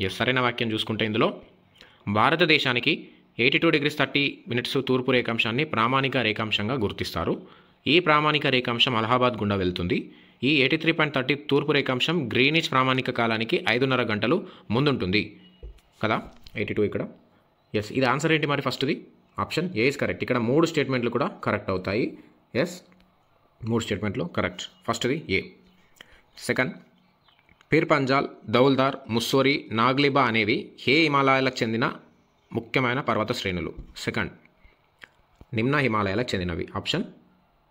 Yes సరైన వాక్యం చూసుకుంటే ఇందులో భారతదేశానికి 82°30' తూర్పు రేఖాంశాన్ని ప్రామాణిక రేఖాంశంగా గుర్తిస్తారు. ఈ ప్రామాణిక రేఖాంశం అలహాబాద్ గుండా వెళ్తుంది. ఈ 83.30 తూర్పు రేఖాంశం గ్రీనిచ్ ప్రామాణిక కాలానికి 5.5 గంటలు ముందుంటుంది కదా. 82 ఇక్కడ. ఎస్ ఇది ఆన్సర్ ఏంటి మరి? ఫస్ట్ది ఆప్షన్ ఏ ఇస్ కరెక్ట్. ఇక్కడ 3 స్టేట్మెంట్లు కూడా కరెక్ట్ అవుతాయి. ఎస్ 3 స్టేట్మెంట్లు కరెక్ట్. ఫస్ట్ది ఏ. సెకండ్, పీర్ పంజాల్, దౌల్దార్, ముస్సోరి, నాగ్లిబా అనేవి ఏ హిమాలయాలకు చెందిన ముఖ్యమైన పర్వత శ్రేణులు? సెకండ్, నిమ్న హిమాలయాలకు చెందినవి. Option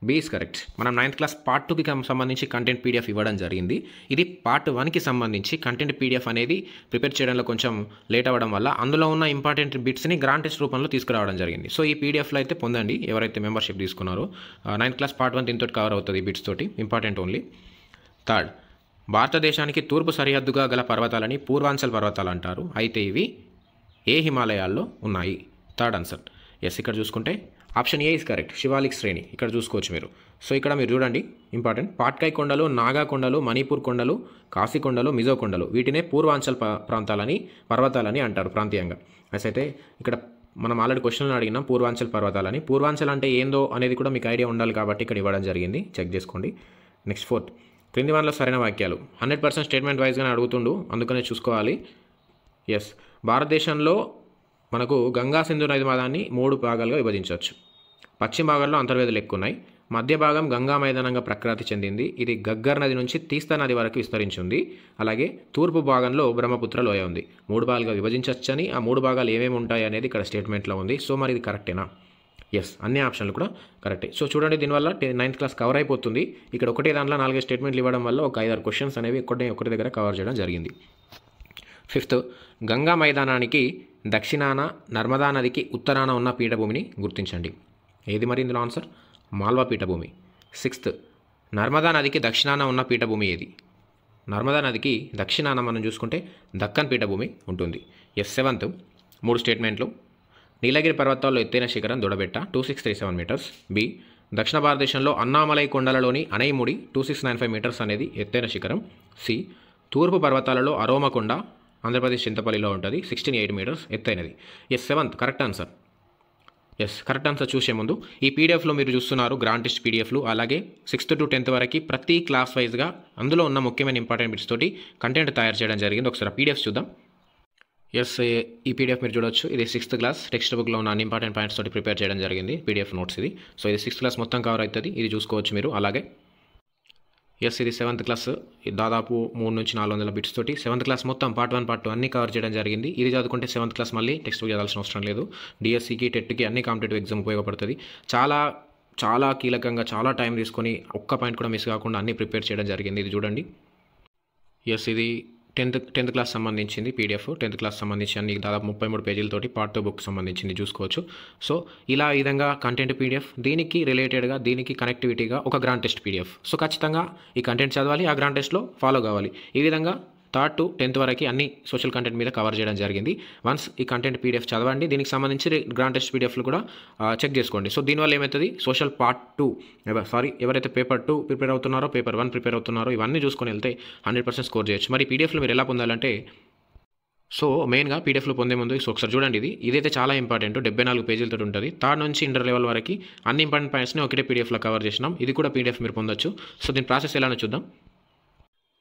B is correct. మనం 9th క్లాస్ పార్ట్ 2కి సంబంధించి కంటెంట్ పీడిఎఫ్ ఇవ్వడం జరిగింది. ఇది పార్ట్ 1కి సంబంధించి కంటెంట్ పీడిఎఫ్ అనేది ప్రిపేర్ చేయడంలో కొంచెం లేట్ అవ్వడం వల్ల అందులో ఉన్న ఇంపార్టెంట్ బిట్స్ని గ్రాండ్ టెస్ట్ రూపంలో తీసుకురావడం జరిగింది. సో ఈ పీడిఎఫ్లో అయితే పొందండి ఎవరైతే మెంబర్షిప్ తీసుకున్నారో. 9th క్లాస్ పార్ట్ 1 దీంతో కవర్ అవుతుంది బిట్స్ తోటి, ఇంపార్టెంట్ ఓన్లీ. థర్డ్, భారతదేశానికి తూర్పు సరిహద్దుగా గల పర్వతాలని పూర్వాంచల్ పర్వతాలు అంటారు. అయితే ఇవి ఏ హిమాలయాల్లో ఉన్నాయి? Third answer. ఎస్ ఇక్కడ చూసుకుంటే option A is correct. Shivalik శ్రేణి ఇక్కడ చూసుకోవచ్చు మీరు. సో ఇక్కడ మీరు చూడండి ఇంపార్టెంట్, పాట్కాయ్ కొండలు, నాగా కొండలు, మణిపూర్ కొండలు, కాశీ కొండలు, మిజో కొండలు వీటినే పూర్వాంచల్ పర్వతాలని అంటారు ప్రాంతీయంగా. అయితే ఇక్కడ మనం ఆల్రెడీ క్వశ్చన్లు అడిగినాం పూర్వాంచల్ పర్వతాలని. పూర్వాంచల్ అంటే ఏందో అనేది కూడా మీకు ఐడియా ఉండాలి కాబట్టి ఇక్కడ ఇవ్వడం జరిగింది, చెక్ చేసుకోండి. నెక్స్ట్ ఫోర్త్, క్రింది వాటిలో సరైన వాక్యాలు. 100% స్టేట్మెంట్ వైజ్గానే అడుగుతుండు, అందుకనే చూసుకోవాలి. ఎస్ భారతదేశంలో మనకు గంగా సింధు నది మాదాన్ని 3 భాగాలుగా విభజించవచ్చు. పశ్చిమ భాగంలో అంతర్వేదులు ఎక్కువ ఉన్నాయి. మధ్య భాగం గంగా మైదానంగా ప్రఖ్యాతి చెందింది. ఇది గగ్గర్ నది నుంచి తీస్తా నది వరకు విస్తరించింది. అలాగే తూర్పు భాగంలో బ్రహ్మపుత్ర లోయ ఉంది. 3 భాగాలుగా విభజించవచ్చని, ఆ 3 భాగాలు ఏమేమి ఉంటాయి అనేది ఇక్కడ స్టేట్మెంట్లో ఉంది. సో మరి ఇది కరెక్టేనా? ఎస్ అన్ని ఆప్షన్లు కూడా కరెక్టే. సో చూడండి దీనివల్ల 9th క్లాస్ కవర్ అయిపోతుంది. ఇక్కడ ఒకటే దాంట్లో 4 స్టేట్మెంట్లు ఇవ్వడం వల్ల ఒక 5-6 క్వశ్చన్స్ అనేవి ఒకటి దగ్గర కవర్ చేయడం జరిగింది. ఫిఫ్త్, గంగా మైదానానికి దక్షిణాన, నర్మదా నదికి ఉత్తరాన ఉన్న పీఠభూమిని గుర్తించండి. ఏది మరి ఇందులో ఆన్సర్? మాల్వా పీఠభూమి. సిక్స్త్, నర్మదా నదికి దక్షిణాన ఉన్న పీఠభూమి ఏది? నర్మదా నదికి దక్షిణాన మనం చూసుకుంటే దక్కన్ పీఠభూమి ఉంటుంది. ఎస్ సెవెంత్, 3 స్టేట్మెంట్లు. నీలగిరి పర్వతాల్లో ఎత్తైన శిఖరం దొడబెట్ట 2637 మీటర్స్. బి, దక్షిణ భారతదేశంలో అన్నామలై కొండలలోని అనైముడి 2695 మీటర్స్ అనేది ఎత్తైన శిఖరం. సి, తూర్పు పర్వతాలలో అరోమకొండ ఆంధ్రప్రదేశ్ చింతపల్లిలో ఉంటుంది 168 మీటర్స్ ఎత్తైనది. Yes seventh correct answer. Yes correct answer చూసే ముందు ఈ పీడిఎఫ్లో మీరు చూస్తున్నారు గ్రాండ్ టెస్ట్ పీడిఎఫ్లు, అలాగే 6th to 10th వరకు ప్రతి క్లాస్ వైజ్గా అందులో ఉన్న ముఖ్యమైన ఇంపార్టెంట్ బిట్స్ తోటి కంటెంట్ తయారు చేయడం జరిగింది. ఒకసారి పీడిఎఫ్ చూద్దాం. ఎస్ ఈ పీడిఎఫ్ మీరు చూడొచ్చు. ఇది 6th క్లాస్ టెక్స్ట్ బుక్లో ఉన్న అన్ని ఇంపార్టెంట్ పాయింట్స్ తోటి ప్రిపేర్ చేయడం జరిగింది పీడిఎఫ్ నోట్స్ ఇది. సో ఇది 6th క్లాస్ మొత్తం కవర్ అవుతుంది, ఇది చూసుకోవచ్చు మీరు. అలాగే ఎస్ ఇది 7th క్లాస్ దాదాపు 300 నుంచి 400 బిట్స్ తోటి 7th క్లాస్ మొత్తం పార్ట్ 1 పార్ట్ 2 అన్ని కవర్ చేయడం జరిగింది. ఇది చదువుకుంటే 7th క్లాస్ మళ్ళీ టెక్స్ట్ బుక్ చదవాల్సిన అవసరం లేదు. డిఎస్సికి, టెట్కి అన్ని కాంపిటేటివ్ ఎగ్జామ్ ఉపయోగపడుతుంది. చాలా కీలకంగా చాలా టైం తీసుకొని ఒక్క పాయింట్ కూడా మిస్ కాకుండా అన్ని ప్రిపేర్ చేయడం జరిగింది. ఇది చూడండి. ఎస్ ఇది 10th క్లాస్ సంబంధించింది పీడిఎఫ్. 10th క్లాస్ సంబంధించి అన్ని దాదాపు 33 పేజీలతోటి పార్ట్ 2 బుక్ సంబంధించింది చూసుకోవచ్చు. సో ఇలా ఈ విధంగా కంటెంట్ పీడిఎఫ్, దీనికి రిలేటెడ్గా దీనికి కనెక్టివిటీగా ఒక గ్రాండ్ టెస్ట్ పీడిఎఫ్. సో ఖచ్చితంగా ఈ కంటెంట్ చదవాలి, ఆ గ్రాండ్ టెస్ట్లో ఫాలో కావాలి. ఈ విధంగా 3rd to 10th వరకు అన్ని సోషల్ కంటెంట్ మీద కవర్ చేయడం జరిగింది. వన్స్ ఈ కంటెంట్ పీడిఎఫ్ చదవండి, దీనికి సంబంధించి గ్రాండ్ టెస్ట్ పీడిఎఫ్లు కూడా చెక్ చేసుకోండి. సో దీనివల్ల ఏమవుతుంది, సోషల్ పార్ట్ 2 ఎవరైతే పేపర్ 2 ప్రిపేర్ అవుతున్నారో, పేపర్ 1 ప్రిపేర్ అవుతున్నారో ఇవన్నీ చూసుకొని వెళ్తే 100% స్కోర్ చేయొచ్చు. మరి పీడిఎఫ్లు మీరు ఎలా పొందాలంటే, సో మెయిన్గా పీడిఎఫ్లో పొందే ముందు ఒకసారి చూడండి. ఇదైతే చాలా ఇంపార్టెంట్, 74 పేజీలతో ఉంటుంది. 3rd నుంచి ఇంటర్ లెవెల్ వరకు అన్ని ఇంపార్టెంట్ పాయింట్స్ని ఒకటే పీడిఎఫ్లో కవర్ చేసినాం. ఇది కూడా పీడిఎఫ్ మీరు పొందొచ్చు. సో దీని ప్రాసెస్ ఎలానో చూద్దాం.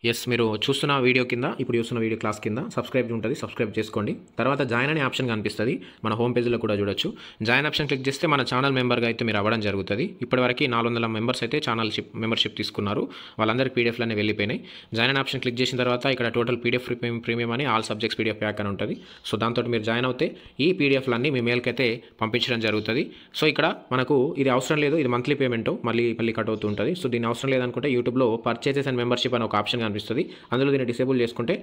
ఎస్ మీరు చూస్తున్న వీడియో కింద, ఇప్పుడు చూస్తున్న వీడియో క్లాస్ కింద సబ్స్క్రైబ్ ఉంటుంది, సబ్స్క్రైబ్ చేసుకోండి. తర్వాత జాయిన్ అనే ఆప్షన్ కనిపిస్తుంది, మన హోమ్ పేజ్లో కూడా చూడొచ్చు. జాయిన్ ఆప్షన్ క్లిక్ చేస్తే మన ఛానల్ మెంబర్గా అయితే మీరు అవ్వడం జరుగుతుంది. ఇప్పటివరకు 400 మెంబర్స్ అయితే ఛానల్ మెంబర్షిప్ తీసుకున్నారు, వాళ్ళందరికీ పీడిఎఫ్లన్నీ వెళ్ళిపోయినాయి. జాయిన్ అనే ఆప్షన్ క్లిక్ చేసిన తర్వాత ఇక్కడ టోటల్ పీడిఎఫ్ ప్రీమియం అని ఆల్ సబ్జెక్ట్స్ పీడిఎఫ్ ప్యాక్ అని ఉంటుంది. సో దాంతో మీరు జాయిన్ అవుతే ఈ పీడిఎఫ్లన్నీ మీ మెయిల్కి అయితే పంపించడం జరుగుతుంది. సో ఇక్కడ మనకు ఇది అవసరం లేదు, ఇది మంత్లీ పేమెంట్ మళ్ళీ కట్ అవుతూ ఉంటుంది. సో దీని అవసరం లేదనుకుంటే యూట్యూబ్లో పర్చేసెస్ అండ్ మెంబర్షిప్ అని ఒక ఆప్షన్ కనిపిస్తుంది, అందులో దీన్ని డిసేబుల్ చేసుకుంటే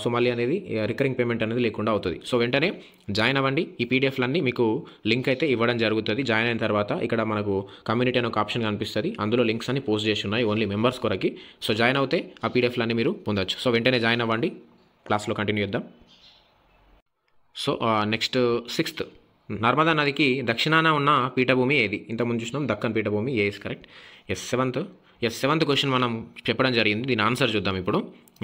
సో మళ్ళీ అనేది రికరింగ్ పేమెంట్ అనేది లేకుండా అవుతుంది. సో వెంటనే జాయిన్ అవ్వండి. ఈ పీడిఎఫ్లన్నీ మీకు లింక్ అయితే ఇవ్వడం జరుగుతుంది. జాయిన్ అయిన తర్వాత ఇక్కడ మనకు కమ్యూనిటీ అని ఒక ఆప్షన్ కనిపిస్తుంది, అందులో లింక్స్ అన్ని పోస్ట్ చేసి ఉన్నాయి ఓన్లీ మెంబర్స్ కొరకి. సో జాయిన్ అవుతే ఆ పీడిఎఫ్లన్నీ మీరు పొందొచ్చు. సో వెంటనే జాయిన్ అవ్వండి, క్లాస్లో కంటిన్యూ చేద్దాం. సో నెక్స్ట్ 6th, నర్మదా నదికి దక్షిణాన ఉన్న పీఠభూమి ఏది? ఇంతకుముందు చూసినాం దక్కన్ పీఠభూమి, A is correct. Yes 7th, yes 7th question మనం చెప్పడం జరిగింది, దీని ఆన్సర్ చూద్దాం ఇప్పుడు.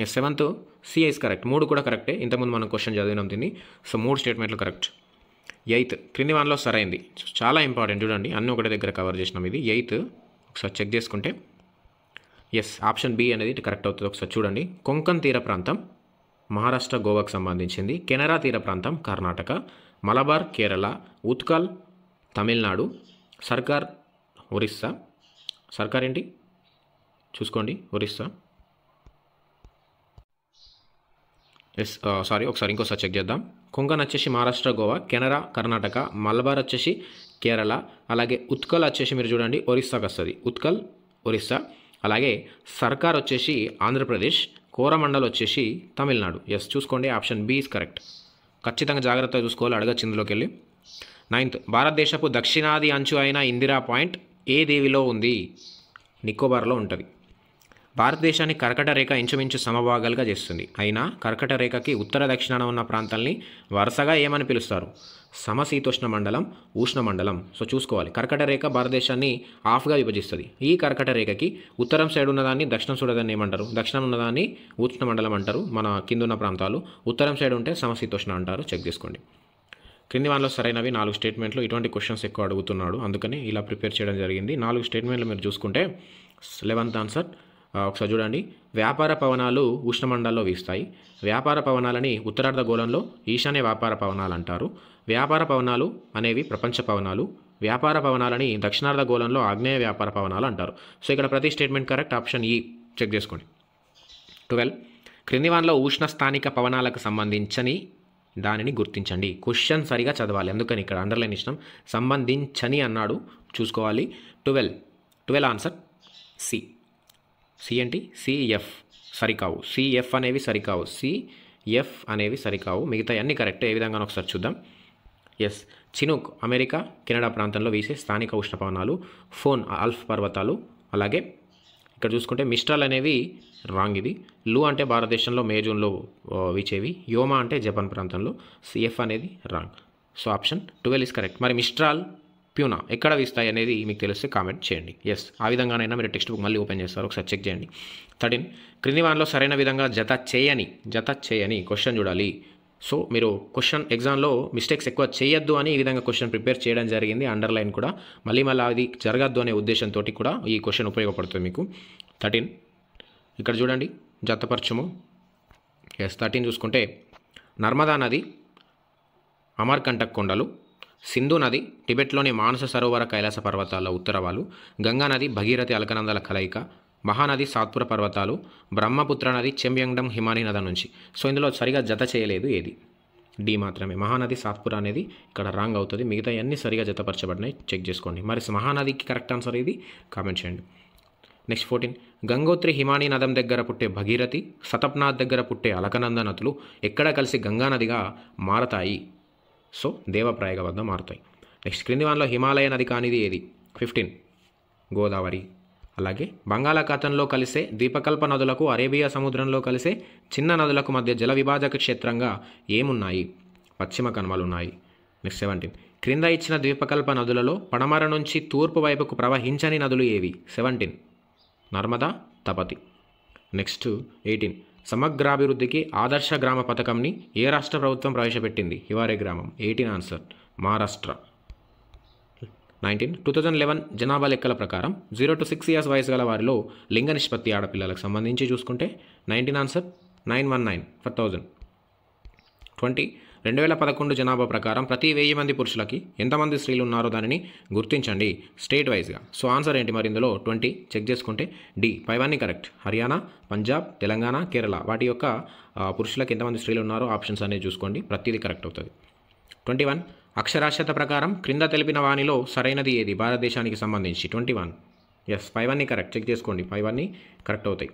Yes 7th C is correct, 3 కూడా కరెక్టే, ఇంతకుముందు మనం క్వశ్చన్ చదివినాం దీన్ని. సో 3 స్టేట్మెంట్లు కరెక్ట్. 8th క్రింది వానిలో సరైంది, చాలా ఇంపార్టెంట్ చూడండి, అన్నీ ఒకటే దగ్గర కవర్ చేసినాం. ఇది 8th ఒకసారి చెక్ చేసుకుంటే ఎస్ ఆప్షన్ బి అనేది కరెక్ట్ అవుతుంది. ఒకసారి చూడండి. కొంకన్ తీర ప్రాంతం మహారాష్ట్ర గోవాకు సంబంధించింది, కెనరా తీర ప్రాంతం కర్ణాటక, మలబార్ కేరళ, ఉత్కల్ తమిళనాడు, సర్కార్ ఒరిస్సా. సర్కార్ ఏంటి చూసుకోండి, ఒరిస్సా. ఎస్ సారీ, ఒకసారి ఇంకోసారి చెక్ చేద్దాం. కొంకన్ వచ్చేసి మహారాష్ట్ర గోవా, కెనరా కర్ణాటక, మలబార్ వచ్చేసి కేరళ, అలాగే ఉత్కల్ వచ్చేసి మీరు చూడండి ఒరిస్సాకి వస్తుంది, ఉత్కల్ ఒరిస్సా. అలాగే సర్కార్ వచ్చేసి ఆంధ్రప్రదేశ్, కోరమండల్ వచ్చేసి తమిళనాడు. ఎస్ చూసుకోండి, ఆప్షన్ బి ఇస్ కరెక్ట్. ఖచ్చితంగా జాగ్రత్తగా చూసుకోవాలి, అడగచ్చు ఇందులోకి వెళ్ళి. 9th భారతదేశపు దక్షిణాది అంచు అయిన ఇందిరా పాయింట్ ఏ దీవిలో ఉంది? నికోబార్లో ఉంటుంది. భారతదేశాన్ని కర్కట రేఖ ఇంచుమించు సమభాగాలుగా చేస్తుంది. అయినా కర్కట రేఖకి ఉత్తర దక్షిణాన ఉన్న ప్రాంతాలని వరుసగా ఏమని పిలుస్తారు? సమశీతోష్ణ మండలం, ఉష్ణ మండలం. సో చూసుకోవాలి, కర్కట రేఖ భారతదేశాన్ని హాఫ్గా విభజిస్తుంది. ఈ కర్కట రేఖకి ఉత్తరం సైడ్ ఉన్నదాన్ని దక్షిణం సైడ్ ఏమంటారు? దక్షిణం ఉన్నదాన్ని ఉష్ణ మండలం అంటారు, మన కింద ఉన్న ప్రాంతాలు. ఉత్తరం సైడ్ ఉంటే సమశీతోష్ణ అంటారు. చెక్ చేసుకోండి. క్రింది వానిలో సరైనవి 4 స్టేట్మెంట్లు. ఇటువంటి క్వశ్చన్స్ ఎక్కువ అడుగుతున్నాడు, అందుకని ఇలా ప్రిపేర్ చేయడం జరిగింది. 4 స్టేట్మెంట్లు మీరు చూసుకుంటే 11th ఆన్సర్ ఒకసారి చూడండి. వ్యాపార పవనాలు ఉష్ణమండల్లో వీస్తాయి. వ్యాపార పవనాలని ఉత్తరార్ధగోళంలో ఈశాన్య వ్యాపార పవనాలు అంటారు. వ్యాపార పవనాలు అనేవి ప్రపంచ పవనాలు. వ్యాపార పవనాలని దక్షిణార్ధగోళంలో ఆగ్నేయ వ్యాపార పవనాలు అంటారు. సో ఇక్కడ ప్రతి స్టేట్మెంట్ కరెక్ట్, ఆప్షన్ ఈ. చెక్ చేసుకోండి. 12 క్రింది వానిలో ఉష్ణ స్థానిక పవనాలకు సంబంధించని దానిని గుర్తించండి. క్వశ్చన్ సరిగా చదవాలి, అందుకని ఇక్కడ అండర్లైన్ ఇష్టం. సంబంధించని అన్నాడు, చూసుకోవాలి. 12 ఆన్సర్ సి. సి ఏంటి? సిఎఫ్ సరికావు, సిఎఫ్ అనేవి సరికావు, సిఎఫ్ అనేవి సరికావు. మిగతా అన్నీ కరెక్ట్. ఏ విధంగా ఒకసారి చూద్దాం. ఎస్ చినుక్ అమెరికా కెనడా ప్రాంతంలో వీసే స్థానిక ఉష్ణపవనాలు. ఫోన్ ఆల్ప్ పర్వతాలు. అలాగే ఇక్కడ చూసుకుంటే మిస్ట్రాల్ అనేవి రాంగ్. ఇది లూ అంటే భారతదేశంలో మే జూన్లో వీచేవి. యోమా అంటే జపాన్ ప్రాంతంలో. సిఎఫ్ అనేది wrong. So option 12 is correct. మరి మిస్ట్రాల్ ప్యూనా ఎక్కడ వీస్తాయి అనేది మీకు తెలిస్తే కామెంట్ చేయండి. ఎస్ ఆ విధంగానైనా మీరు టెక్స్ట్ బుక్ మళ్ళీ ఓపెన్ చేస్తారు, ఒకసారి చెక్ చేయండి. 13 క్రింది వానిలో సరైన విధంగా జత చేయని క్వశ్చన్ చూడాలి. సో మీరు క్వశ్చన్ ఎగ్జామ్లో మిస్టేక్స్ ఎక్కువ చేయొద్దు అని ఈ విధంగా క్వశ్చన్ ప్రిపేర్ చేయడం జరిగింది. అండర్లైన్ కూడా మళ్ళీ అది జరగద్దు అనే ఉద్దేశంతో కూడా ఈ క్వశ్చన్ ఉపయోగపడుతుంది మీకు. 13 ఇక్కడ చూడండి, జతపరచుము. ఎస్ 13 చూసుకుంటే నర్మదా నది అమర్కంటక్ కొండలు, సింధు నది టిబెట్లోని మానస సరోవర కైలాస పర్వతాల ఉత్తరవాలు, గంగా నది భగీరథి అలకనందల కలయిక, మహానది సాత్పుర పర్వతాలు, బ్రహ్మపుత్ర నది చెంబ్యంగ్డమ్ హిమానీ నది నుంచి. సో ఇందులో సరిగా జత చేయలేదు ఏది? డి మాత్రమే. మహానది సాత్పుర అనేది ఇక్కడ రాంగ్ అవుతుంది, మిగతా అన్నీ సరిగా జతపరచబడినాయి. చెక్ చేసుకోండి. మరి మహానదికి కరెక్ట్ ఆన్సర్ ఇది, కామెంట్ చేయండి. నెక్స్ట్ 14 గంగోత్రి హిమానీ నదం దగ్గర పుట్టే భగీరథి, సతప్నాథ్ దగ్గర పుట్టే అలకనంద నదులు ఎక్కడ కలిసి గంగానదిగా మారతాయి? సో దేవప్రయాగ వద్ద మారుతాయి. నెక్స్ట్ క్రింది వానిలో హిమాలయ నది కానిది ఏది? 15 గోదావరి. అలాగే బంగాళాఖాతంలో కలిసే ద్వీపకల్ప నదులకు అరేబియా సముద్రంలో కలిసే చిన్న నదులకు మధ్య జల విభాజక క్షేత్రంగా ఏమున్నాయి? పశ్చిమ కనుమలు ఉన్నాయి. నెక్స్ట్ 17 క్రింద ఇచ్చిన ద్వీపకల్ప నదులలో పడమర నుంచి తూర్పు వైపుకు ప్రవహించని నదులు ఏవి? 17 నర్మదా, తపతి. నెక్స్ట్ 18 సమగ్రాభివృద్ధికి ఆదర్శ గ్రామ పథకంని ఏ రాష్ట్ర ప్రభుత్వం ప్రవేశపెట్టింది? హివారే గ్రామం. 18 ఆన్సర్ మహారాష్ట్ర. 19 2011 జనాభా లెక్కల ప్రకారం 0 to 6 years వయసు గల వారిలో లింగ నిష్పత్తి ఆడపిల్లలకు సంబంధించి చూసుకుంటే 19 ఆన్సర్ 919 per 1000. 20 2011 జనాభా ప్రకారం ప్రతి 1000 మంది పురుషులకి ఎంతమంది స్త్రీలు ఉన్నారో దానిని గుర్తించండి స్టేట్ వైజ్గా. సో ఆన్సర్ ఏంటి మరి ఇందులో? 20. చెక్ చేసుకుంటే డి పైవన్నీ కరెక్ట్. హర్యానా, పంజాబ్, తెలంగాణ, కేరళ వాటి యొక్క పురుషులకు ఎంతమంది స్త్రీలు ఉన్నారో ఆప్షన్స్ అనేది చూసుకోండి, ప్రతిదీ కరెక్ట్ అవుతుంది. 21 అక్షరాస్యత ప్రకారం క్రింద తెలిపిన వానిలో సరైనది ఏది భారతదేశానికి సంబంధించి? 21 ఎస్ పైవన్నీ కరెక్ట్. చెక్ చేసుకోండి, పైవన్నీ కరెక్ట్ అవుతాయి.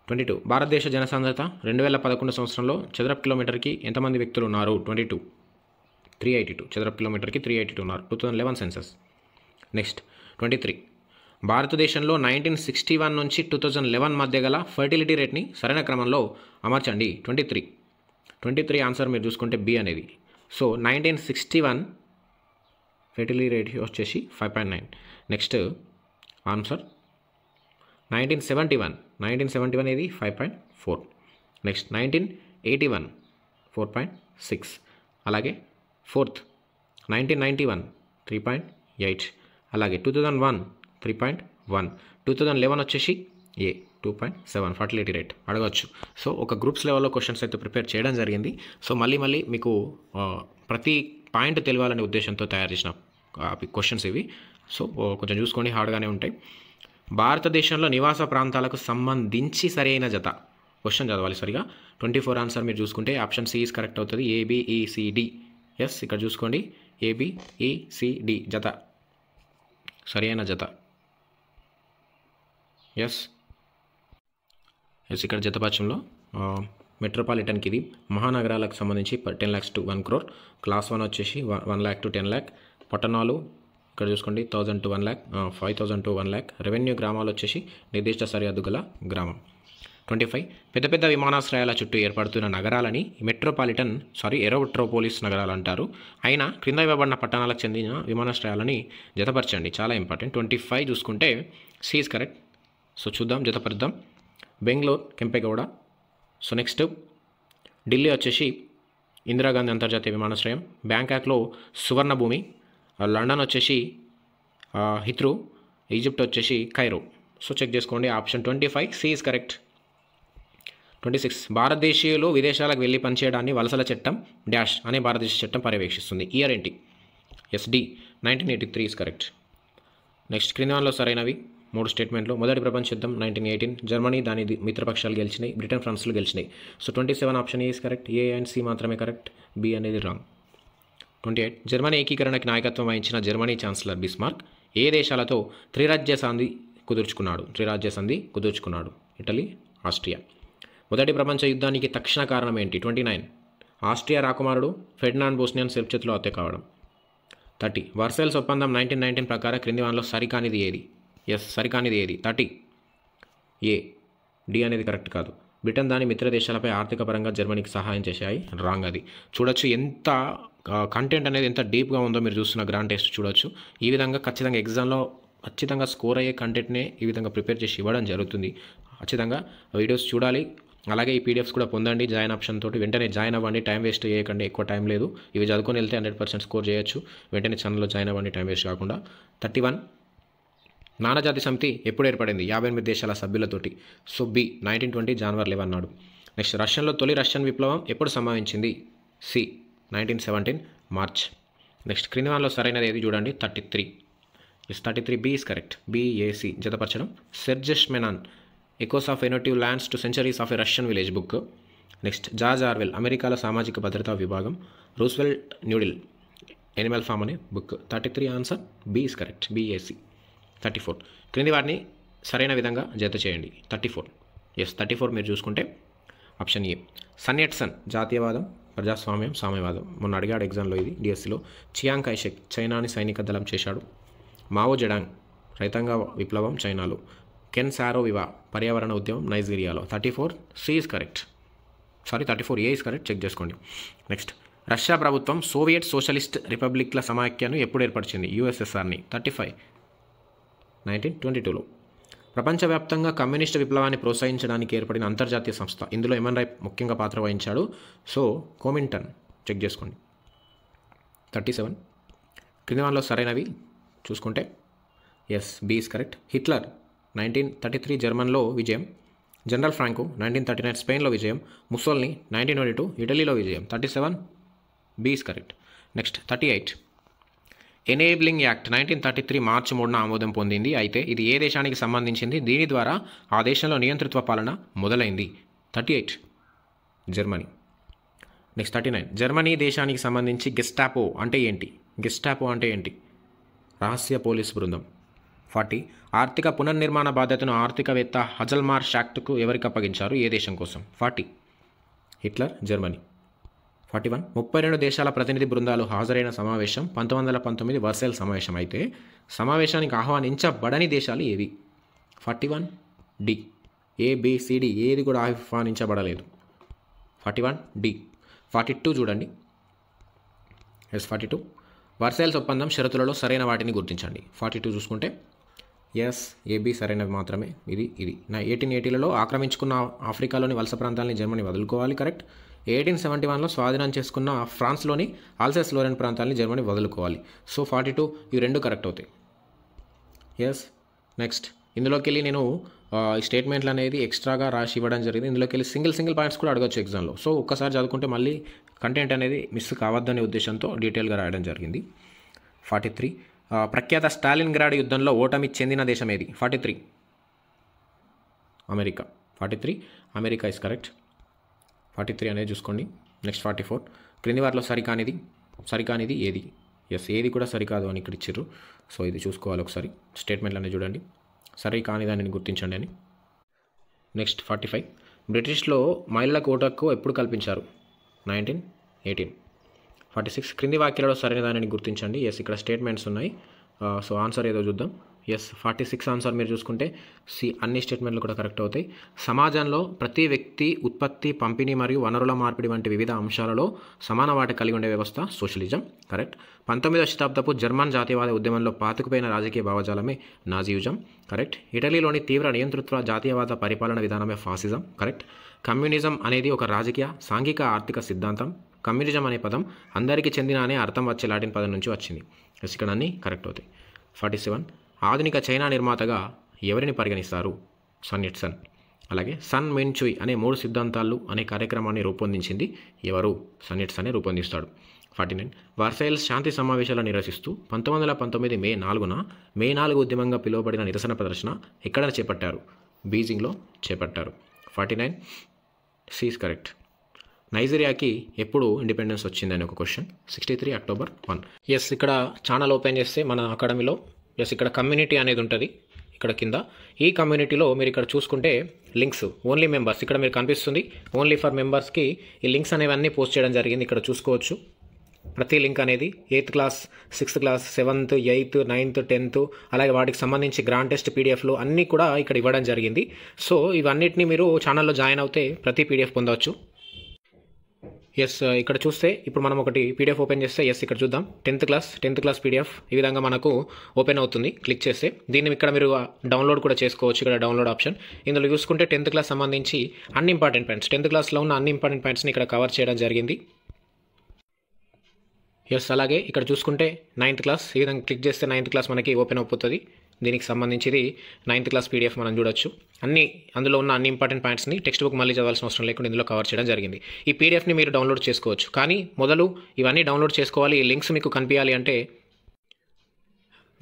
22 భారతదేశ జనసాంద్రత 2011 సంవత్సరంలో చదరపు కిలోమీటర్కి ఎంతమంది వ్యక్తులు ఉన్నారు? 22 382 చదరపు కిలోమీటర్కి 382 ఉన్నారు. 2011 సెన్సస్. నెక్స్ట్ 23 భారతదేశంలో 1961 నుంచి 2011 మధ్య గల ఫర్టిలిటీ రేట్ని సరైన క్రమంలో అమర్చండి. 23 ఆన్సర్ మీరు చూసుకుంటే బి అనేది. సో 1961 ఫెర్టిలిటీ రేట్ వచ్చేసి 5.9. నెక్స్ట్ ఆన్సర్ 1971 ఇది 5.4. నెక్స్ట్ 1981 4.6. అలాగే ఫోర్త్ 1991 3.8. అలాగే 2001 3.1. 2011 వచ్చేసి 2.7 ఫర్టిలిటీ రేట్ అడగచ్చు. సో ఒక గ్రూప్స్ లెవెల్లో క్వశ్చన్స్ అయితే ప్రిపేర్ చేయడం జరిగింది. సో మళ్ళీ మీకు ప్రతి పాయింట్ తెలియాలనే ఉద్దేశంతో తయారు చేసిన క్వశ్చన్స్ ఇవి. సో కొంచెం చూసుకోండి, హార్డ్గానే ఉంటాయి. భారతదేశంలో నివాస ప్రాంతాలకు సంబంధించి సరైన జత. క్వశ్చన్ చదవాలి సరిగా. 24 ఆన్సర్ మీరు చూసుకుంటే ఆప్షన్ సి ఈజ్ కరెక్ట్ అవుతుంది. ABECD. ఎస్, ఇక్కడ చూసుకోండి, ABECD జత సరైన జత. ఎస్, ఇక్కడ జతపక్షంలో మెట్రోపాలిటన్కి ఇది మహానగరాలకు సంబంధించి 10 lakhs to 1 crore. క్లాస్ 1 వచ్చేసి 1 lakh to 10 lakh. పట్టణాలు ఇక్కడ చూసుకోండి 1000 to 1 lakh, 5000 to 1 lakh. Revenue గ్రామాలు వచ్చేసి నిర్దిష్ట సరిహద్దు గల గ్రామం. 25 పెద్ద పెద్ద విమానాశ్రయాల చుట్టూ ఏర్పడుతున్న నగరాలని ఎరోట్రోపోలిస్ నగరాలు అంటారు. అయినా క్రింద ఇవ్వబడిన పట్టణాలకు చెందిన విమానాశ్రయాలని జతపరచండి. చాలా ఇంపార్టెంట్. 25 చూసుకుంటే సి ఈజ్ కరెక్ట్. సో చూద్దాం, జతపరుద్దాం. బెంగళూరు కెంపెగౌడ. సో నెక్స్ట్ ఢిల్లీ వచ్చేసి ఇందిరాగాంధీ అంతర్జాతీయ విమానాశ్రయం. బ్యాంకాక్లో సువర్ణభూమి. లండన్ వచ్చేసి హిత్రూ. ఈజిప్ట్ వచ్చేసి కైరో. సో చెక్ చేసుకోండి. Option 25 C is correct. 26 భారతదేశీయులు విదేశాలకు వెళ్ళి పనిచేయడాన్ని వలసల చట్టం డాష్ అనే భారతదేశ చట్టం పర్యవేక్షిస్తుంది. ఇయర్ ఏంటి? SD 1983 is correct. నెక్స్ట్ క్రింది వాటిలో సరైనవి 3 స్టేట్మెంట్లు. మొదటి ప్రపంచ యుద్ధం 1918. జర్మనీ దాని మిత్రపక్షాలు గెలిచినాయి. బ్రిటన్, ఫ్రాన్స్లు గెలిచినాయి. So 27 option is correct. A and C మాత్రమే కరెక్ట్, B అనేది రాంగ్. 28 జర్మనీ ఏకీకరణకి నాయకత్వం వహించిన జర్మనీ ఛాన్సలర్ బిస్మార్క్ ఏ దేశాలతో త్రిరాజ్య సంధి కుదుర్చుకున్నాడు? Italy, Austria. మొదటి ప్రపంచ యుద్ధానికి తక్షణ కారణం ఏంటి? 29 ఆస్ట్రియా రాకుమారుడు ఫెర్డినాండ్ బోస్నియన్ సెల్ఫ్ చేతిలో హత్య కావడం. 30 వర్సైల్స్ ఒప్పందం 1919 ప్రకారం క్రింది వాటిలో సరికానిది ఏది? సరికానిది ఏది? 30 A. D అనేది కరెక్ట్ కాదు. బ్రిటన్ దాని మిత్ర దేశాలపై ఆర్థిక పరంగా జర్మనీకి సహాయం చేశాయి. రాంగ్ అది. చూడొచ్చు ఎంత కంటెంట్ అనేది ఎంత డీప్గా ఉందో మీరు చూస్తున్న గ్రాండ్ టెస్ట్ చూడొచ్చు. ఈ విధంగా ఖచ్చితంగా ఎగ్జామ్లో స్కోర్ అయ్యే కంటెంట్నే ఈ విధంగా ప్రిపేర్ చేసి ఇవ్వడం జరుగుతుంది. ఖచ్చితంగా వీడియోస్ చూడాలి. అలాగే ఈ PDFs కూడా పొందండి. జాయిన్ ఆప్షన్ తోటి వెంటనే జాయిన్ అవ్వండి. టైం వేస్ట్ చేయకండి, ఎక్కువ టైం లేదు. ఇవి చదువుకొని వెళ్తే 100% స్కోర్ చేయొచ్చు. వెంటనే ఛానల్లో జాయిన్ అవ్వండి, టైం వేస్ట్ కాకుండా. 31 నానాజాతి సమితి ఎప్పుడు ఏర్పడింది? 58 దేశాల సభ్యులతోటి. సో B 1920 January 11 నాడు. నెక్స్ట్ రష్యన్లో తొలి రష్యన్ విప్లవం ఎప్పుడు సంభవించింది? C 1917 March. నెక్స్ట్ క్రింది వాటిలో సరైనది ఏది చూడండి. 33 B is correct. BAC జతపరచడం. సెర్జెస్ మెనాన్ echoes of a native lands two centuries of a Russian village book. Next George Orwell అమెరికాలో సామాజిక భద్రతా విభాగం. రూస్వెల్ట్ న్యూడిల్ ఎనిమల్ ఫామ్ అనే book. 33 answer B is correct. BAC. 34 క్రింది వాటిని సరైన విధంగా జత చేయండి. 34 మీరు చూసుకుంటే ఆప్షన్ A. సన్ ఎట్సన్ జాతీయవాదం, ప్రజాస్వామ్యం, సామ్యవాదం. మొన్న అడిగాడు ఎగ్జామ్లో ఇది DSCలో. చియాంగ్ కైషెక్ చైనాని సైనిక దళం చేశాడు. మావో జెడాంగ్ రైతాంగ విప్లవం చైనాలో. కెన్ సారోవివా పర్యావరణ ఉద్యమం నైజీరియాలో. 34 C is correct. 34 A is correct. Check చేసుకోండి. నెక్స్ట్ రష్యా ప్రభుత్వం సోవియట్ సోషలిస్ట్ రిపబ్లిక్ల సమాఖ్యను ఎప్పుడు ఏర్పరిచింది? USSRని. 35 1922లో. ప్రపంచవ్యాప్తంగా కమ్యూనిస్ట్ విప్లవాన్ని ప్రోత్సహించడానికి ఏర్పడిన అంతర్జాతీయ సంస్థ. ఇందులో MN రాయ్ ముఖ్యంగా పాత్ర వహించాడు. సో కోమింటన్. చెక్ చేసుకోండి. 37 క్రింది వాటిలో సరైనవి చూసుకుంటే B is correct. హిట్లర్ 1933 జర్మన్లో విజయం. జనరల్ ఫ్రాంకో 1939 స్పెయిన్లో విజయం. ముసోల్ని 1922 ఇటలీలో విజయం. 37 B is correct. Next 38 enabling act 1933 మార్చి 3న ఆమోదం పొందింది. అయితే ఇది ఏ దేశానికి సంబంధించింది? దీని ద్వారా ఆ దేశంలో నియంతృత్వ పాలన మొదలైంది. 38 జర్మనీ. నెక్స్ట్ 39 జర్మనీ దేశానికి సంబంధించి గెస్టాపో అంటే ఏంటి? రహస్య పోలీసు బృందం. 40 ఆర్థిక పునర్నిర్మాణ బాధ్యతను ఆర్థికవేత్త హజల్మార్ షాక్ట్కు ఎవరికి అప్పగించారు? ఏ దేశం కోసం? 40 హిట్లర్, జర్మనీ. 41 32 దేశాల ప్రతినిధి బృందాలు హాజరైన సమావేశం 1919 వర్సైల్ సమావేశం. అయితే సమావేశానికి ఆహ్వానించబడని దేశాలు ఏవి? 41 D. ABCD ఏది కూడా ఆహ్వానించబడలేదు. 41 D. 42 చూడండి. 42 వర్సైల్స్ ఒప్పందం షరతులలో సరైన వాటిని గుర్తించండి. 42 చూసుకుంటే ఎస్, ఏబి సరైనది మాత్రమే. ఇది 1880లలో ఆక్రమించుకున్న ఆఫ్రికాలోని వలస ప్రాంతాలని జర్మనీ వదులుకోవాలి. కరెక్ట్. 1871లో స్వాధీనం చేసుకున్న ఫ్రాన్స్లోని ఆల్సెస్ లోరెన్ ప్రాంతాలని జర్మనీ వదులుకోవాలి. సో 42 ఇవి రెండు కరెక్ట్ అవుతాయి. ఎస్. నెక్స్ట్ ఇందులోకి వెళ్ళి నేను ఈ స్టేట్మెంట్లు అనేది ఎక్స్ట్రాగా రాసి ఇవ్వడం జరిగింది. ఇందులోకి వెళ్ళి సింగిల్ పాయింట్స్ కూడా అడగచ్చు ఎగ్జామ్లో. సో ఒక్కసారి చదువుకుంటే మళ్ళీ కంటెంట్ అనేది మిస్ కావద్దనే ఉద్దేశంతో డీటెయిల్గా రాయడం జరిగింది. 43 ప్రఖ్యాత స్టాలిన్గ్రాడ్ యుద్ధంలో ఓటమి చెందిన దేశం ఏది? 43 అమెరికా. 43 America is correct. 43 అనేది చూసుకోండి. నెక్స్ట్ 44 క్రింది వారిలో సరికానిది ఏది? ఎస్, ఏది కూడా సరికాదు అని ఇక్కడ ఇచ్చారు. సో ఇది చూసుకోవాలి ఒకసారి. స్టేట్మెంట్లు అనేది చూడండి, సరి కాని దానిని గుర్తించండి అని. నెక్స్ట్ 45 బ్రిటిష్లో మహిళలకు ఓటు హక్కు ఎప్పుడు కల్పించారు? 1918. 46 క్రింది వాక్యాలలో సరైన దానిని గుర్తించండి. ఎస్, ఇక్కడ స్టేట్మెంట్స్ ఉన్నాయి. సో ఆన్సర్ ఏదో చూద్దాం. ఎస్, 46 ఆన్సర్ మీరు చూసుకుంటే అన్ని స్టేట్మెంట్లు కూడా కరెక్ట్ అవుతాయి. సమాజంలో ప్రతి వ్యక్తి ఉత్పత్తి, పంపిణీ మరియు వనరుల మార్పిడి వంటి వివిధ అంశాలలో సమాన వాట కలిగి ఉండే వ్యవస్థ సోషలిజం. కరెక్ట్. 19వ శతాబ్దపు జర్మన్ జాతీయవాద ఉద్యమంలో పాతుకుపోయిన రాజకీయ భావజాలమే నాజీయుజం. కరెక్ట్. ఇటలీలోని తీవ్ర నియంతృత్వ జాతీయవాద పరిపాలన విధానమే ఫాసిజం. కరెక్ట్. కమ్యూనిజం అనేది ఒక రాజకీయ, సాంఘిక, ఆర్థిక సిద్ధాంతం. కమ్యూనిజం అనే పదం అందరికీ చెందిన అనే అర్థం వచ్చే లాటిన్ పదం నుంచి వచ్చింది. ఎస్, ఇక్కడ అన్నీ కరెక్ట్ అవుతాయి. 47 ఆధునిక చైనా నిర్మాతగా ఎవరిని పరిగణిస్తారు? Sun Yat sen. అలాగే సన్ మిన్ చుయ్ అనే 3 సిద్ధాంతాలు అనే కార్యక్రమాన్ని రూపొందించింది ఎవరు? సన్ యట్-సన్ రూపొందిస్తాడు. 49 వర్సైల్స్ శాంతి సమావేశాలను నిరసిస్తూ 1919 మే 4న మే 4 ఉద్యమంగా పిలువబడిన నిరసన ప్రదర్శన ఎక్కడ చేపట్టారు? బీజింగ్లో చేపట్టారు. 49 సి ఇస్ కరెక్ట్. నైజీరియాకి ఎప్పుడు ఇండిపెండెన్స్ వచ్చిందని ఒక క్వశ్చన్. 63 అక్టోబర్ 1. ఎస్, ఇక్కడ ఛానల్ ఓపెన్ చేస్తే మన అకాడమీలో ఎస్ ఇక్కడ కమ్యూనిటీ అనేది ఉంటుంది. ఇక్కడ కింద ఈ కమ్యూనిటీలో మీరు ఇక్కడ చూసుకుంటే లింక్స్ ఓన్లీ మెంబర్స్ ఇక్కడ మీరు కనిపిస్తుంది. ఓన్లీ ఫర్ మెంబర్స్కి ఈ లింక్స్ అనేవన్నీ పోస్ట్ చేయడం జరిగింది. ఇక్కడ చూసుకోవచ్చు ప్రతి లింక్ అనేది 8th class, 6th class, 7th, 8th, 9th, 10th అలాగే వాటికి సంబంధించి గ్రాండ్ టెస్ట్ పీడిఎఫ్లు అన్నీ కూడా ఇక్కడ ఇవ్వడం జరిగింది. సో ఇవన్నిటిని మీరు ఛానల్లో జాయిన్ అవుతే ప్రతి పీడిఎఫ్ పొందవచ్చు. ఎస్, ఇక్కడ చూస్తే ఇప్పుడు మనం ఒకటి పీడిఎఫ్ ఓపెన్ చేస్తే ఎస్ ఇక్కడ చూద్దాం. 10th క్లాస్ పీడిఎఫ్ ఈ విధంగా మనకు ఓపెన్ అవుతుంది. క్లిక్ చేస్తే దీన్ని ఇక్కడ మీరు డౌన్లోడ్ కూడా చేసుకోవచ్చు. ఇక్కడ డౌన్లోడ్ ఆప్షన్ ఇందులో చూసుకుంటే 10th క్లాస్ సంబంధించి అన్ని ఇంపార్టెంట్ పాయింట్స్ 10th క్లాస్లో ఉన్న అన్ని ఇంపార్టెంట్ పాయింట్స్ని ఇక్కడ కవర్ చేయడం జరిగింది. ఎస్, అలాగే ఇక్కడ చూసుకుంటే 9th క్లాస్ ఈ విధంగా క్లిక్ చేస్తే 9th క్లాస్ మనకి ఓపెన్ అయిపోతుంది. దీనికి సంబంధించి 9th క్లాస్ పీడిఎఫ్ మనం చూడొచ్చు. అందులో ఉన్న అన్ని ఇంపార్టెంట్ పాయింట్స్ని టెక్స్ట్ బుక్ మళ్ళీ చదవాల్సిన అవసరం లేకుండా ఇందులో కవర్ చేయడం జరిగింది. ఈ పీడిఎఫ్ని మీరు డౌన్లోడ్ చేసుకోవచ్చు. కానీ మొదలు ఇవన్నీ డౌన్లోడ్ చేసుకోవాలి. ఈ లింక్స్ మీకు కనిపించాలి అంటే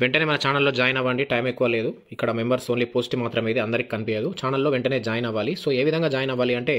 వెంటనే మన ఛానల్లో జాయిన్ అవ్వండి. టైం ఎక్కువ లేదు. ఇక్కడ మెంబర్స్ ఓన్లీ పోస్ట్ మాత్రమే, ఇది అందరికి కనిపించదు. ఛానల్లో వెంటనే జాయిన్ అవ్వాలి. సో ఏ విధంగా జాయిన్ అవ్వాలి అంటే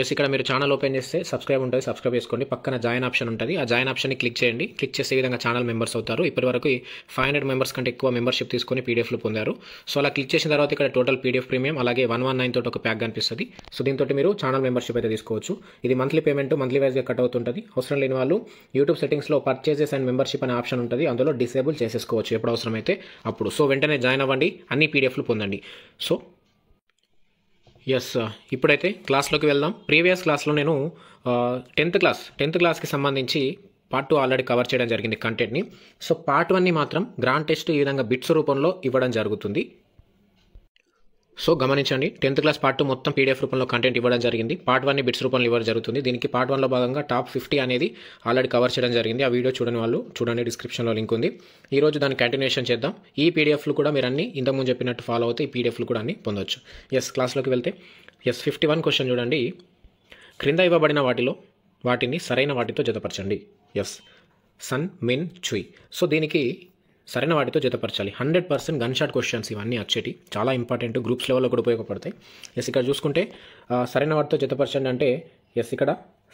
ఎస్ ఇక్కడ మీరు ఛానల్ ఓపెన్ చేస్తే సబ్స్క్రైబ్ ఉంటుంది. సబ్స్క్రైబ్ చేసుకోండి. పక్కన జాయిన్ ఆప్షన్ ఉంటుంది. ఆ జాయిన్ ఆప్షన్ని క్లిక్ చేయండి. క్లిక్ చేసే విధంగా ఛానల్ మెంబర్స్ అవుతారు. ఇప్పటివరకు 500 మెంబర్స్ కంటే ఎక్కువ మెంబర్షిప్ తీసుకొని పీడిఎఫ్లు పొందారు. సో అలా క్లిక్ చేసిన తర్వాత ఇక్కడ టోటల్ పీడిఎఫ్ ప్రీమియం అలాగే 119 తోటి ఒక ప్యాక్ కనిపిస్తుంది. సో దీంతో మీరు ఛానల్ మెంబర్షిప్ అయితే తీసుకోవచ్చు. ఇది మంత్లీ పేమెంట్ మంత్లీ వైజ్గా కట్ అవుతుంటుంది. అవసరం లేని వాళ్ళు యూట్యూబ్ సెట్టింగ్స్లో పర్చేజెస్ అండ్ మెంబర్షిప్ అనే ఆప్షన్ ఉంటుంది. అందులో డిసేబుల్ చేసేసుకోవచ్చు ఎప్పుడు అవసరమైతే అప్పుడు. సో వెంటనే జాయిన్ అవ్వండి, అన్ని పీడిఎఫ్లు పొందండి. సో ఎస్, ఇప్పుడైతే క్లాస్లోకి వెళ్దాం. ప్రీవియస్ క్లాస్లో నేను 10th క్లాస్కి సంబంధించి పార్ట్ 2 ఆల్రెడీ కవర్ చేయడం జరిగింది కంటెంట్ని. సో పార్ట్ 1ని మాత్రం గ్రాండ్ టెస్ట్ ఈ విధంగా బిట్స్ రూపంలో ఇవ్వడం జరుగుతుంది. సో గమనించండి, 10th క్లాస్ పార్ట్ 2 మొత్తం పీడిఎఫ్ రూపంలో కంటెంట్ ఇవ్వడం జరిగింది. పార్ట్ 1ని బిట్స్ రూపంలో ఇవ్వడం జరుగుతుంది. దీనికి పార్ట్ 1లో భాగంగా టాప్ 50 అనేది ఆల్రెడీ కవర్ చేయడం జరిగింది. ఆ వీడియో చూడని వాళ్ళు చూడండి, డిస్క్రిప్షన్లో లింక్ ఉంది. ఈరోజు దాన్ని కంటిన్యూషన్ చేద్దాం. ఈ పీడిఎఫ్లు కూడా మీరు అన్ని ఇంతకుముందు చెప్పినట్టు ఫాలో అవుతే ఈ పీడిఎఫ్లు కూడా అన్ని పొందొచ్చు. ఎస్, క్లాస్లోకి వెళ్తే 51 క్వశ్చన్ చూడండి. క్రింద ఇవ్వబడిన వాటిని సరైన వాటితో జతపరచండి. Yes, sun Min Chui. So దీనికి సరైన వాటితో జతపరచాలి. 100% గన్ షాట్ క్వశ్చన్స్ ఇవన్నీ వచ్చేటి చాలా ఇంపార్టెంట్, గ్రూప్స్ లెవెల్లో కూడా ఉపయోగపడతాయి. ఎస్, ఇక్కడ చూసుకుంటే సరైన వాటితో జతపరచండి అంటే ఎస్ ఇక్కడ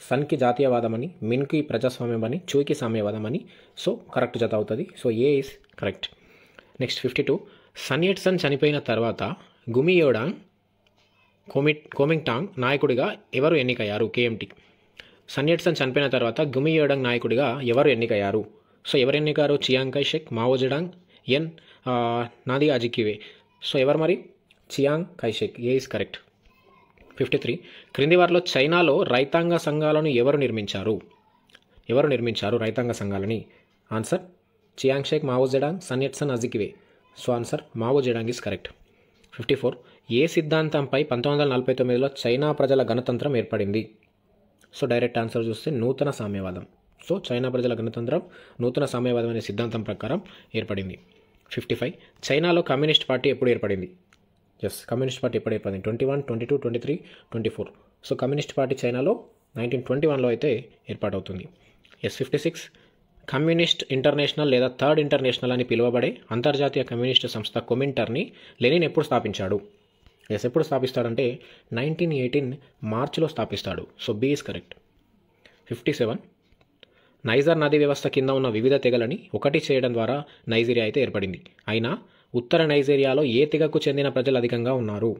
సన్కి జాతీయవాదం అని, మిన్కి ప్రజాస్వామ్యం అని, చూయ్కి సామ్యవాదం అని. సో కరెక్ట్ జత అవుతుంది. So A is correct. Next 52 Sun Yat sen చనిపోయిన తర్వాత గుమియోడాంగ్ కోమింగ్టాంగ్ నాయకుడిగా ఎవరు ఎన్నికయ్యారు? కేఎంటీ. సన్ యట్-సన్ చనిపోయిన తర్వాత గుమియోడాంగ్ నాయకుడిగా ఎవరు ఎన్నికయ్యారు? సో ఎవరు ఎన్నికారు? చియాంగ్ కై షెక్, మావో జెడాంగ్, నాది అజికివే. సో ఎవరు మరి? చియాంగ్ కై షెక్. ఏ ఇస్ కరెక్ట్. 53 క్రింది వారిలో చైనాలో రైతాంగ సంఘాలను ఎవరు నిర్మించారు రైతాంగ సంఘాలని? Answer Chiang Shek, Mao Zedong, Sun Yat sen, Azikiwe. So answer Mao Zedong is correct. 54. ఏ సిద్ధాంతంపై 1949లో చైనా ప్రజల గణతంత్రం ఏర్పడింది? సో డైరెక్ట్ ఆన్సర్ చూస్తే నూతన సామ్యవాదం. సో చైనా ప్రజల గణతంత్రం నూతన సామ్యవాదం అనే సిద్ధాంతం ప్రకారం ఏర్పడింది. 55. చైనాలో కమ్యూనిస్ట్ పార్టీ ఎప్పుడు ఏర్పడింది? కమ్యూనిస్ట్ పార్టీ ఎప్పుడు ఏర్పడింది? 21, 22, 23, 24. సో కమ్యూనిస్ట్ పార్టీ చైనాలో 1921లో అయితే ఏర్పాటవుతుంది. 56. కమ్యూనిస్ట్ ఇంటర్నేషనల్ లేదా థర్డ్ ఇంటర్నేషనల్ అని పిలువబడే అంతర్జాతీయ కమ్యూనిస్టు సంస్థ కొమింటర్ని లెనిన్ ఎప్పుడు స్థాపించాడు? ఎప్పుడు స్థాపిస్తాడంటే 1918 మార్చిలో స్థాపిస్తాడు. So B is correct. 57. Niger నదీ వ్యవస్థ కింద ఉన్న వివిధ తెగలని ఒకటి చేయడం ద్వారా నైజీరియా అయితే ఏర్పడింది. అయినా ఉత్తర నైజీరియాలో ఏ తెగకు చెందిన ప్రజలు అధికంగా ఉన్నారు?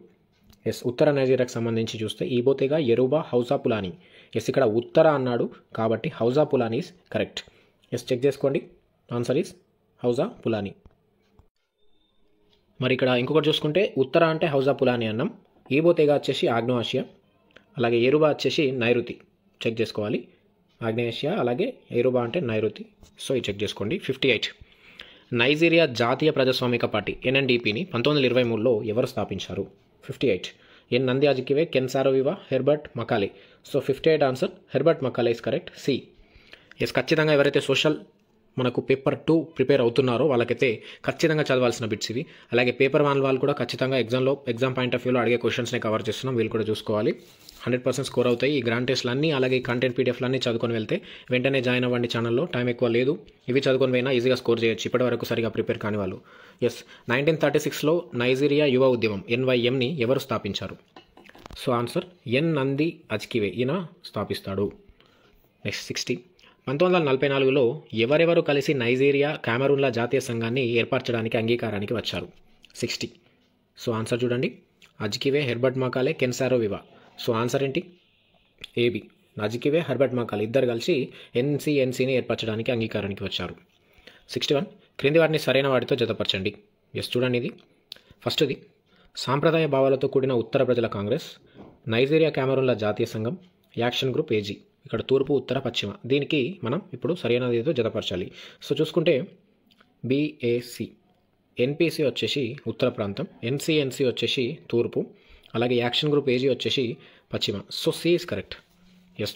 ఉత్తర నైజీరియాకు సంబంధించి చూస్తే ఈబో తెగ, యెరూబా, హౌసా పులాని. ఇక్కడ ఉత్తర అన్నాడు కాబట్టి Hausa Fulani is correct. Check చేసుకోండి. Answer is Hausa Fulani. మరి ఇక్కడ ఇంకొకటి చూసుకుంటే ఉత్తర అంటే హౌసా పులాని అన్నాం. ఈబో తెగ వచ్చేసి ఆగ్నేయాసియా, అలాగే యెరూబా వచ్చేసి నైరుతి. చెక్ చేసుకోవాలి. ఆగ్నేయాసియా అలాగే యెరూబా అంటే నైరుతి. సో ఇది చెక్ చేసుకోండి. 58. నైజీరియా జాతీయ ప్రజాస్వామిక పార్టీ ఎన్ఎన్డీపీని 1923లో ఎవరు స్థాపించారు? 58. Nnamdi Azikiwe, Ken Saro Wiwa, Herbert Macaulay. So 58 answer Herbert Macaulay is correct. C. ఖచ్చితంగా ఎవరైతే సోషల్ మనకు పేపర్ 2 ప్రిపేర్ అవుతున్నారో వాళ్ళకైతే ఖచ్చితంగా చదవాల్సిన బిట్స్ ఇవి. అలాగే పేపర్ 1 వాళ్ళు కూడా ఖచ్చితంగా ఎగ్జామ్ పాయింట్ ఆఫ్ వ్యూలో అడిగే క్వశ్చన్స్ని కవర్ చేస్తున్నాం. వీళ్ళు కూడా చూసుకోవాలి. 100% స్కోర్ అవుతాయి. ఈ గ్రాండ్ టెస్ట్లు అన్నీ అలాగే కంటెంట్ పీడిఎఫ్లన్నీ చదువుకొని వెళ్తే వెంటనే జాయిన్ అవ్వండి ఛానల్లో. టైం ఎక్కువ లేదు. ఇవి చదువుకొని పోయినా ఈజీగా స్కోర్ చేయొచ్చు. ఇప్పటివరకు సరిగా ప్రిపేర్ కాని వాళ్ళు. 1936లో నైజీరియా యువ ఉద్యమం NYMని ఎవరు స్థాపించారు? సో ఆన్సర్ ఎన్ నంది అజికివే. ఈయన స్థాపిస్తాడు. నెక్స్ట్ 60. 1944లో ఎవరెవరు కలిసి నైజీరియా కామరూన్ల జాతీయ సంఘాన్ని ఏర్పరచడానికి అంగీకారానికి వచ్చారు? 60. సో ఆన్సర్ చూడండి. Azikiwe, Herbert Macaulay, Ken Saro Wiwa. So answer ఏంటి? ఏబి. అజికివే, హెర్బర్ట్ మకాలే ఇద్దరు కలిసి NCNCని ఏర్పరచడానికి అంగీకారానికి వచ్చారు. 61. క్రింది వారిని సరైన వాటితో జతపరచండి. చూడండి ఇది ఫస్ట్ది. సాంప్రదాయ భావాలతో కూడిన ఉత్తర ప్రజల కాంగ్రెస్, నైజీరియా కామరూన్ల జాతీయ సంఘం, యాక్షన్ గ్రూప్ AG. ఇక్కడ తూర్పు, ఉత్తర, పశ్చిమ. దీనికి మనం ఇప్పుడు సరైనదితో జతపరచాలి. సో చూసుకుంటే BAC, NPC వచ్చేసి ఉత్తర ప్రాంతం, NCNC వచ్చేసి తూర్పు, అలాగే యాక్షన్ గ్రూప్ AG వచ్చేసి పశ్చిమ. So C is correct.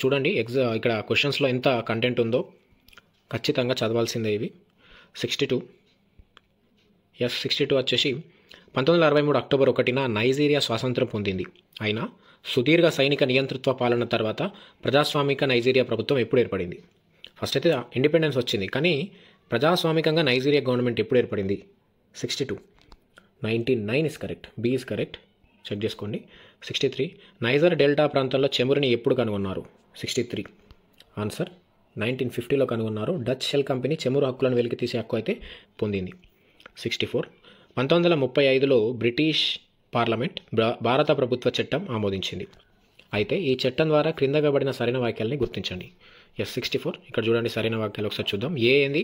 చూడండి ఇక్కడ క్వశ్చన్స్లో ఎంత కంటెంట్ ఉందో ఖచ్చితంగా చదవాల్సిందే ఇవి. 62. 62 వచ్చేసి 1963 అక్టోబర్ 1న నైజీరియా స్వాతంత్రం పొందింది. అయినా సుదీర్ఘ సైనిక నియంతృత్వ పాలన తర్వాత ప్రజాస్వామిక నైజీరియా ప్రభుత్వం ఎప్పుడు ఏర్పడింది? ఫస్ట్ అయితే ఇండిపెండెన్స్ వచ్చింది, కానీ ప్రజాస్వామికంగా నైజీరియా గవర్నమెంట్ ఎప్పుడు ఏర్పడింది? 62. 99 is correct. B is correct. Check చేసుకోండి. 63. నైజర్ డెల్టా ప్రాంతంలో చమురుని ఎప్పుడు కనుగొన్నారు? 63 ఆన్సర్ 1950లో కనుగొన్నారు. డచ్ షెల్ కంపెనీ చమురు హక్కులను వెలికి తీసే హక్కు అయితే పొందింది. 64. 1935లో బ్రిటిష్ పార్లమెంట్ భారత ప్రభుత్వ చట్టం ఆమోదించింది. అయితే ఈ చట్టం ద్వారా క్రింద ఇవ్వబడిన సరైన వాక్యాలని గుర్తించండి. 64. ఇక్కడ చూడండి సరైన వాక్యాలు ఒకసారి చూద్దాం. ఏంది?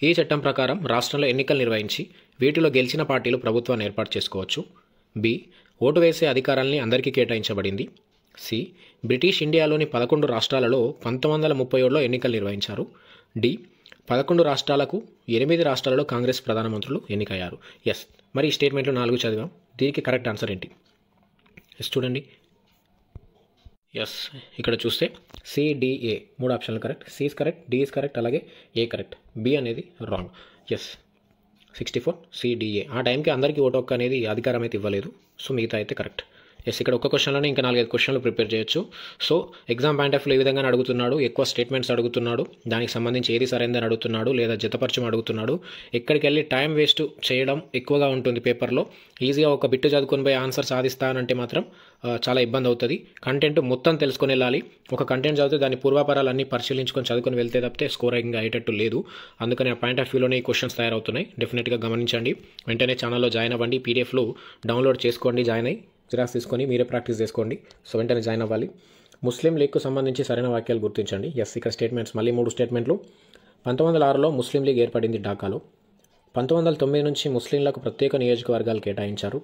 ఈ చట్టం ప్రకారం రాష్ట్రంలో ఎన్నికలు నిర్వహించి వీటిలో గెలిచిన పార్టీలు ప్రభుత్వాన్ని ఏర్పాటు చేసుకోవచ్చు. బి. ఓటు వేసే అధికారాన్ని అందరికీ కేటాయించబడింది. సి. బ్రిటిష్ ఇండియాలోని 11 రాష్ట్రాలలో 1937లో ఎన్నికలు నిర్వహించారు. డి. 11 రాష్ట్రాలకు 8 రాష్ట్రాలలో కాంగ్రెస్ ప్రధానమంత్రులు ఎన్నికయ్యారు. మరి ఈ స్టేట్మెంట్లో 4 చదివాం. దీనికి కరెక్ట్ ఆన్సర్ ఏంటి? చూడండి. ఇక్కడ చూస్తే CDA 3 ఆప్షన్లు correct. C is correct, D is correct, అలాగే A కరెక్ట్. B అనేది రాంగ్. 64 CDA. ఆ టైంకి అందరికీ ఓటు హక్కు అనేది అధికారం అయితే ఇవ్వలేదు. సో మిగతా అయితే కరెక్ట్. ఇక్కడ ఒక్క క్వశ్చన్లోనే ఇంకా 4-5 క్వశ్చన్లు ప్రిపేర్ చేయొచ్చు. So exam point of view ఏ విధంగా అడుగుతున్నాడు, ఎక్కువ స్టేట్మెంట్స్ అడుగుతున్నాడు, దానికి సంబంధించి ఏది సరైనదని అడుగుతున్నాడు, లేదా జతపరచం అడుగుతున్నాడు. ఎక్కడికి వెళ్ళి టైం వేస్ట్ చేయడం ఎక్కువగా ఉంటుంది పేపర్లో. ఈజీగా ఒక బిట్టు చదువుకొని పోయి ఆన్సర్ సాధిస్తానంటే మాత్రం చాలా ఇబ్బంది అవుతుంది. కంటెంట్ మొత్తం తెలుసుకొని వెళ్ళాలి. ఒక కంటెంట్ చదివితే దాని పూర్వాపరాలన్నీ పరిశీలించుకొని చదువుకొని వెళ్తే తప్పితే స్కోరింగ్ అయ్యేటట్టు లేదు. అందుకని ఆ పాయింట్ ఆఫ్ వ్యూలోనే ఈ క్వశ్చన్స్ తయారవుతున్నాయి. డెఫినెట్గా గమనించండి. వెంటనే ఛానల్లో జాయిన్ అవ్వండి. PDFలు డౌన్లోడ్ చేసుకోండి. జాయిన్ అయ్యి జిరాక్స్ తీసుకొని మీరే ప్రాక్టీస్ చేసుకోండి. సో వెంటనే జాయిన్ అవ్వాలి. ముస్లిం లీగ్కు సంబంధించి సరైన వాక్యాలు గుర్తించండి. ఇక్కడ స్టేట్మెంట్స్ మళ్ళీ 3 స్టేట్మెంట్లు. 1906లో ముస్లిం లీగ్ ఏర్పడింది ఢాకాలో. 1909 నుంచి ముస్లింలకు ప్రత్యేక నియోజకవర్గాలు కేటాయించారు.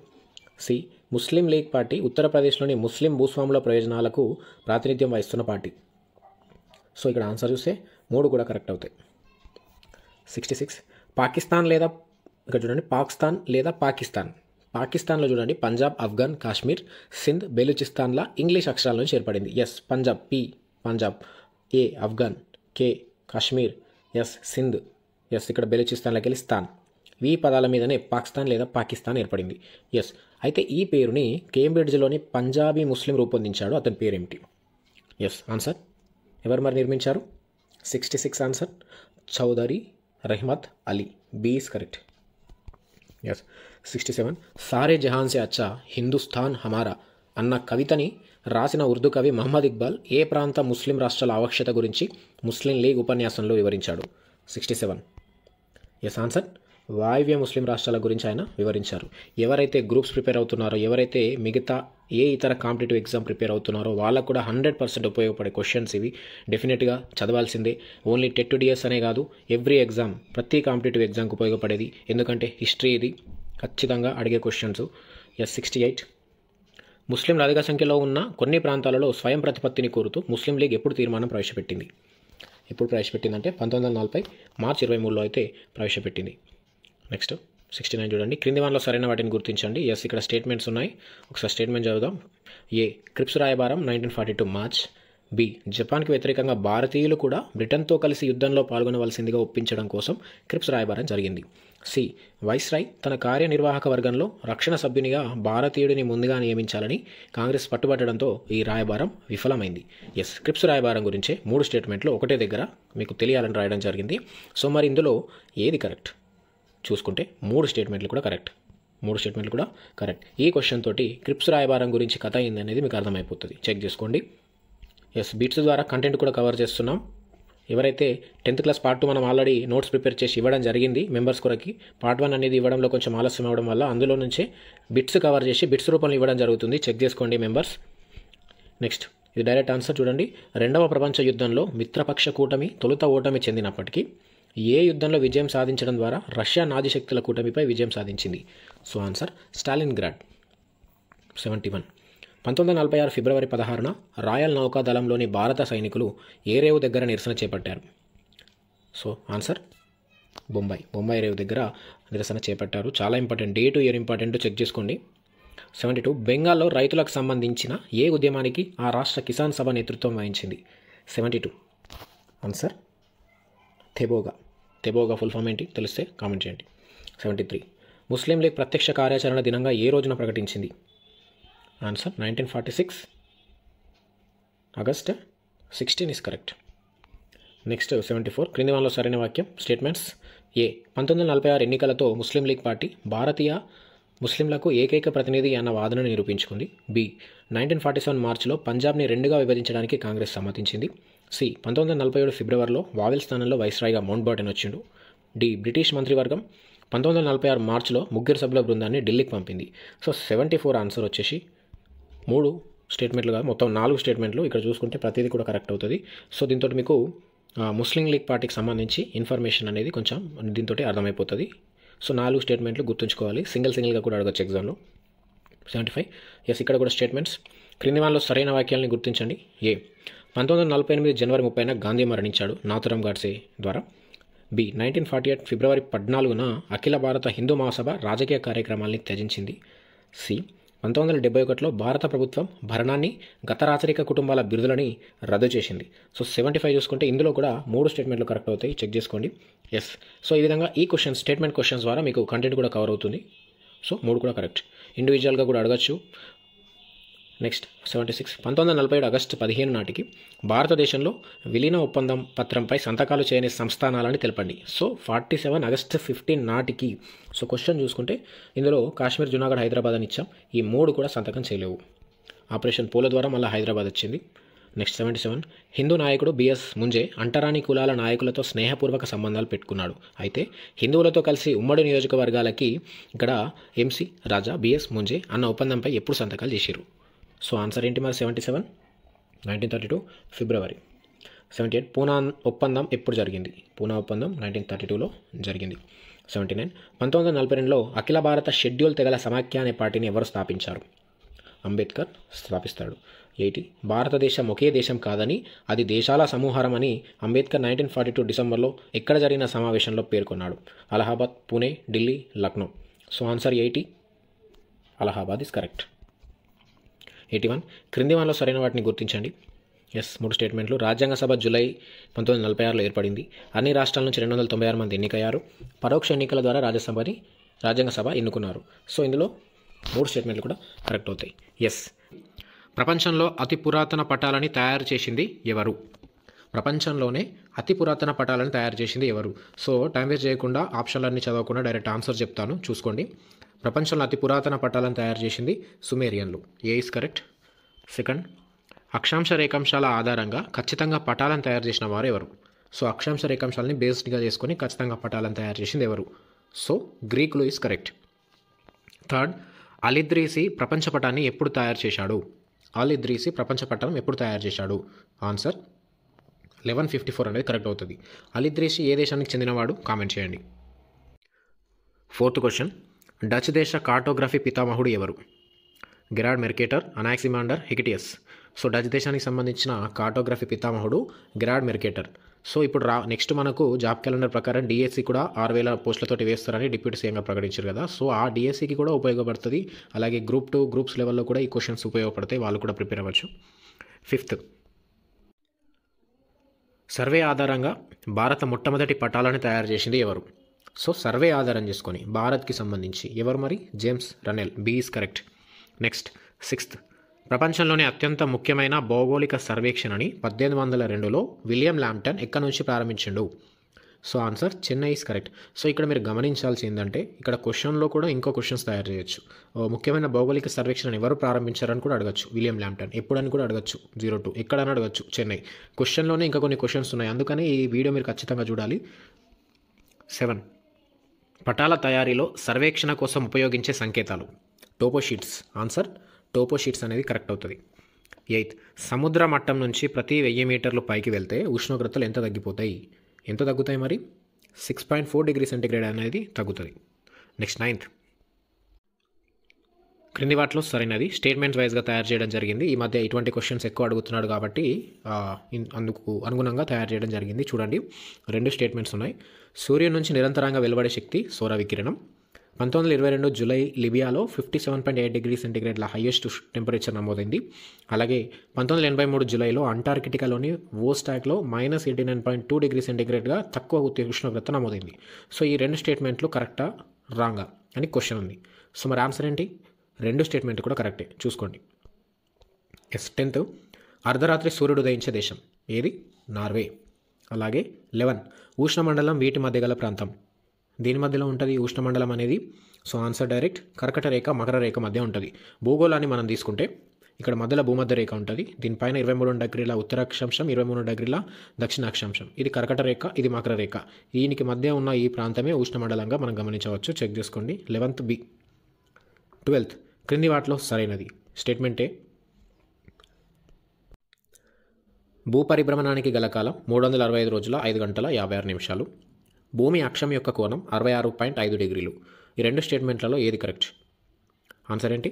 సి. ముస్లిం లీగ్ పార్టీ ఉత్తరప్రదేశ్లోని ముస్లిం భూస్వాముల ప్రయోజనాలకు ప్రాతినిధ్యం వహిస్తున్న పార్టీ. సో ఇక్కడ ఆన్సర్ చూస్తే 3 కూడా కరెక్ట్ అవుతాయి. 66. పాకిస్తాన్ లేదా ఇక్కడ చూడండి పాకిస్తాన్ లేదా పాకిస్తాన్. పాకిస్తాన్లో చూడండి పంజాబ్, ఆఫ్ఘన్, కాశ్మీర్, సింధ్, బెలూచిస్తాన్ల ఇంగ్లీష్ అక్షరాల నుంచి ఏర్పడింది. ఎస్ పంజాబ్, పి పంజాబ్, ఏ ఆఫ్ఘన్, కే కాశ్మీర్, ఎస్ సింధ్, ఎస్ ఇక్కడ బెలూచిస్తాన్లోకి వెళ్ళి స్థాన్. ఈ పదాల మీదనే పాకిస్తాన్ లేదా పాకిస్తాన్ ఏర్పడింది. ఎస్ అయితే ఈ పేరుని కేంబ్రిడ్జ్లోని పంజాబీ ముస్లిం రూపొందించాడు. అతని పేరేమిటి? ఎస్ ఆన్సర్ ఎవరు మరి నిర్మించారు? 66 answer Chaudhary Rahmat Ali. B is correct. Yes 67 Saare Jahan సే అచ్చా హిందుస్థాన్ హమారా అన్న కవితని రాసిన ఉర్దూ కవి మహమ్మద్ ఇక్బాల్ ఏ ప్రాంత ముస్లిం రాష్ట్రాల ఆవశ్యకత గురించి ముస్లిం లీగ్ ఉపన్యాసంలో వివరించాడు? 67 ఎస్ ఆన్సర్ వాయువ్య ముస్లిం రాష్ట్రాల గురించి ఆయన వివరించారు. ఎవరైతే గ్రూప్స్ ప్రిపేర్ అవుతున్నారో, ఎవరైతే మిగతా ఏ ఇతర కాంపిటేటివ్ ఎగ్జామ్ ప్రిపేర్ అవుతున్నారో వాళ్ళకు కూడా 100% ఉపయోగపడే క్వశ్చన్స్ ఇవి. డెఫినెట్గా చదవాల్సిందే. ఓన్లీ టెట్ టు డిఎస్ అనే కాదు, ఎవ్రీ ఎగ్జామ్, ప్రతి కాంపిటేటివ్ ఎగ్జామ్కి ఉపయోగపడేది. ఎందుకంటే హిస్టరీ ఇది ఖచ్చితంగా అడిగే క్వశ్చన్స్. ఎస్ 68 ముస్లింలు అధిక సంఖ్యలో ఉన్న కొన్ని ప్రాంతాలలో స్వయం ప్రతిపత్తిని కోరుతూ ముస్లిం లీగ్ ఎప్పుడు తీర్మానం ప్రవేశపెట్టింది? ఎప్పుడు ప్రవేశపెట్టిందంటే 1940 మార్చి 23లో అయితే ప్రవేశపెట్టింది. నెక్స్ట్ 69 చూడండి. క్రింది వాటిలో సరైన వాటిని గుర్తించండి. ఎస్ ఇక్కడ స్టేట్మెంట్స్ ఉన్నాయి, ఒకసారి స్టేట్మెంట్ చదువుదాం. ఏ క్రిప్స్ రాయబారం 1942 మార్చ్. బి జపాన్కి వ్యతిరేకంగా భారతీయులు కూడా బ్రిటన్తో కలిసి యుద్ధంలో పాల్గొనవలసిందిగా ఒప్పించడం కోసం క్రిప్స్ రాయబారం జరిగింది. సి వైస్రాయ్ తన కార్యనిర్వాహక వర్గంలో రక్షణ సభ్యునిగా భారతీయుడిని ముందుగా నియమించాలని కాంగ్రెస్ పట్టుబట్టడంతో ఈ రాయబారం విఫలమైంది. ఎస్ క్రిప్స్ రాయబారం గురించే 3 స్టేట్మెంట్లు ఒకటే దగ్గర మీకు తెలియాలని రాయడం జరిగింది. సో మరి ఇందులో ఏది కరెక్ట్ చూసుకుంటే 3 స్టేట్మెంట్లు కూడా కరెక్ట్. 3 స్టేట్మెంట్లు కూడా కరెక్ట్. ఈ క్వశ్చన్ తోటి క్రిప్స్ రాయబారం గురించి కథ ఏంది అనేది మీకు అర్థమైపోతుంది. చెక్ చేసుకోండి. ఎస్ బిట్స్ ద్వారా కంటెంట్ కూడా కవర్ చేస్తున్నాం. ఎవరైతే 10th క్లాస్ పార్ట్ 2 మనం ఆల్రెడీ నోట్స్ ప్రిపేర్ చేసి ఇవ్వడం జరిగింది మెంబర్స్ కొరకి. పార్ట్ 1 అనేది ఇవ్వడంలో కొంచెం ఆలస్యం అవ్వడం వల్ల అందులో నుంచే బిట్స్ కవర్ చేసి బిట్స్ రూపంలో ఇవ్వడం జరుగుతుంది. చెక్ చేసుకోండి మెంబర్స్. నెక్స్ట్ ఇది డైరెక్ట్ ఆన్సర్ చూడండి. 2వ ప్రపంచ యుద్ధంలో మిత్రపక్ష కూటమి తొలుత ఓటమి చెందినప్పటికీ ఏ యుద్ధంలో విజయం సాధించడం ద్వారా రష్యా నాజీ శక్తుల కూటమిపై విజయం సాధించింది? So answer Stalingrad. 71 1946 ఫిబ్రవరి 16న రాయల్ నౌకాదళంలోని భారత సైనికులు ఏ రేవు దగ్గర నిరసన చేపట్టారు? సో ఆన్సర్ బొంబాయి రేవు దగ్గర నిరసన చేపట్టారు. చాలా important, day to year important, check చేసుకోండి. 72 బెంగాల్లో రైతులకు సంబంధించిన ఏ ఉద్యమానికి ఆ రాష్ట్ర కిసాన్ సభ నేతృత్వం వహించింది? 72 ఆన్సర్ తెబోగా ఫుల్ ఫామ్ ఏంటి తెలిస్తే కామెంట్ చేయండి. 73 ముస్లిం లీగ్ ప్రత్యక్ష కార్యాచరణ దినంగా ఏ రోజున ప్రకటించింది? Answer 1946 August 16 is correct. Next 74 క్రింది వాటిలో సరైన వాక్యం స్టేట్మెంట్స్. ఏ 1946 ఎన్నికలతో ముస్లిం లీగ్ పార్టీ భారతీయ ముస్లింలకు ఏకైక ప్రతినిధి అన్న వాదనను నిరూపించుకుంది. బి 1947 మార్చిలో పంజాబ్ని 2గా విభజించడానికి కాంగ్రెస్ సమ్మతించింది. సి 1947 ఫిబ్రవరిలో వావెల్ స్థానంలో వైస్రాయ్గా మౌంట్ బాటన్ వచ్చిండు. డి బ్రిటిష్ మంత్రివర్గం 1946 మార్చిలో ముగ్గురు సభ్యుల బృందాన్ని ఢిల్లీకి పంపింది. సో 74 ఆన్సర్ వచ్చేసి 3 స్టేట్మెంట్లు కాదు, మొత్తం 4 స్టేట్మెంట్లు. ఇక్కడ చూసుకుంటే ప్రతిదీ కూడా కరెక్ట్ అవుతుంది. సో దీంతో మీకు ముస్లిం లీగ్ పార్టీకి సంబంధించి ఇన్ఫర్మేషన్ అనేది కొంచెం దీంతో అర్థమైపోతుంది. సో 4 స్టేట్మెంట్లు గుర్తుంచుకోవాలి. సింగిల్గా కూడా అడగచ్చు ఎగ్జామ్లో. 75 ఎస్ ఇక్కడ కూడా స్టేట్మెంట్స్. క్రింది వాటిలో సరైన వాక్యాలని గుర్తించండి. ఏ 1948 జనవరి 30న గాంధీ మరణించాడు నాథురామ్ గాడ్సే ద్వారా. బి 1948 ఫిబ్రవరి 14న అఖిల భారత హిందూ మహాసభ రాజకీయ కార్యక్రమాల్ని త్యజించింది. సి 1971లో భారత ప్రభుత్వం భరణాన్ని గత రాచరిక కుటుంబాల బిరుదులని రద్దు చేసింది. సో 75 చూసుకుంటే ఇందులో కూడా 3 స్టేట్మెంట్లు కరెక్ట్ అవుతాయి, చెక్ చేసుకోండి. ఎస్ సో ఈ విధంగా ఈ క్వశ్చన్స్ స్టేట్మెంట్ క్వశ్చన్స్ ద్వారా మీకు కంటెంట్ కూడా కవర్ అవుతుంది. సో 3 కూడా కరెక్ట్. ఇండివిజువల్గా కూడా అడగచ్చు. నెక్స్ట్ 76 1947 ఆగస్టు 15 నాటికి భారతదేశంలో విలీన ఒప్పందం పత్రంపై సంతకాలు చేయని సంస్థానాలని తెలపండి. సో 47 ఆగస్టు 15 నాటికి. సో క్వశ్చన్ చూసుకుంటే ఇందులో కాశ్మీర్, జునాగఢ్, హైదరాబాద్ అని ఇచ్చాం. ఈ 3 కూడా సంతకం చేయలేవు. ఆపరేషన్ పోలో ద్వారా మళ్ళీ హైదరాబాద్ వచ్చింది. నెక్స్ట్ 77 హిందూ నాయకుడు బిఎస్ ముంజే అంటరాని కులాల నాయకులతో స్నేహపూర్వక సంబంధాలు పెట్టుకున్నాడు. అయితే హిందువులతో కలిసి ఉమ్మడి నియోజకవర్గాలకి ఇక్కడ ఎంసీ రాజా బిఎస్ ముంజే అన్న ఒప్పందంపై ఎప్పుడు సంతకాలు చేశారు? సో ఆన్సర్ ఏంటి మరి? 77 1932 ఫిబ్రవరి. 78 పూనా ఒప్పందం ఎప్పుడు జరిగింది? పూనా ఒప్పందం 1932లో జరిగింది. 79 1942లో అఖిల భారత షెడ్యూల్ తెగల సమాఖ్య అనే పార్టీని ఎవరు స్థాపించారు? అంబేద్కర్ స్థాపిస్తాడు. 80. భారతదేశం ఒకే దేశం కాదని అది దేశాల సమూహారం అని అంబేద్కర్ 1942 డిసెంబర్లో ఎక్కడ జరిగిన సమావేశంలో పేర్కొన్నాడు? Allahabad, Pune, Delhi, Lucknow. So answer 80. Allahabad is correct. 81. క్రింది వాటిలో సరైన వాటిని గుర్తించండి. ఎస్, 3 స్టేట్మెంట్లు. రాజ్యాంగ సభ జూలై 1946లో ఏర్పడింది. అన్ని రాష్ట్రాల నుంచి 296 మంది ఎన్నికయ్యారు. పరోక్ష ఎన్నికల ద్వారా రాజ్యాంగ సభ ఎన్నుకున్నారు. సో ఇందులో 3 స్టేట్మెంట్లు కూడా కరెక్ట్ అవుతాయి. ఎస్. ప్రపంచంలో అతి పురాతన పటాలని తయారు చేసింది ఎవరు? ప్రపంచంలోనే అతి పురాతన పటాలను తయారు చేసింది ఎవరు? సో టైం వేస్ట్ చేయకుండా ఆప్షన్లన్నీ చదవకుండా డైరెక్ట్ ఆన్సర్ చెప్తాను, చూసుకోండి. ప్రపంచంలో అతి పురాతన పటాలను తయారు చేసింది సుమేరియన్లు. A is correct. సెకండ్, అక్షాంశ రేఖాంశాల ఆధారంగా ఖచ్చితంగా పటాలను తయారు చేసిన వారు ఎవరు? సో అక్షాంశ రేఖాంశాలని బేస్డ్గా చేసుకొని ఖచ్చితంగా పటాలను తయారు చేసింది ఎవరు? సో గ్రీకులు ఇస్ కరెక్ట్. థర్డ్, అలిద్రీసి ప్రపంచ పటాన్ని ఎప్పుడు తయారు చేశాడు? అలిద్రీసి ప్రపంచ పటం ఎప్పుడు తయారు చేశాడు? ఆన్సర్ 1154 అనేది కరెక్ట్ అవుతుంది. అలిద్రీసి ఏ దేశానికి చెందినవాడు? కామెంట్ చేయండి. ఫోర్త్ క్వశ్చన్, డచ్ దేశ కార్టోగ్రఫీ పితామహుడు ఎవరు? Gerard Mercator, Anaximander, Hecataeus. So Dutch దేశానికి సంబంధించిన కార్టోగ్రఫీ పితామహుడు గెరార్డ్ మెర్కేటర్. సో ఇప్పుడు నెక్స్ట్ మనకు జాబ్ క్యాలెండర్ ప్రకారం డిఎస్సి కూడా 6000 పోస్టులతోటి వేస్తారని డిప్యూటీ సీఎంగా ప్రకటించారు కదా. సో ఆ డిఎస్సికి కూడా ఉపయోగపడుతుంది. అలాగే గ్రూప్ 2 గ్రూప్స్ లెవెల్లో కూడా ఈ క్వశ్చన్స్ ఉపయోగపడతాయి, వాళ్ళు కూడా ప్రిపేర్ అవ్వచ్చు. ఫిఫ్త్, సర్వే ఆధారంగా భారత మొట్టమొదటి పటాలను తయారు చేసింది ఎవరు? సో సర్వే ఆధారం చేసుకొని భారత్కి సంబంధించి ఎవరు మరి? James Rennell. B is correct. Next, sixth, ప్రపంచంలోనే అత్యంత ముఖ్యమైన భౌగోళిక సర్వేక్షణని 1802లో విలియం ల్యాంప్టన్ ఎక్కడి నుంచి ప్రారంభించిండు? So answer Chennai is correct. So ఇక్కడ మీరు గమనించాల్సి ఏంటంటే ఇక్కడ క్వశ్చన్లో కూడా ఇంకో క్వశ్చన్స్ తయారు చేయొచ్చు. ముఖ్యమైన భౌగోళిక సర్వేక్షణను ఎవరు ప్రారంభించారని కూడా అడగచ్చు. విలియం ల్యాంప్టన్. ఎప్పుడని కూడా అడగచ్చు. 02 ఎక్కడని అడగచ్చు. చెన్నై. క్వశ్చన్లోనే ఇంకా కొన్ని క్వశ్చన్స్ ఉన్నాయి, అందుకని ఈ వీడియో మీరు ఖచ్చితంగా చూడాలి. 7, పటాల తయారీలో సర్వేక్షణ కోసం ఉపయోగించే సంకేతాలు. టోపోషీట్స్. ఆన్సర్ టోపోషీట్స్ అనేది కరెక్ట్ అవుతుంది. 8, సముద్ర మట్టం నుంచి ప్రతి 1000 మీటర్లు పైకి వెళ్తే ఉష్ణోగ్రతలు ఎంత తగ్గిపోతాయి? ఎంత తగ్గుతాయి మరి? 6.4 డిగ్రీ సెంటీగ్రేడ్ అనేది తగ్గుతుంది. నెక్స్ట్ 9th, క్రింది వాటిలో సరైనది. స్టేట్మెంట్స్ వైజ్గా తయారు చేయడం జరిగింది. ఈ మధ్య ఇటువంటి క్వశ్చన్స్ ఎక్కువ అడుగుతున్నాడు కాబట్టి అందుకు అనుగుణంగా తయారు చేయడం జరిగింది. చూడండి, 2 స్టేట్మెంట్స్ ఉన్నాయి. సూర్యుడి నుంచి నిరంతరంగా వెలువడే శక్తి సౌర వికిరణం. 1922 జూలై లిబియాలో 57.8 డిగ్రీ సెంటీగ్రేడ్ల హైయెస్ట్ టెంపరేచర్ నమోదైంది. అలాగే 1983 జూలైలో అంటార్కిటికాలోని వోస్టాక్లో -89.2 డిగ్రీ సెంటీగ్రేడ్గా తక్కువ ఉష్ణోగ్రత నమోదైంది. సో ఈ 2 స్టేట్మెంట్లు కరెక్టా రాంగా అని క్వశ్చన్ ఉంది. సో మరి ఆన్సర్ ఏంటి? 2 స్టేట్మెంట్లు కూడా కరెక్టే, చూసుకోండి. ఎస్. 10th, అర్ధరాత్రి సూర్యుడు ఉదయించే దేశం ఏది? నార్వే. అలాగే 11, ఉష్ణమండలం వీటి మధ్య గల ప్రాంతం. దీని మధ్యలో ఉంటుంది ఉష్ణమండలం అనేది. సో ఆన్సర్ డైరెక్ట్ కర్కట రేఖ మకర రేఖ మధ్య ఉంటుంది. భూగోళాన్ని మనం తీసుకుంటే ఇక్కడ మధ్యలో భూమధ్య రేఖ ఉంటుంది. దీనిపైన 23 డిగ్రీల ఉత్తర అక్షాంశం, 23 డిగ్రీల దక్షిణ అక్షాంశం. ఇది కర్కట రేఖ, ఇది మకర రేఖ. దీనికి మధ్య ఉన్న ఈ ప్రాంతమే ఉష్ణమండలంగా మనం గమనించవచ్చు. చెక్ చేసుకోండి. 11th B. 12th, క్రింది వాటిలో సరైనది. స్టేట్మెంట్ ఏ, భూపరిభ్రమణానికి గల కాలం 365 రోజుల 5 గంటల 56 నిమిషాలు. భూమి అక్షం యొక్క కోణం 66.5 డిగ్రీలు. ఈ 2 స్టేట్మెంట్లలో ఏది కరెక్ట్? ఆన్సర్ ఏంటి?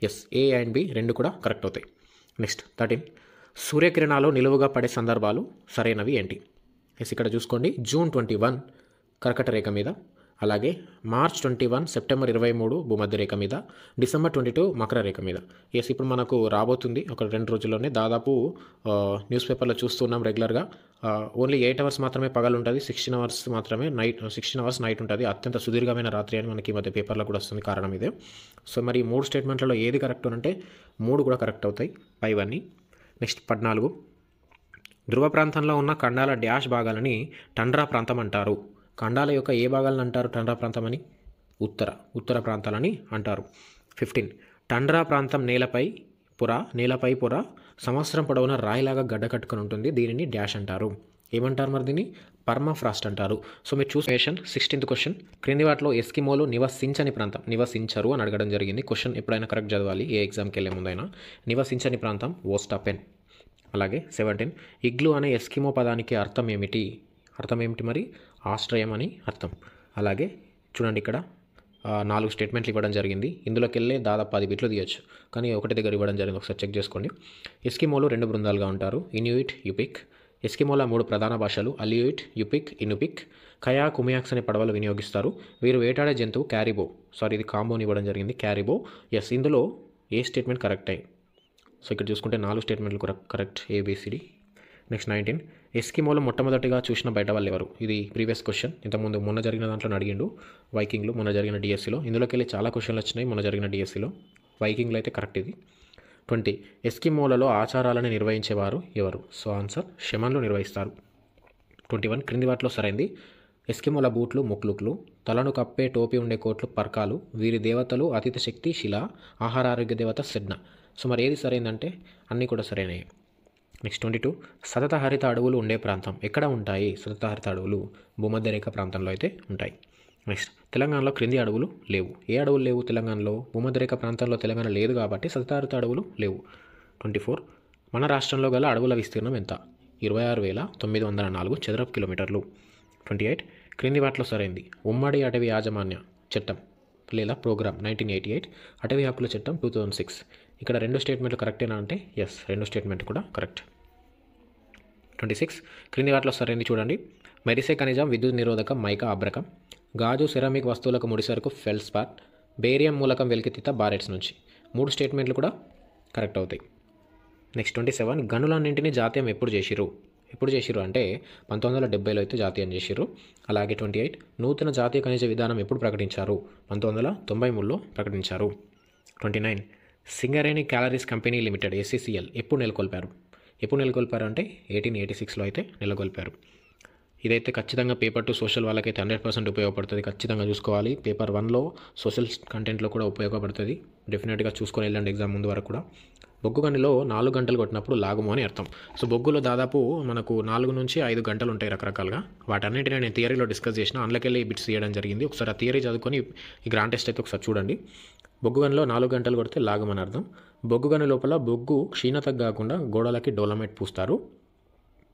ఎస్, ఏ అండ్ బి 2 కూడా కరెక్ట్ అవుతాయి. నెక్స్ట్ 13, సూర్యకిరణాలు నిలువుగా పడే సందర్భాలు సరైనవి ఏంటి? ఎస్, ఇక్కడ చూసుకోండి. జూన్ 21 కర్కట రేఖ మీద, అలాగే మార్చ్ 21 సెప్టెంబర్ 23 భూమధ్య రేఖ మీద, డిసెంబర్ 22 మకర రేఖ మీద. ఎస్, ఇప్పుడు మనకు రాబోతుంది ఒక 2 రోజుల్లోనే. దాదాపు న్యూస్ పేపర్లో చూస్తున్నాం రెగ్యులర్గా. ఓన్లీ 8 అవర్స్ మాత్రమే పగలు ఉంటుంది, 16 అవర్స్ మాత్రమే నైట్, 16 అవర్స్ నైట్ ఉంటుంది. అత్యంత సుదీర్ఘమైన రాత్రి అని మనకి ఈ మధ్య పేపర్లో కూడా వస్తుంది. కారణం ఇదే. సో మరి 3 స్టేట్మెంట్లలో ఏది కరెక్ట్ అంటే 3 కూడా కరెక్ట్ అవుతాయి పైవన్నీ. నెక్స్ట్ 14, ధ్రువ ప్రాంతంలో ఉన్న ఖండాల డ్యాష్ భాగాలని టండ్రా ప్రాంతం అంటారు. ఖండాల యొక్క ఏ భాగాలను అంటారు టండ్రా ప్రాంతం అని? ఉత్తర ప్రాంతాలని అంటారు. 15, టండ్రా ప్రాంతం నేలపై పొర సంవత్సరం పొడవునా రాయిలాగా గడ్డ కట్టుకొని ఉంటుంది. దీనిని డ్యాష్ అంటారు. ఏమంటారు మరి? దీన్ని పర్మాఫ్రాస్ట్ అంటారు. సో మీరు క్వశ్చన్ 16th క్వశ్చన్, క్రింది వాటిలో ఎస్కిమోలు నివసించని ప్రాంతం. నివసించరు అని అడగడం జరిగింది. క్వశ్చన్ ఎప్పుడైనా కరెక్ట్ చదవాలి, ఏ ఎగ్జామ్కి వెళ్ళే ముందైనా. నివసించని ప్రాంతం ఓస్టాపెన్. అలాగే 17, ఇగ్లు అనే ఎస్కిమో పదానికి అర్థం ఏమిటి? మరి ఆశ్రయం అని అర్థం. అలాగే చూడండి, ఇక్కడ 4 స్టేట్మెంట్లు ఇవ్వడం జరిగింది. ఇందులోకెళ్ళే దాదాపు 10 బిట్లు తీయొచ్చు, కానీ ఒకటి దగ్గర ఇవ్వడం జరిగింది. ఒకసారి చెక్ చేసుకోండి. ఎస్కిమోలు 2 బృందాలుగా ఉంటారు, ఇన్యూయిట్, యుపిక్. ఎస్కిమోల 3 ప్రధాన భాషలు అలియుయిట్, యుపిక్, ఇనుపిక్. కయా, కుమియాక్స్ అనే పడవలు వినియోగిస్తారు. వీరు వేటాడే జంతువు క్యారిబో. ఇది కాంబోని ఇవ్వడం జరిగింది, క్యారిబో. ఎస్, ఇందులో ఏ స్టేట్మెంట్ కరెక్ట్ అయ్యి. సో ఇక్కడ చూసుకుంటే 4 స్టేట్మెంట్లు కరెక్ట్, ఏబిసిడి. నెక్స్ట్ 19, ఎస్కిమోలో మొట్టమొదటిగా చూసిన బయట వాళ్ళు ఎవరు? ఇది ప్రీవియస్ క్వశ్చన్, ఇంతకుముందు మొన్న జరిగిన దాంట్లో అడిగిండు. వైకింగ్లు మొన్న జరిగిన డిఎస్సిలో. ఇందులోకి వెళ్ళి చాలా క్వశ్చన్లు వచ్చినాయి మొన్న జరిగిన డిఎస్సిలో. వైకింగ్లో అయితే కరెక్ట్ ఇది. 20, ఎస్కిమోలలో ఆచారాలను నిర్వహించేవారు ఎవరు? సో ఆన్సర్ షమన్లు నిర్వహిస్తారు. 21, క్రింది వాటిలో సరైంది. ఎస్కిమోల బూట్లు ముక్లుక్లు, తలను కప్పే టోపీ ఉండే కోట్లు పర్కాలు, వీరి దేవతలు అతిథి శక్తి శిల, ఆహార ఆరోగ్య దేవత సెడ్న. సో మరి ఏది సరైందంటే అన్నీ కూడా సరైనవి. నెక్స్ట్ 22, సతత హరిత అడవులు ఉండే ప్రాంతం ఎక్కడ ఉంటాయి? సతత హరిత అడవులు భూమధ్యరేఖ ప్రాంతంలో అయితే ఉంటాయి. నెక్స్ట్, తెలంగాణలో క్రింది అడవులు లేవు. ఏ అడవులు లేవు తెలంగాణలో? భూమధ్యరేఖ ప్రాంతంలో తెలంగాణ లేదు కాబట్టి సతత హరిత అడవులు లేవు. 24, మన రాష్ట్రంలో గల అడవుల విస్తీర్ణం ఎంత? 26,904 చదరపు కిలోమీటర్లు. 28, క్రింది వాటిలో సరైంది. ఉమ్మడి అటవీ యాజమాన్య చట్టం లేదా ప్రోగ్రామ్ 1988, అటవీ హక్కుల చట్టం 2006. ఇక్కడ 2 స్టేట్మెంట్లు కరెక్టేనా అంటే ఎస్, 2 స్టేట్మెంట్ కూడా కరెక్ట్. 26, క్రింది వాటిలో సరైంది చూడండి. మెరిసే ఖనిజం విద్యుత్ నిరోధకం మైకా అబ్రకం, గాజు సెరామిక్ వస్తువులకు ముడిసరుకు ఫెల్స్పార్, బేరియం మూలకం వెలికితీత బారెట్స్ నుంచి. 3 స్టేట్మెంట్లు కూడా కరెక్ట్ అవుతాయి. నెక్స్ట్ 27, గనులన్నింటినీ జాతీయం ఎప్పుడు చేసిరు అంటే 1970లో అయితే జాతీయం చేసిరు. అలాగే 28, నూతన జాతీయ ఖనిజ విధానం ఎప్పుడు ప్రకటించారు? 1993లో ప్రకటించారు. 29, Singareni calories company limited SCCL ఎప్పుడు నెలకొల్పారు అంటే 1886లో అయితే నెలకొల్పారు. ఇదైతే ఖచ్చితంగా పేపర్ 2 సోషల్ వాళ్ళకైతే 100% ఉపయోగపడుతుంది. ఖచ్చితంగా చూసుకోవాలి. పేపర్ 1లో సోషల్ కంటెంట్లో కూడా ఉపయోగపడుతుంది. డెఫినెట్గా చూసుకొని వెళ్ళండి ఎగ్జామ్ ముందు వరకు కూడా. బొగ్గు గనిలో 4 గంటలు కొట్టినప్పుడు లాగుము అని అర్థం. సో బొగ్గులో దాదాపు మనకు 4 నుంచి 5 గంటలు ఉంటాయి రకరకాలుగా. వాటన్నిటిని నేను థియరీలో డిస్కస్ చేసిన, అందులోకెళ్ళి ఈ బిట్స్ చేయడం జరిగింది. ఒకసారి ఆ థియరీ చదువుకొని ఈ గ్రాండ్ టెస్ట్ అయితే ఒకసారి చూడండి. బొగ్గు గనిలో 4 గంటలు కొడితే లాగమని అర్థం. బొగ్గు గని లోపల బొగ్గు క్షీణతకు కాకుండా గోడలకి డోలమైట్ పూస్తారు.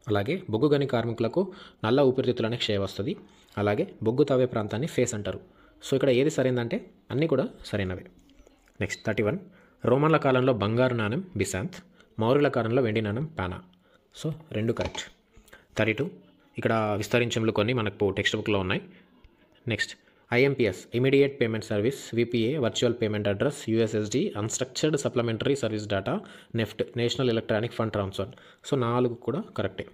అలాగే బొగ్గు గని కార్మికులకు నల్ల ఊపిరితిత్తులనే క్షయ వస్తుంది. అలాగే బొగ్గు తవ్వే ప్రాంతాన్ని ఫేస్ అంటారు. సో ఇక్కడ ఏది సరైందంటే అన్నీ కూడా సరైనవే. నెక్స్ట్ 31, రోమన్ల కాలంలో బంగారు నాణెం బిసాంత్, మౌర్యుల కాలంలో వెండి నాణెం పానా. So 2 correct. 32, ఇక్కడ విస్తరించంలు కొన్ని మనకు టెక్స్ట్ బుక్లో ఉన్నాయి. Next IMPS immediate payment service, VPA virtual payment address, USSD unstructured supplementary service data, NEFT national electronic fund transfer. So 4 కూడా కరెక్టే.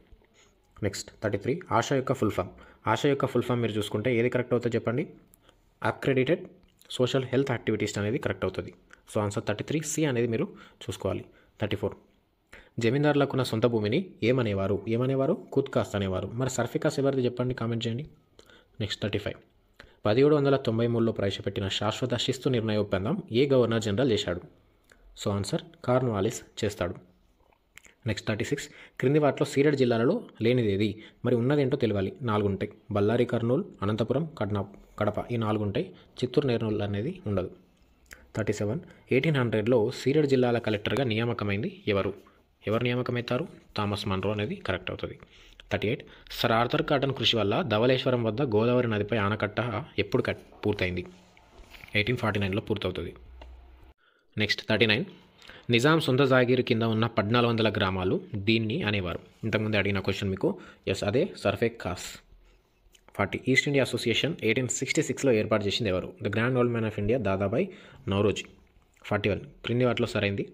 నెక్స్ట్ 33, ఆశా యొక్క ఫుల్ ఫామ్ మీరు చూసుకుంటే ఏది కరెక్ట్ అవుతుందో చెప్పండి. అక్రెడిటెడ్ సోషల్ హెల్త్ యాక్టివిటీస్ అనేది కరెక్ట్ అవుతుంది. సో ఆన్సర్ 33C అనేది మీరు చూసుకోవాలి. 34, జమీందారులకు ఉన్న సొంత భూమిని ఏమనేవారు? ఖుద్కాస్ట్ అనేవారు. మరి సర్ఫికాస్ ఎవరిది చెప్పండి, కామెంట్ చేయండి. నెక్స్ట్ 35, 1793లో ప్రవేశపెట్టిన శాశ్వత శిస్తు నిర్ణయ ఒప్పందం ఏ గవర్నర్ జనరల్ చేశాడు? సో ఆన్సర్ కార్న్వాలిస్ చేస్తాడు. నెక్స్ట్ 36, క్రింది వాటిలో సీడెడ్ జిల్లాలలో లేనిదేది? మరి ఉన్నదేంటో తెలియాలి. 4 ఉంటాయి. బళ్ళారి, కర్నూలు, అనంతపురం, కడప ఈ 4 ఉంటాయి. చిత్తూరు, నెల్లూరు అనేది ఉండదు. 37, 1800లో సీడెడ్ జిల్లాల కలెక్టర్గా నియామకమైంది ఎవరు నియామకమవుతారు? థామస్ మన్రో అనేది కరెక్ట్ అవుతుంది. 38, సర్ ఆర్థర్ కాటన్ కృషి వల్ల ధవళేశ్వరం వద్ద గోదావరి నదిపై ఆనకట్ట ఎప్పుడు పూర్తయింది? 1849లో పూర్తవుతుంది. నెక్స్ట్ 39, నిజాం సొంత జాగీరు కింద ఉన్న 1400 గ్రామాలు దీన్ని అనేవారు. ఇంతకుముందు అడిగిన క్వశ్చన్ మీకు. ఎస్, అదే సర్ఫే ఖాస్. 40, ఈస్ట్ ఇండియా అసోసియేషన్ 1866లో ఏర్పాటు చేసింది ఎవరు? The grand old man of India Dadabhai Naoroji. 41, క్రింది వాటిలో సరైంది.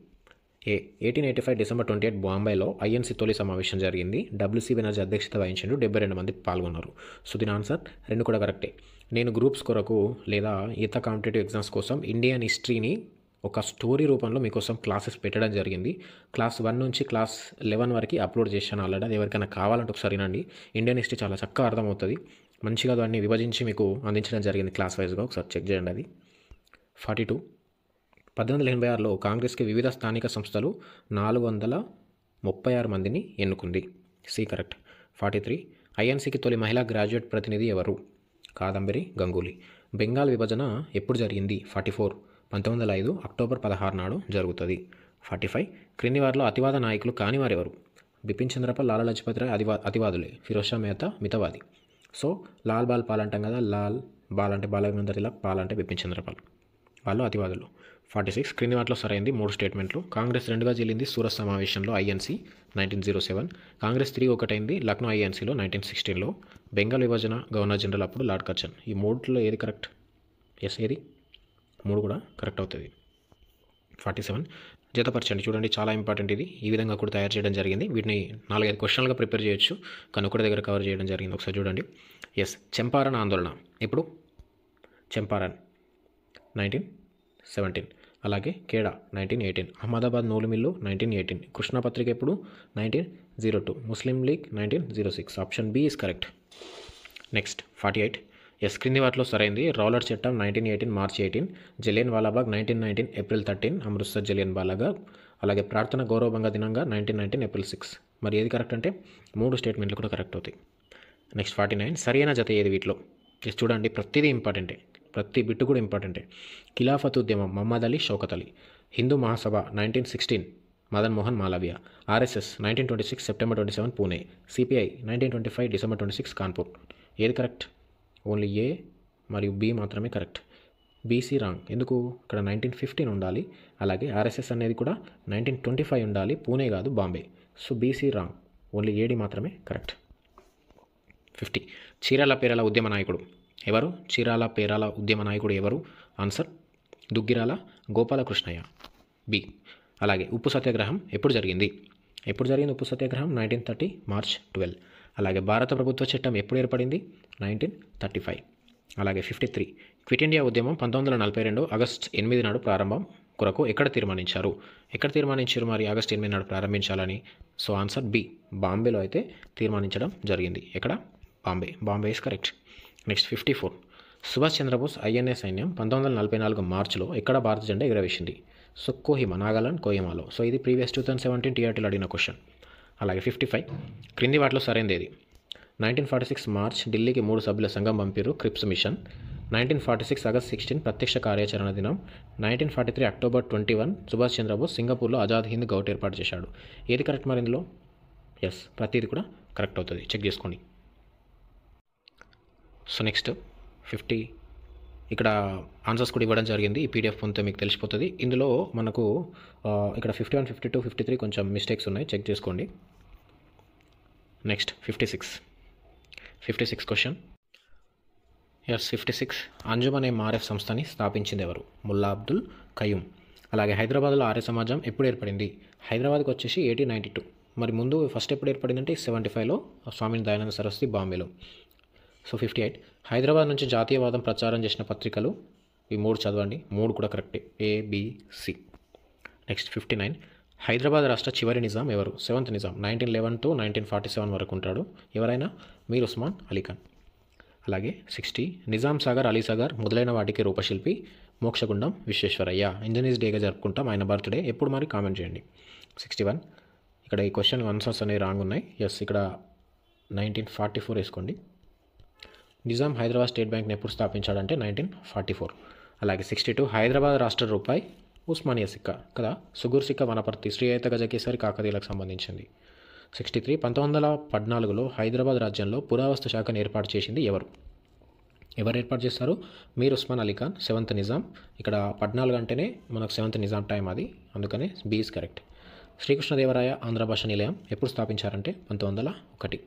1885 డిసెంబర్ 28 బాంబేలో INC తొలి సమావేశం జరిగింది. WC బెనర్జీ అధ్యక్షత వహించాడు. 72 మంది పాల్గొన్నారు. సో దీని ఆన్సర్ 2 కూడా కరెక్టే. నేను గ్రూప్స్ కొరకు లేదా ఈత కాంపిటేటివ్ ఎగ్జామ్స్ కోసం ఇండియన్ హిస్టరీని ఒక స్టోరీ రూపంలో మీకోసం క్లాసెస్ పెట్టడం జరిగింది. క్లాస్ 1 నుంచి క్లాస్ 11 వరకు అప్లోడ్ చేశాను ఆల్రెడీ. అది ఎవరికైనా కావాలంటే ఒకసారి వినండి. ఇండియన్ హిస్టరీ చాలా చక్కగా అర్థమవుతుంది. మంచిగా దాన్ని విభజించి మీకు అందించడం జరిగింది క్లాస్ వైజ్గా. ఒకసారి చెక్ చేయండి అది. 42, 1886లో కాంగ్రెస్కి వివిధ స్థానిక సంస్థలు 436 మందిని ఎన్నుకుంది. C correct. 43, INCకి తొలి మహిళా గ్రాడ్యుయేట్ ప్రతినిధి ఎవరు? కాదంబరి గంగూలీ. బెంగాల్ విభజన ఎప్పుడు జరిగింది? 44, 1905 అక్టోబర్ 16 నాడు జరుగుతుంది. 45, క్రింది వారిలో అతివాద నాయకులు కానివారెవరు? బిపిన్ చంద్రపాల్, లాలా లజపతి రాయ్ అతివాదులే. ఫిరోజ్ షా మెహతా మితవాది. సో లాల్ బాల్ పాల్ అంటాం కదా, లాల్ బాల్ అంటే బాలగంగాధర్ తిలక్, పాల్ అంటే బిపిన్ చంద్రపాల్. వాళ్ళు అతివాదులు. 46 క్రింది వాటిలో సరైంది 3 స్టేట్మెంట్లు. కాంగ్రెస్ 2గా చీలింది సూరత్ సమావేశంలో ఐఎన్సీ 1907. కాంగ్రెస్ తిరిగి ఒకటైంది లక్నో ఐఎన్సీలో 1916లో. బెంగాల్ విభజన గవర్నర్ జనరల్ అప్పుడు లార్డ్ కర్జన్. ఈ 3లో ఏది కరెక్ట్? ఎస్, ఏది? 3 కూడా కరెక్ట్ అవుతుంది. 47 జతపరచండి. చూడండి, చాలా ఇంపార్టెంట్ ఇది. ఈ విధంగా కూడా తయారు చేయడం జరిగింది. వీటిని 4-5 క్వశ్చన్లుగా ప్రిపేర్ చేయొచ్చు, కానీ ఒకటి దగ్గర కవర్ చేయడం జరిగింది. ఒకసారి చూడండి. ఎస్, చంపారన్ ఆందోళన ఎప్పుడు? చంపారన్ 1917. అలాగే కేడా 1918. అహ్మదాబాద్ నూలు మిల్లు 1918. కృష్ణపత్రిక ఎప్పుడు? 1902. Muslim League 1906. Option B is correct. Next 48. Yes, క్రింది వాటిలో సరైంది. రౌలట్ చట్టం 1918 మార్చి 18. జలియన్ వాలాబాగ్ 1919 ఏప్రిల్ 13. అమృత్సర్ జలియన్ వాలాబాగ్. అలాగే ప్రార్థన గౌరవభంగ దినంగా 1919 ఏప్రిల్ 6. మరి ఏది కరెక్ట్ అంటే 3 స్టేట్మెంట్లు కూడా కరెక్ట్ అవుతాయి. నెక్స్ట్ 49. సరైన జత ఏది వీటిలో? చూడండి, ప్రతిదీ ఇంపార్టెంటే, ప్రతి బిట్టు కూడా ఇంపార్టెంటే. ఖిలాఫత్ ఉద్యమం Mohammed Ali, Shaukat Ali. Hindu Mahasabha 1916 Madan Mohan Malaviya. RSS 1926 September 27 Pune. CPI 1925 December 26 Kanpur. ఏది కరెక్ట్? ఓన్లీ ఏ మరియు బి మాత్రమే కరెక్ట్. BC wrong. ఎందుకు? ఇక్కడ 1915 ఉండాలి. అలాగే ఆర్ఎస్ఎస్ అనేది కూడా 1925 ఉండాలి, పూణే కాదు, Bombay. So BC wrong. Only AD మాత్రమే కరెక్ట్. 50. చీరాల పేరాల ఉద్యమ నాయకుడు ఎవరు? చీరాల పేరాల ఉద్యమ నాయకుడు ఎవరు? Answer Duggirala Gopalakrishnayya, B. అలాగే ఉప్పు సత్యాగ్రహం ఎప్పుడు జరిగింది? ఉప్పు సత్యాగ్రహం 1930 మార్చ్ 12. అలాగే భారత ప్రభుత్వ చట్టం ఎప్పుడు ఏర్పడింది? 1935. అలాగే 53. క్విట్ ఇండియా ఉద్యమం 1942 ఆగస్టు 8 నాడు ప్రారంభం కొరకు ఎక్కడ తీర్మానించారు? మరి ఆగస్టు 8 నాడు ప్రారంభించాలని? సో ఆన్సర్ బి, బాంబేలో అయితే తీర్మానించడం జరిగింది. ఎక్కడ? Bombay is correct. Next 54. Subhash Chandrabose INA సైన్యం 1944 మార్చిలో ఎక్కడ భారత జెండా ఎగరవేసింది? సో కోహిమా, నాగాలాండ్ కోహిమాలో. సో ఇది ప్రీవియస్ 2017 టీఆర్టీలో అడిగిన క్వశ్చన్. అలాగే 55. క్రింది వాటిలో సరైనది ఏది? 1946 మార్చ్ ఢిల్లీకి 3 సభ్యుల సంఘం పంపిరు, క్రిప్స్ మిషన్. 1946 ఆగస్ట్ 16 ప్రత్యక్ష కార్యాచరణ దినం. 1943 అక్టోబర్ 21 సుభాష్ చంద్రబోస్ సింగపూర్లో ఆజాద్ హింద్ గౌట్ ఏర్పాటు చేశాడు. ఏది కరెక్ట్ మరి ఇందులో? ఎస్, ప్రతిది కూడా కరెక్ట్ అవుతుంది, చెక్ చేసుకోండి. So next 50. ఇక్కడ ఆన్సర్స్ కూడా ఇవ్వడం జరిగింది. ఈ పీడిఎఫ్ పొందితే మీకు తెలిసిపోతుంది. ఇందులో మనకు ఇక్కడ 51, 52, 53 కొంచెం మిస్టేక్స్ ఉన్నాయి, చెక్ చేసుకోండి. Next 56 question. Yes, 56. Anjuman MRF సంస్థని స్థాపించింది ఎవరు? ముల్లా అబ్దుల్ ఖయ్యూమ్. అలాగే హైదరాబాద్లో ఆర్య సమాజం ఎప్పుడు ఏర్పడింది? హైదరాబాద్కి వచ్చేసి 1892. మరి ముందు ఫస్ట్ ఎప్పుడు ఏర్పడిందంటే 75లో స్వామి దయానంద సరస్వతి, బాంబేలో. సో 58. హైదరాబాద్ నుంచి జాతీయవాదం ప్రచారం చేసిన పత్రికలు? ఈ 3 చదవండి, 3 కూడా కరెక్టే, ఏబిసి. నెక్స్ట్ 59. హైదరాబాద్ రాష్ట్ర చివరి నిజాం ఎవరు? 7th నిజాం. 1911 to 1947 వరకు ఉంటాడు. ఎవరైనా? మీర్ ఉస్మాన్ అలీ ఖాన్. అలాగే 60. నిజాం సాగర్, అలీసాగర్ మొదలైన వాటికి రూపశిల్పి? మోక్షగుండం విశ్వేశ్వరయ్య. ఇంజనీర్స్ డేగా జరుపుకుంటాం, ఆయన బర్త్డే ఎప్పుడు మరి కామెంట్ చేయండి. 61. ఇక్కడ ఈ క్వశ్చన్ ఆన్సర్స్ అనేవి రాంగ్ ఉన్నాయి. ఎస్, ఇక్కడ 1944 వేసుకోండి. నిజాం హైదరాబాద్ స్టేట్ బ్యాంక్ని ఎప్పుడు స్థాపించాడంటే 1944. అలాగే 62. హైదరాబాద్ రాష్ట్ర రూపాయి? ఉస్మానియా సిక్క కదా. సుగూర్ సిక్క వనపర్తి, శ్రీయత గజకేసరి కాకతీయులకు సంబంధించింది. 63. 1914లో హైదరాబాద్ రాజ్యంలో పురావస్తు శాఖను ఏర్పాటు చేసింది ఎవరు? ఎవరు ఏర్పాటు చేస్తారు? మీర్ ఉస్మాన్ అలీ ఖాన్, 7th నిజాం. ఇక్కడ 14 అంటేనే మనకు 7th నిజాం టైం అది, అందుకనే B is correct. Sri Krishnadevaraya Andhra భాష నిలయం ఎప్పుడు స్థాపించారంటే 1901.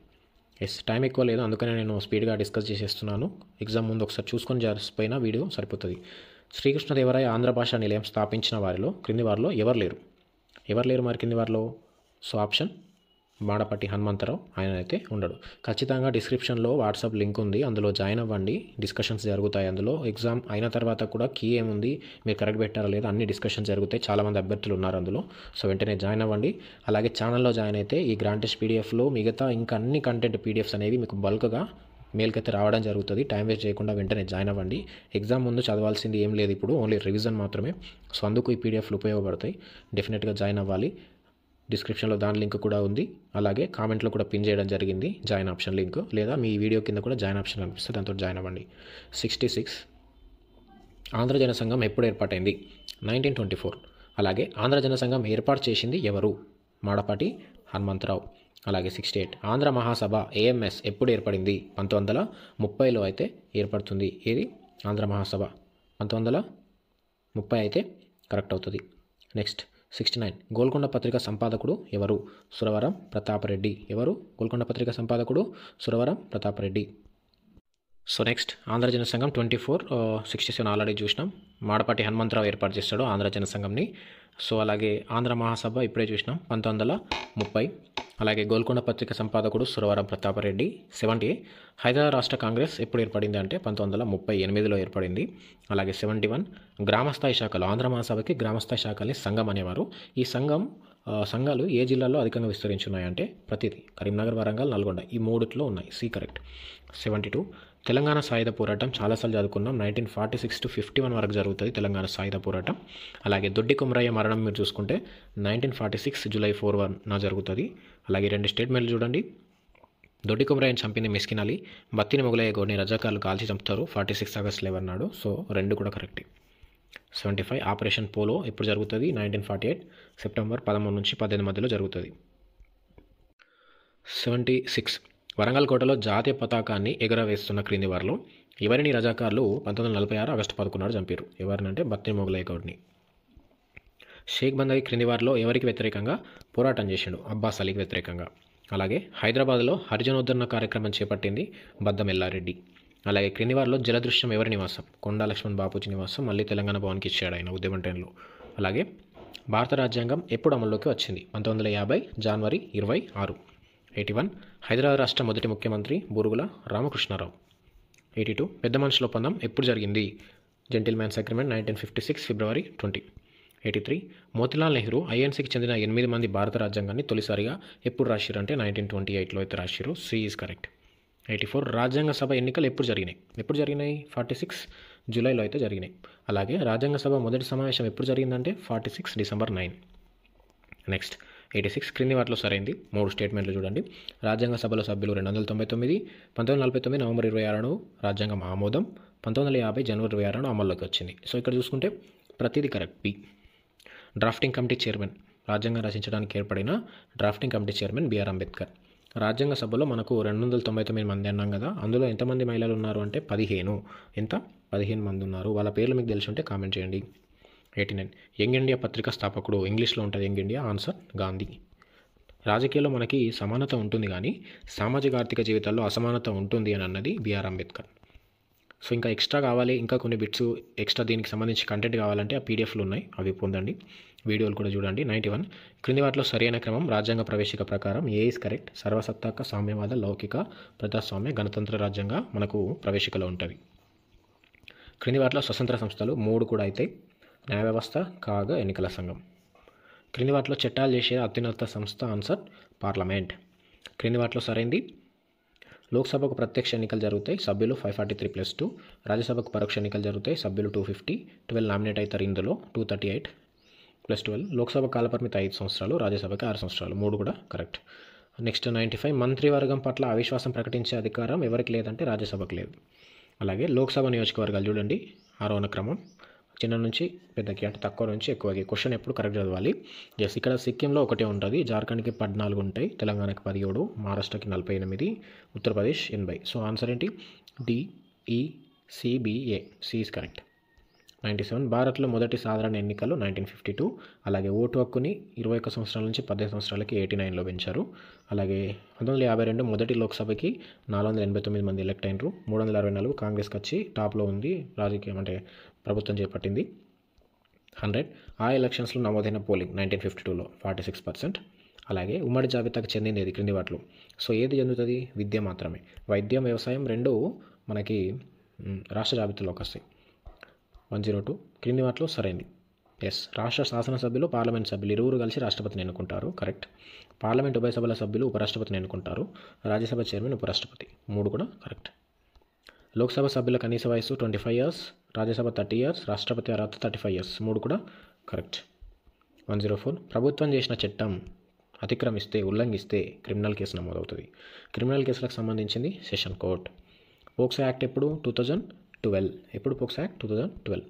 ఎస్, టైం ఎక్కువ లేదు, అందుకనే నేను స్పీడ్గా డిస్కస్ చేసేస్తున్నాను. ఎగ్జామ్ ముందు ఒకసారి చూసుకొని జరిసిపోయిన వీడియో సరిపోతుంది. శ్రీకృష్ణదేవరాయ ఆంధ్ర భాషా నిలయం స్థాపించిన వారిలో క్రింది వారిలో ఎవరు లేరు మరి కింది వారిలో? సో ఆప్షన్ మాడపట్టి హనుమంతరావు, ఆయన అయితే ఉండడు. ఖచ్చితంగా డిస్క్రిప్షన్లో వాట్సాప్ లింక్ ఉంది, అందులో జాయిన్ అవ్వండి. డిస్కషన్స్ జరుగుతాయి అందులో. ఎగ్జామ్ అయిన తర్వాత కూడా కీ ఏముంది, మీరు కరెక్ట్ పెట్టారా లేదా, అన్ని డిస్కషన్స్ జరుగుతాయి. చాలామంది అభ్యర్థులు ఉన్నారు అందులో. సో వెంటనే జాయిన్ అవ్వండి. అలాగే ఛానల్లో జాయిన్ అయితే ఈ గ్రాంటెస్ట్ పీడిఎఫ్లో మిగతా ఇంకా అన్ని కంటెంట్ పీడిఎఫ్స్ అనేవి మీకు బల్క్గా మెయిల్కైతే రావడం జరుగుతుంది. టైం వేస్ట్ చేయకుండా వెంటనే జాయిన్ అవ్వండి. ఎగ్జామ్ ముందు చదవాల్సింది ఏం లేదు, ఇప్పుడు ఓన్లీ రివిజన్ మాత్రమే. సో అందుకు ఈ పీడిఎఫ్లు ఉపయోగపడతాయి. డెఫినెట్గా జాయిన్ అవ్వాలి. డిస్క్రిప్షన్లో దాని లింక్ కూడా ఉంది. అలాగే కామెంట్లో కూడా పిన్ చేయడం జరిగింది జాయిన్ ఆప్షన్ లింక్, లేదా మీ వీడియో కింద కూడా జాయిన్ ఆప్షన్ కనిపిస్తుంది, దాంతో జాయిన్ అవ్వండి. 66. ఆంధ్ర జనసంఘం ఎప్పుడు ఏర్పాటైంది? 1924. అలాగే ఆంధ్ర జనసంఘం ఏర్పాటు చేసింది ఎవరు? మాడపాటి హనుమంతరావు. అలాగే 68 ఆంధ్ర మహాసభ ఏఎంఎస్ ఎప్పుడు ఏర్పడింది? 1930లో అయితే ఏర్పడుతుంది. ఏది ఆంధ్ర మహాసభ 1930 అయితే కరెక్ట్ అవుతుంది. నెక్స్ట్ 69 గోల్కొండ పత్రిక సంపాదకుడు ఎవరు? సురవరం ప్రతాపరెడ్డి. ఎవరు గోల్కొండ పత్రిక సంపాదకుడు? Suravaram Pratapareddy. So next Andhra Janasangham 67 already చూసినాం. మాడపాటి హనుమంతరావు ఏర్పాటు చేస్తాడు ఆంధ్ర జనసంఘంని. సో అలాగే ఆంధ్ర మహాసభ ఇప్పుడే చూసినాం 1930. అలాగే గోల్కొండ పత్రిక సంపాదకుడు సురవరం ప్రతాపరెడ్డి. 70 హైదరాబాద్ రాష్ట్ర కాంగ్రెస్ ఎప్పుడు ఏర్పడింది అంటే 1938లో ఏర్పడింది. అలాగే 71 గ్రామస్థాయి శాఖలు ఆంధ్ర మహాసభకి గ్రామస్థాయి శాఖల్ని సంఘం అనేవారు. ఈ సంఘాలు ఏ జిల్లాలో అధికంగా విస్తరించున్నాయంటే ప్రతిదీ కరీంనగర్, వరంగల్, నల్గొండ ఈ మూడిట్లో ఉన్నాయి. C correct. 72 తెలంగాణ సాయుధ పోరాటం చాలాసార్లు చదువుకున్నాం. 1946 to 51 వరకు జరుగుతుంది తెలంగాణ సాయుధ పోరాటం. అలాగే దొడ్డి కొమరయ్య మరణం మీరు చూసుకుంటే 1946 జూలై 4 జరుగుతుంది. అలాగే 2 స్టేట్మెంట్లు చూడండి. దొడ్డి కొమరయ్యని చంపింది మిస్కిన్ అలీ, బత్తిని మొగలయ్య గౌడ్ని రజాకార్లు కాల్చి చంపుతారు 46 ఆగస్ట్ 11 నాడు. సో 2 కూడా కరెక్టే. 75 ఆపరేషన్ పోలో ఎప్పుడు జరుగుతుంది? 1948 సెప్టెంబర్ 13 నుంచి 18 మధ్యలో జరుగుతుంది. 76 వరంగల్ కోటలో జాతీయ పతాకాన్ని ఎగరవేస్తున్న క్రింది వారిలో ఎవరిని రజాకార్లు 1946 ఆగస్టు 11 చంపారు? ఎవరినంటే బత్తిని మొగలయ్య గౌడ్ని. షేక్ బందగి క్రింది వారిలో ఎవరికి వ్యతిరేకంగా పోరాటం చేసిండు? అబ్బాస్ అలీకి వ్యతిరేకంగా. అలాగే హైదరాబాద్లో హరిజనోద్ధరణ కార్యక్రమం చేపట్టింది బద్దం ఎల్లారెడ్డి. అలాగే క్రింది వారిలో జలదృశ్యం ఎవరి నివాసం? కొండా లక్ష్మణ్ బాపూజీ నివాసం. మళ్ళీ తెలంగాణ భవన్కి ఇచ్చాడు ఆయన ఉద్యమం టైంలో. అలాగే భారత రాజ్యాంగం ఎప్పుడు అమల్లోకి వచ్చింది? 1950 జనవరి 26. 81 హైదరాబాద్ రాష్ట్ర మొదటి ముఖ్యమంత్రి బూరుగుల రామకృష్ణారావు. 82 పెద్ద మనుషుల ఒప్పందం ఎప్పుడు జరిగింది? జెంటిల్మ్యాన్స్ అగ్రిమెంట్ 1956 ఫిబ్రవరి 20. 83 మోతిలాల్ నెహ్రూ ఐఎన్సీకి చెందిన 8 మంది భారత రాజ్యాంగాన్ని తొలిసారిగా ఎప్పుడు రాసిరు అంటే 1928లో అయితే రాసిరు. C is correct. 84 రాజ్యాంగ సభ ఎన్నికలు ఎప్పుడు జరిగినాయి? 46 జూలైలో అయితే జరిగినాయి. అలాగే రాజ్యాంగ సభ మొదటి సమావేశం ఎప్పుడు జరిగిందంటే 46 డిసెంబర్ 9. నెక్స్ట్ 86 క్రింది వాటిలో సరైంది. 3 స్టేట్మెంట్లు చూడండి. రాజ్యాంగ సభలో సభ్యులు 299. 1949 నవంబర్ 26 రాజ్యాంగం ఆమోదం. 1950 జనవరి 26 అమల్లోకి వచ్చింది. సో ఇక్కడ చూసుకుంటే ప్రతిదీ correct. B drafting committee chairman రాజ్యాంగం రచించడానికి ఏర్పడిన drafting committee chairman BR Ambedkar. రాజ్యాంగ సభలో మనకు 299 మంది అన్నాం కదా, అందులో ఎంతమంది మహిళలు ఉన్నారు అంటే 15 మంది ఉన్నారు. వాళ్ళ పేర్లు మీకు తెలిసి ఉంటే కామెంట్ చేయండి. 89 యంగ్ ఇండియా పత్రిక స్థాపకుడు ఇంగ్లీష్లో ఉంటుంది యంగ్ ఇండియా. ఆన్సర్ గాంధీ. రాజకీయాల్లో మనకి సమానత ఉంటుంది కానీ సామాజిక ఆర్థిక జీవితాల్లో అసమానత ఉంటుంది అని అన్నది బిఆర్ అంబేద్కర్. సో ఇంకా ఎక్స్ట్రా కావాలి, ఇంకా కొన్ని బిట్స్ ఎక్స్ట్రా దీనికి సంబంధించి కంటెంట్ కావాలంటే ఆ పీడిఎఫ్లు ఉన్నాయి, అవి పొందండి. వీడియోలు కూడా చూడండి. 91 క్రింది వాటిలో సరైన క్రమం రాజ్యాంగ ప్రవేశిక ప్రకారం ఏ ఇస్ కరెక్ట్? సర్వసత్తాక సామ్యవాద లౌకిక ప్రజాస్వామ్య గణతంత్ర రాజ్యాంగ మనకు ప్రవేశికలో ఉంటుంది. క్రింది వాటిలో స్వతంత్ర సంస్థలు 3 కూడా అయితే న్యాయ వ్యవస్థ, కాగా ఎన్నికల సంఘం. క్రింది వాటిలో చట్టాలు చేసే అత్యున్నత సంస్థ? Answer parliament. క్రింది వాటిలో సరైంది లోక్సభకు ప్రత్యక్ష ఎన్నికలు జరుగుతాయి, సభ్యులు 543+2. రాజ్యసభకు పరోక్ష ఎన్నికలు జరుగుతాయి, సభ్యులు 250. 12 నామినేట్ అవుతారు, ఇందులో 238+12. లోక్సభ కాలపరిమితి 5 సంవత్సరాలు, రాజ్యసభకి 6 సంవత్సరాలు. 3 కూడా కరెక్ట్. నెక్స్ట్ 95 మంత్రివర్గం పట్ల అవిశ్వాసం ప్రకటించే అధికారం ఎవరికి లేదంటే రాజ్యసభకు లేదు. అలాగే లోక్సభ నియోజకవర్గాలు చూడండి, 6వ క్రమం చిన్న నుంచి పెద్దకి అంటే తక్కువ నుంచి ఎక్కువకి. క్వశ్చన్ ఎప్పుడు కరెక్ట్ చదవాలి. ఎస్ ఇక్కడ సిక్కింలో 1 ఉంటుంది, జార్ఖండ్కి 14 ఉంటాయి, తెలంగాణకి 17, మహారాష్ట్రకి 48, ఉత్తరప్రదేశ్ 80. సో ఆన్సర్ ఏంటి? DECBA. C is correct. 97 భారత్లో మొదటి సాధారణ ఎన్నికలు 1952. అలాగే ఓటు హక్కుని 21 సంవత్సరాల నుంచి 18 సంవత్సరాలకి 89లో పెంచారు. అలాగే 1952 మొదటి లోక్సభకి 489 మంది ఎలక్ట్ అయినరు. 364 కాంగ్రెస్కి వచ్చి టాప్లో ఉంది, రాజకీయం అంటే ప్రభుత్వం చేపట్టింది. 100 ఆ ఎలక్షన్స్లో నమోదైన పోలింగ్ 1952లో 46%. అలాగే ఉమ్మడి జాబితాకు చెందింది ఏది క్రింది వాటిలో? సో ఏది చెందుతుంది? విద్య మాత్రమే. వైద్యం, వ్యవసాయం 2 మనకి రాష్ట్ర జాబితాలోకి వస్తాయి. 102 క్రింది వాటిలో సరైంది. ఎస్ రాష్ట్ర శాసనసభ్యులు, పార్లమెంట్ సభ్యులు ఇరువురు కలిసి రాష్ట్రపతిని ఎన్నుకుంటారు. కరెక్ట్. పార్లమెంట్ ఉభయ సభల సభ్యులు ఉపరాష్ట్రపతిని ఎన్నుకుంటారు. రాజ్యసభ చైర్మన్ ఉపరాష్ట్రపతి. 3 కూడా కరెక్ట్. లోక్సభ సభ్యుల కనీస వయసు 25 years, రాజ్యసభ 30 years, రాష్ట్రపతి అర్హత 35 years. 3 కూడా కరెక్ట్. 104 ప్రభుత్వం చేసిన చట్టం అతిక్రమిస్తే, ఉల్లంఘిస్తే క్రిమినల్ కేసు నమోదవుతుంది. క్రిమినల్ కేసులకు సంబంధించింది సెషన్ కోర్ట్. పోక్సో యాక్ట్ ఎప్పుడు? 2012. ఎప్పుడు POCSO act? 2012.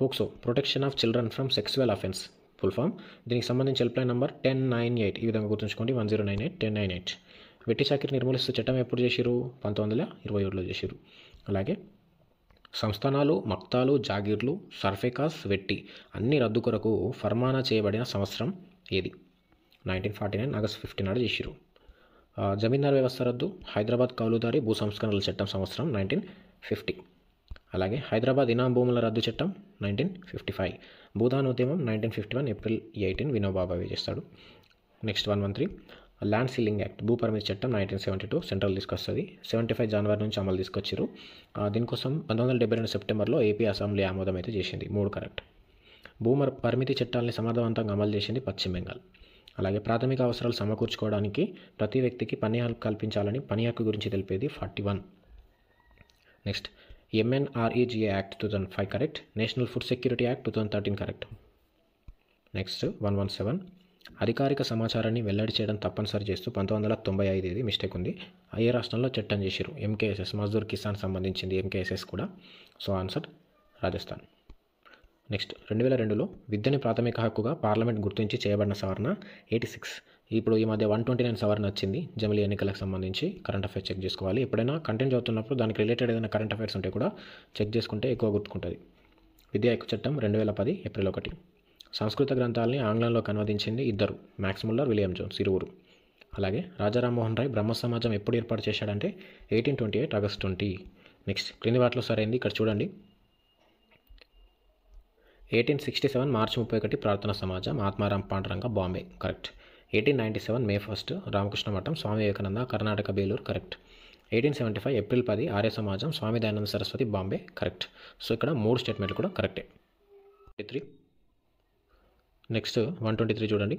POCSO protection of children from sexual offence full form. దీనికి సంబంధించి హెల్ప్ లైన్ నెంబర్ 1098, ఈ విధంగా గుర్తుంచుకోండి, 1098 1098. వెట్టి చాకిరి నిర్మూలిస్తూ చట్టం ఎప్పుడు చేసిరు? 1927లో చేసిరు. అలాగే సంస్థానాలు, మక్తాలు, జాగీర్లు, సర్ఫేకాస్, వెట్టి అన్ని రద్దు కొరకు ఫర్మానా చేయబడిన సంవత్సరం ఏది? 1949 ఆగస్ట్ 15 నాడు చేసిరు. జమీందారు వ్యవస్థ రద్దు, హైదరాబాద్ కౌలుదారి భూ సంస్కరణల చట్టం సంవత్సరం 1950. అలాగే హైదరాబాద్ ఇనాం భూముల రద్దు చట్టం 1955. భూదాన్ ఉద్యమం 1951 ఏప్రిల్ 18 వినోబా భావే చేస్తాడు. నెక్స్ట్ 113 ల్యాండ్ సీలింగ్ యాక్ట్, భూ పరిమితి చట్టం 1972 సెంట్రల్ తీసుకొస్తుంది. 75 జనవరి నుంచి అమలు తీసుకొచ్చారు. దీనికోసం 1972 సెప్టెంబర్లో ఏపీ అసెంబ్లీ ఆమోదం అయితే చేసింది. 3 కరెక్ట్. భూ పరిమితి చట్టాలని సమర్థవంతంగా అమలు చేసింది పశ్చిమ బెంగాల్. అలాగే ప్రాథమిక అవసరాలు సమకూర్చుకోవడానికి ప్రతి వ్యక్తికి పని హక్కు కల్పించాలని పని హక్కు గురించి తెలిపేది 41. Next MNREGA act 2005 correct. National food security act 2013 correct. Next 117 అధికారిక సమాచారాన్ని వెల్లడి చేయడం తప్పనిసరి చేస్తూ 1995, ఇది మిస్టేక్ ఉంది. ఏ రాష్ట్రంలో చట్టం చేసిరు? MKSS, మజ్దూర్ కిసాన్ సంబంధించింది MKSS కూడా. So answer Rajasthan. నెక్స్ట్ 2002లో విద్యని ప్రాథమిక హక్కుగా పార్లమెంట్ గుర్తించి చేయబడిన సవరణ 86. ఇప్పుడు ఈ మధ్య 129 సవరణ వచ్చింది జమిలీ ఎన్నికలకు సంబంధించి. కరెంట్ అఫైర్స్ చెక్ చేసుకోవాలి. ఎప్పుడైనా కంటెంట్ చదువుతున్నప్పుడు దానికి రిలేటెడ్ ఏదైనా కరెంట్ అఫైర్స్ ఉంటే కూడా చెక్ చేసుకుంటే ఎక్కువ గుర్తుకుంటుంది. విద్యా హక్కు చట్టం 2010 ఏప్రిల్ 1. సంస్కృత గ్రంథాలని ఆంగ్లంలోకి అనువదించింది ఇద్దరు, మ్యాక్స్ ముల్లర్, విలియం జోన్స్, ఇరువురు. అలాగే రాజా రామ్మోహన్ రాయ్ బ్రహ్మ సమాజం ఎప్పుడు ఏర్పాటు చేశాడంటే 1828 ఆగస్ట్ 20. నెక్స్ట్ క్రింది వాటిలో సరైంది ఇక్కడ చూడండి. 1867 మార్చి 31 ప్రార్థనా సమాజం, ఆత్మారాం పాండురంగ, బాంబే కరెక్ట్. 1897 మే 1 రామకృష్ణ మఠం, స్వామి వివేకానంద, కర్ణాటక, బేలూరు కరెక్ట్. 1875 ఏప్రిల్ 10 ఆర్య సమాజం, స్వామి దయానంద సరస్వతి, బాంబే కరెక్ట్. సో ఇక్కడ 3 స్టేట్మెంట్లు కూడా కరెక్టే. 3. నెక్స్ట్ 123 చూడండి.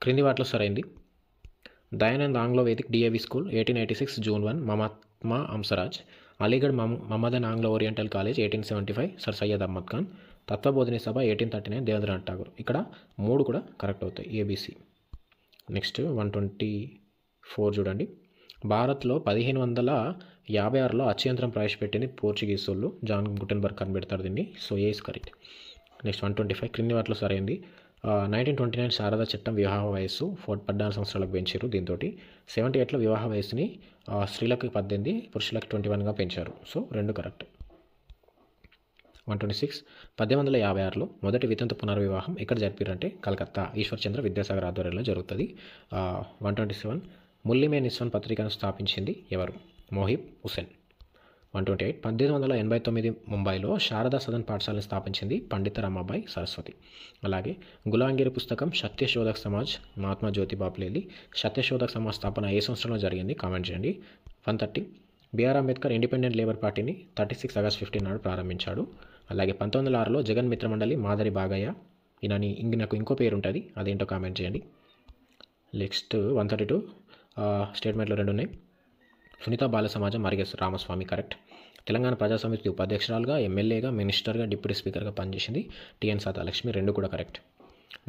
క్రింది వాటిలో సరైంది. Dayanand Anglo Vedic DAV school 1886 June 1 Mahatma Hansraj. Aligarh Mohammedan Anglo Oriental college 1875 sir Syed Ahmad Khan. Tattvabodhini Sabha 1839 Devendranath Tagore. ఇక్కడ 3 కూడా కరెక్ట్ అవుతాయి, ABC. నెక్స్ట్ 124 చూడండి. భారత్లో 1556లో అచ్చుయంత్రం ప్రవేశపెట్టింది పోర్చుగీస్ వాళ్ళు, జాన్ గుటెన్బర్గ్ కనిపెడతారు దీన్ని. So A is correct. Next 125 క్రింది వాటిలో సరైంది. 1929 శారదా చట్టం వివాహ వయస్సు 14 సంవత్సరాలకు పెంచారు. దీంతో 78లో వివాహ వయస్సుని స్త్రీలకు 18, పురుషులకు 21గా పెంచారు. So 2 correct. 126 1856లో మొదటి వితంతు పునర్వివాహం ఎక్కడ జరిపారంటే కలకత్తా, ఈశ్వర్ చంద్ర విద్యాసాగర్ ఆధ్వర్యంలో జరుగుతుంది. 127 ముల్లిమే నిస్వన్ పత్రికను స్థాపించింది ఎవరు? మొహిబ్ హుసేన్. 128 1889 ముంబైలో శారదా సదన్ పాఠశాలను స్థాపించింది పండిత రమాబాయి సరస్వతి. అలాగే గులాంగిరి పుస్తకం సత్యశోధక్ సమాజ్, మహాత్మా జ్యోతిబా ఫులే. సత్యశోధక్ సమాజ్ స్థాపన ఏ సంవత్సరంలో జరిగింది? కామెంట్ చేయండి. 130 బిఆర్ అంబేద్కర్ ఇండిపెండెంట్ లేబర్ పార్టీని 36 ఆగస్ట్ 15 నాడు ప్రారంభించాడు. అలాగే 1906లో జగన్ మిత్రమండలి మాదరి బాగయ్య, నాకు ఇంకో పేరు ఉంటుంది, అదేంటో కామెంట్ చేయండి. నెక్స్ట్ 132 స్టేట్మెంట్లో 2 ఉన్నాయి. సునీత బాల సమాజం మరిగెస్ రామస్వామి కరెక్ట్. తెలంగాణ ప్రజాసమితి ఉపాధ్యక్షురాలుగా, ఎమ్మెల్యేగా, మినిస్టర్గా, డిప్యూటీ స్పీకర్గా పనిచేసింది టిఎన్ సాతాలక్ష్మి. 2 కూడా కరెక్ట్.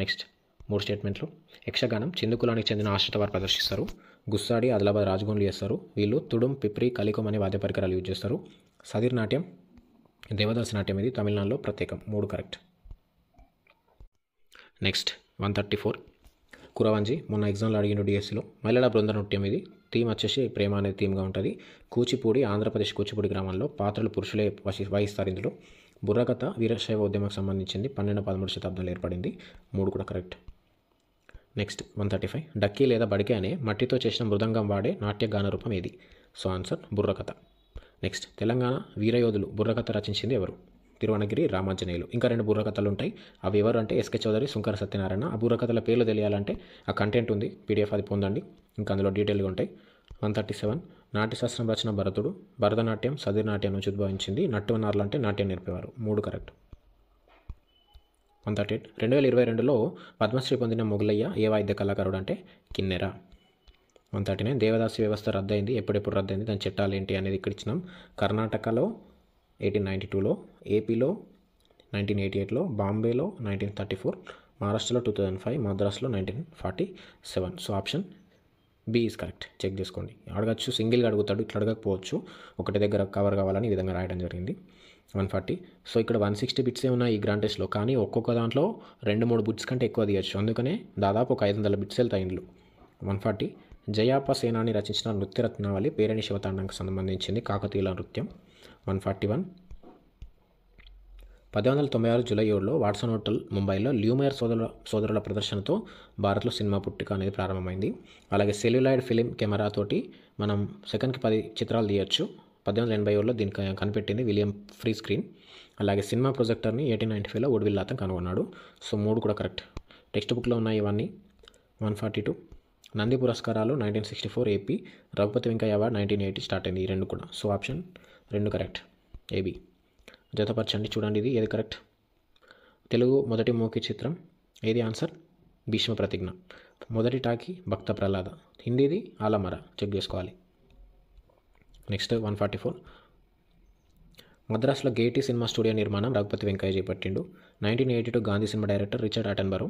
నెక్స్ట్ 3 స్టేట్మెంట్లు. యక్షగానం చిందుకులానికి చెందిన ఆశ్రిత వారు ప్రదర్శిస్తారు. గుస్సాడి, ఆదిలాబాద్ రాజగోన్లు చేస్తారు. వీళ్ళు తుడుం, పిప్రి, కలికం అనే వాద్య పరికరాలు యూజ్ చేస్తారు. సదిర్ నాట్యం, దేవదాసి నాట్యం ఇది తమిళనాడులో ప్రత్యేకం. 3 కరెక్ట్. నెక్స్ట్ 134 కురవంజి, మొన్న ఎగ్జామ్లో అడిగిన డిఎస్సిలో. మహిళల బృంద నృత్యం ఇది. థీమ్ వచ్చేసి ప్రేమ అనేది థీమ్గా ఉంటుంది. కూచిపూడి, ఆంధ్రప్రదేశ్ కూచిపూడి గ్రామంలో పాత్రలు పురుషులే వహిస్తారు. ఇందులో బుర్రకథ వీరశైవ ఉద్యమకు సంబంధించింది 12-13 శతాబ్దంలో ఏర్పడింది. 3 కూడా కరెక్ట్. నెక్స్ట్ 135 డక్కీ లేదా బడికే అనే మట్టితో చేసిన మృదంగం వాడే నాట్య గాన రూపం ఏది? సో ఆన్సర్ బుర్రకథ. నెక్స్ట్ తెలంగాణ వీరయోధులు బుర్రకథ రచించింది ఎవరు? తిరువణగిరి రామాంజనేయులు. ఇంకా 2 బుర్రకథలు ఉంటాయి. అవి ఎవరు అంటే ఎస్కే చౌదరి, సుంకర సత్యనారాయణ. ఆ బుర్రకథల పేర్లు తెలియాలంటే ఆ కంటెంట్ ఉంది PDF, అది పొందండి. ఇంకా అందులో డీటెయిల్గా ఉంటాయి. 137 నాట్యశాస్త్రం రచన భరతుడు. భరతనాట్యం సదిర్ నాట్యం నుంచి ఉద్భవించింది. నట్టువనార్లు అంటే నాట్యం నేర్పేవారు. 3 కరెక్ట్. 138 2022లో పద్మశ్రీ పొందిన మొగలయ్య ఏ వాయిద్య కళాకారుడు అంటే కిన్నెర. 139 దేవదాసి వ్యవస్థ రద్దయింది, ఎప్పుడెప్పుడు రద్దయింది, దాని చట్టాలు ఏంటి అనేది ఇక్కడ ఇచ్చినాం. కర్ణాటకలో 1892లో, ఏపీలో 1988లో, బాంబేలో 1934, మహారాష్ట్రలో 2005, మద్రాసులో 1947. So option B is correct. Check చేసుకోండి. అడగచ్చు, సింగిల్గా అడుగుతాడు, ఇట్లా అడగకపోవచ్చు. ఒకటి దగ్గర కవర్ కావాలని ఈ విధంగా రాయడం జరిగింది. 140. సో ఇక్కడ 160 బిట్సే ఉన్నాయి ఈ గ్రాండ్ టెస్ట్లో, కానీ ఒక్కొక్క దాంట్లో 2-3 బిట్స్ కంటే ఎక్కువ తీయచ్చు. అందుకనే దాదాపు ఒక 500 బిట్స్ వెళ్తాయి ఇందులో. 140. జయాప సేనాని రచించిన నృత్య రత్నావళి పేరేని శివతాండానికి సంబంధించింది కాకతీయుల నృత్యం. 141. 1896 జూలై 7లో వాట్సన్ హోటల్ ముంబైలో ల్యూమియర్ సోదరుల ప్రదర్శనతో భారత్లో సినిమా పుట్టిక అనేది ప్రారంభమైంది. అలాగే సెల్యులాయిడ్ ఫిలిం కెమెరాతోటి మనం సెకండ్కి 10 చిత్రాలు తీయచ్చు. 1887లో దీనికి కనిపెట్టింది విలియం ఫ్రీ స్క్రీన్. అలాగే సినిమా ప్రొజెక్టర్ని 1895లో వుడ్విల్ అతను కనుగొన్నాడు. సో 3 కూడా కరెక్ట్. టెక్స్ట్ బుక్లో ఉన్నాయి ఇవన్నీ. 142. నంది పురస్కారాలు 1964 AP, Raghupathi Venkaiah award 1980 start అయింది. ఈ 2 కూడా. So option 2 correct, AB. జతపరచండి, చూడండి ఇది ఏది కరెక్ట్. తెలుగు మొదటి మూకీ చిత్రం ఏది ఆన్సర్? భీష్మ ప్రతిజ్ఞ. మొదటి టాకీ భక్త ప్రహ్లాద. హిందీది ఆలమర, చెక్ చేసుకోవాలి. నెక్స్ట్ 144. మద్రాసులో గేటీ సినిమా స్టూడియో నిర్మాణం రఘుపతి వెంకయ్య చేపట్టిండు. 1982 Gandhi cinema director Richard Attenborough.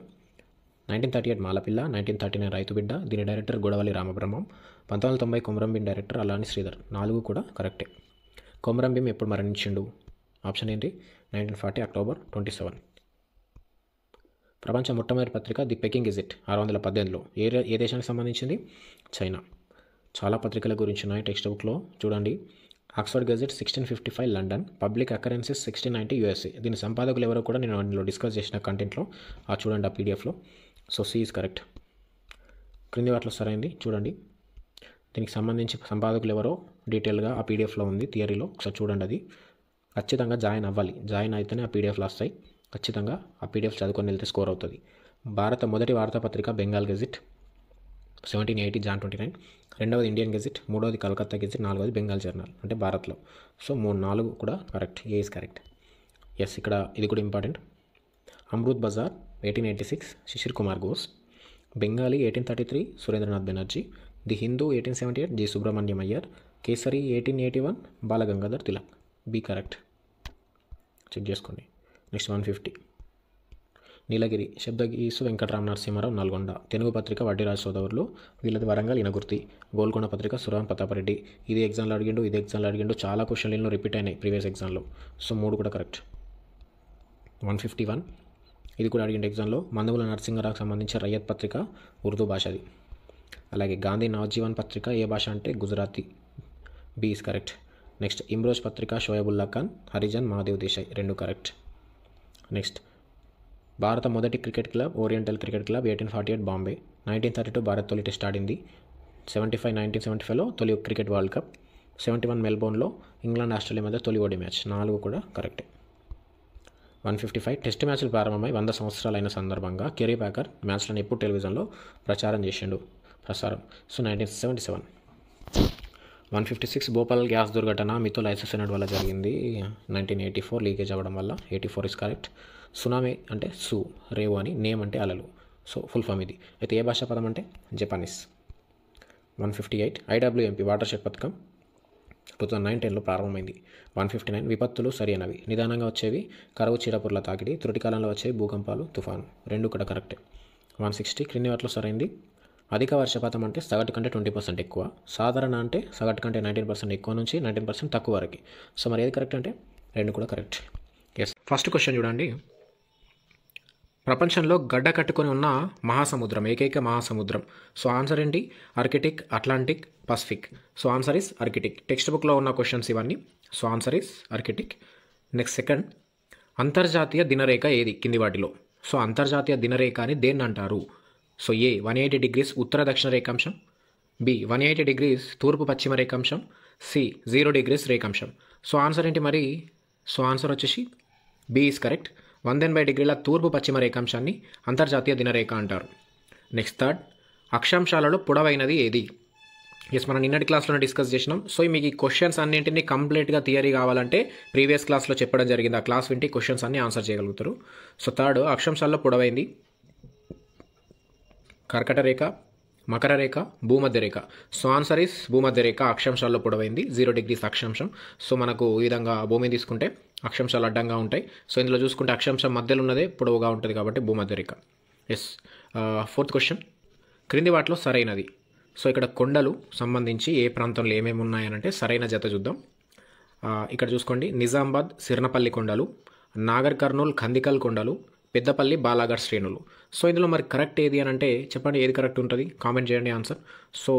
1938 Malapilla. 1939 Raithubidda, దీని డైరెక్టర్ గొడవలి రామబ్రహ్మం. 1990 కొమరంభీం డైరెక్టర్ అల్లాని శ్రీధర్. 4 కూడా కరెక్టే. కొమరంభీం ఎప్పుడు మరణించిండు? ఆప్షన్ ఏంటి? 1940 అక్టోబర్ 27. ప్రపంచ మొట్టమొదటి పత్రిక ది పెకింగ్ గెజెట్ 618లో ఏ దేశానికి సంబంధించింది? చైనా. చాలా పత్రికల గురించి ఉన్నాయి టెక్స్ట్ బుక్లో, చూడండి. Oxford gazette 1655 London, public occurrences 1690 USA. దీని సంపాదకులు ఎవరో కూడా నేను అందులో డిస్కస్ చేసిన కంటెంట్లో చూడండి ఆ పీడిఎఫ్లో. So C is correct. క్రింది వాటిలో సరైంది చూడండి. దీనికి సంబంధించి సంపాదకులు ఎవరో డీటెయిల్గా ఆ పీడిఎఫ్లో ఉంది, థియరీలో. ఒకసారి చూడండి. అది ఖచ్చితంగా జాయిన్ అవ్వాలి. జాయిన్ అయితేనే ఆ పీడిఎఫ్లు వస్తాయి. ఖచ్చితంగా ఆ పీడిఎఫ్ చదువుకొని వెళ్తే స్కోర్ అవుతుంది. భారత మొదటి వార్తాపత్రిక బెంగాల్ గెజిట్ 1780 జాన్ 29. రెండవది ఇండియన్ గెజిట్. మూడవది కలకత్తా గెజిట్. నాలుగవది బెంగాల్ జర్నల్, అంటే భారత్లో. సో 4 కూడా correct, A is correct. Yes, ఇక్కడ ఇది కూడా important. Amrit Bazar 1886 Shishir Kumar Ghosh. Bengali 1833 Surendranath Banerjee. The Hindu 1878 G Subrahmanyam Iyer. Kesari 1881 Balgangadhar Tilak. B correct, check చేసుకోండి. నెక్స్ట్ 150. నీలగిరి శబ్దగీసు వెంకటరామ నరసింహారావు నల్గొండ. తెలుగు పత్రిక వడ్డీరాజు సోదరులు, వీళ్ళది వరంగల్ ఇనగుర్తి. గోల్కొండ పత్రిక సురాన్ ప్రతాపరెడ్డి. ఇది ఎగ్జామ్లో అడిగిండు, చాలా క్వశ్చన్లు రిపీట్ అయినాయి ప్రీవియస్ ఎగ్జామ్లో. సో 3 కూడా కరెక్ట్. 151. ఇది కూడా అడిగిండు ఎగ్జామ్లో. మందుగుల నరసింహారావుకి సంబంధించిన రయ్యత్ పత్రిక ఉర్దూ భాషది. అలాగే గాంధీ నవజీవన్ పత్రిక ఏ భాష అంటే Gujarati. B is correct. Next Imroz పత్రిక షోయబుల్లా ఖాన్, హరిజన్, మహాదేవ్ దేశాయ్. 2 కరెక్ట్. నెక్స్ట్ భారత మొదటి cricket club Oriental cricket club 1848 Bombay. 1932 భారత్ తొలి టెస్ట్ ఆడింది. 1975లో తొలి క్రికెట్ వరల్డ్ కప్. 71 మెల్బోర్న్లో ఇంగ్లాండ్ ఆస్ట్రేలియా మధ్య తొలి ఓడి మ్యాచ్. 4 కూడా కరెక్టే. 155. టెస్ట్ మ్యాచ్లు ప్రారంభమై 100 సంవత్సరాలైన సందర్భంగా కెరీ ప్యాకర్ మ్యాచ్లను ఎప్పుడు టెలివిజన్లో ప్రసారం. సో 1977. 156. భోపాల్ గ్యాస్ దుర్ఘటన మిథుల్ ఐసోసైనైడ్ వల్ల జరిగింది. 1984 లీకేజ్ అవ్వడం వల్ల. 84 ఇస్ కరెక్ట్. సునామీ అంటే సు, రేవు అని, నేమ్ అంటే అలలు. సో ఫుల్ ఫామ్ ఇది. అయితే ఏ భాషా పదం అంటే జపానీస్. 158. ఐడబ్ల్యూఎంపీ వాటర్ షెడ్ పథకం 2009-10లో ప్రారంభమైంది. 159. విపత్తులు సరైనవి. నిదానంగా వచ్చేవి కరువు, చీడపుర్ల తాకిడి. త్రుటి కాలంలో వచ్చేవి భూకంపాలు, తుఫాను. 2 కూడా కరెక్టే. 160. క్రింది వాటిలో సరైంది. అధిక వర్షపాతం అంటే సగటు కంటే 20% ఎక్కువ. సాధారణ అంటే సగటు కంటే 19% ఎక్కువ నుంచి 19% తక్కువ వరకు. సో మరి ఏది కరెక్ట్ అంటే 2 కూడా కరెక్ట్. ఎస్. ఫస్ట్ క్వశ్చన్ చూడండి. ప్రపంచంలో గడ్డ కట్టుకొని ఉన్న మహాసముద్రం, ఏకైక మహాసముద్రం. సో ఆన్సర్ ఏంటి? Arctic, Atlantic, Pacific. So answer is Arctic. Text బుక్లో ఉన్న క్వశ్చన్స్ ఇవన్నీ. So answer is Arctic. Next second, అంతర్జాతీయ దినరేఖ ఏది కింది వాటిలో? సో అంతర్జాతీయ దినరేఖ అని దేన్ని అంటారు? సో ఏ 180 degrees ఉత్తర దక్షిణ రేఖాంశం, బి 180 degrees తూర్పు పశ్చిమ రేఖాంశం, సి 0 degrees రేఖాంశం. సో ఆన్సర్ ఏంటి మరి? సో ఆన్సర్ వచ్చేసి బి ఈస్ కరెక్ట్. 180 degrees తూర్పు పశ్చిమ రేఖాంశాన్ని అంతర్జాతీయ దినరేఖ అంటారు. నెక్స్ట్ థర్డ్, అక్షాంశాలలో పొడవైనది ఏది? ఎస్, మనం నిన్నటి క్లాస్లోనే డిస్కస్ చేసినాం. సో మీకు ఈ క్వశ్చన్స్ అన్నింటినీ కంప్లీట్గా థియరీ కావాలంటే ప్రీవియస్ క్లాస్లో చెప్పడం జరిగింది. ఆ క్లాస్ వింటే క్వశ్చన్స్ అన్నీ ఆన్సర్ చేయగలుగుతారు. సో థర్డ్, అక్షాంశాల్లో పొడవైంది కర్కట రేఖ, మకర రేఖ, భూమధ్య రేఖ. సో ఆన్సర్ ఇస్ భూమధ్య రేఖ. అక్షాంశాల్లో పొడవైంది 0 degrees అక్షాంశం. సో మనకు ఈ విధంగా భూమి తీసుకుంటే అక్షాంశాలు అడ్డంగా ఉంటాయి. సో ఇందులో చూసుకుంటే అక్షాంశం మధ్యలో ఉన్నదే పొడవుగా ఉంటుంది కాబట్టి భూమధ్య రేఖ. ఎస్. ఫోర్త్ క్వశ్చన్, క్రింది వాటిలో సరైనది. సో ఇక్కడ కొండలు సంబంధించి ఏ ప్రాంతంలో ఏమేమి ఉన్నాయనంటే సరైన జత చూద్దాం. ఇక్కడ చూసుకోండి, నిజామాబాద్ సిర్నపల్లి కొండలు, నాగర్ కర్నూల్ ఖందికల్ కొండలు, పెద్దపల్లి బాలాఘాట్ శ్రేణులు. సో ఇందులో మరి కరెక్ట్ ఏది అని అంటే చెప్పండి, ఏది కరెక్ట్ ఉంటుంది? కామెంట్ చేయండి ఆన్సర్. సో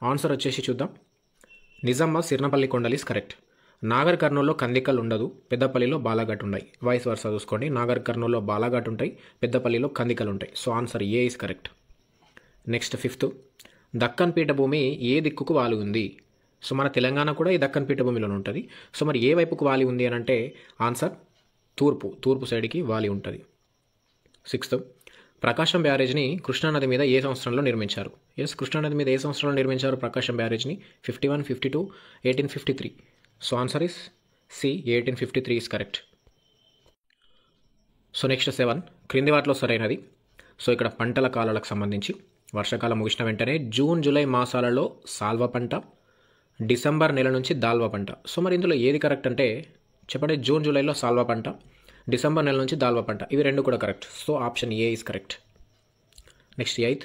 ఆన్సర్ వచ్చేసి చూద్దాం. నిజామాబాద్ సిర్నపల్లి కొండలు ఈస్ కరెక్ట్. నాగర్ కర్నూల్లో కందికల్ ఉండదు, పెద్దపల్లిలో బాలాఘాట్ ఉన్నాయి. వాయిస్ వర్సా చూసుకోండి, నాగర్ కర్నూల్లో బాలాఘాట్ ఉంటాయి, పెద్దపల్లిలో కందికల్ ఉంటాయి. So answer A is correct. Next 5th, Deccan పీఠభూమి ఏ దిక్కుకు వాలి ఉంది? సో మన తెలంగాణ కూడా ఈ దక్కన్ పీఠభూమిలోనే ఉంటుంది. సో మరి ఏ వైపుకు వాలి ఉంది అని అంటే ఆన్సర్ తూర్పు సైడ్కి వాలి ఉంటుంది. 6th, ప్రకాశం బ్యారేజ్ని కృష్ణానది మీద ఏ సంవత్సరంలో నిర్మించారు? కృష్ణానది మీద ఏ సంవత్సరంలో నిర్మించారు ప్రకాశం బ్యారేజ్ని? 51, 52, 1853. So answer is C, 1853 is correct. So next 7, క్రింది వాటిలో సరైనది. సో ఇక్కడ పంటల కాలాలకు సంబంధించి వర్షాకాలం ముగిసిన వెంటనే జూన్ జూలై మాసాలలో సాల్వ పంట, డిసెంబర్ నెల నుంచి దాల్వ పంట. సో మరి ఇందులో ఏది కరెక్ట్ అంటే చెప్పండి. జూన్ జూలైలో సాల్వ పంట, డిసెంబర్ నెల నుంచి దాల్వ పంట, ఇవి రెండు కూడా correct. So option A is correct. Next 8,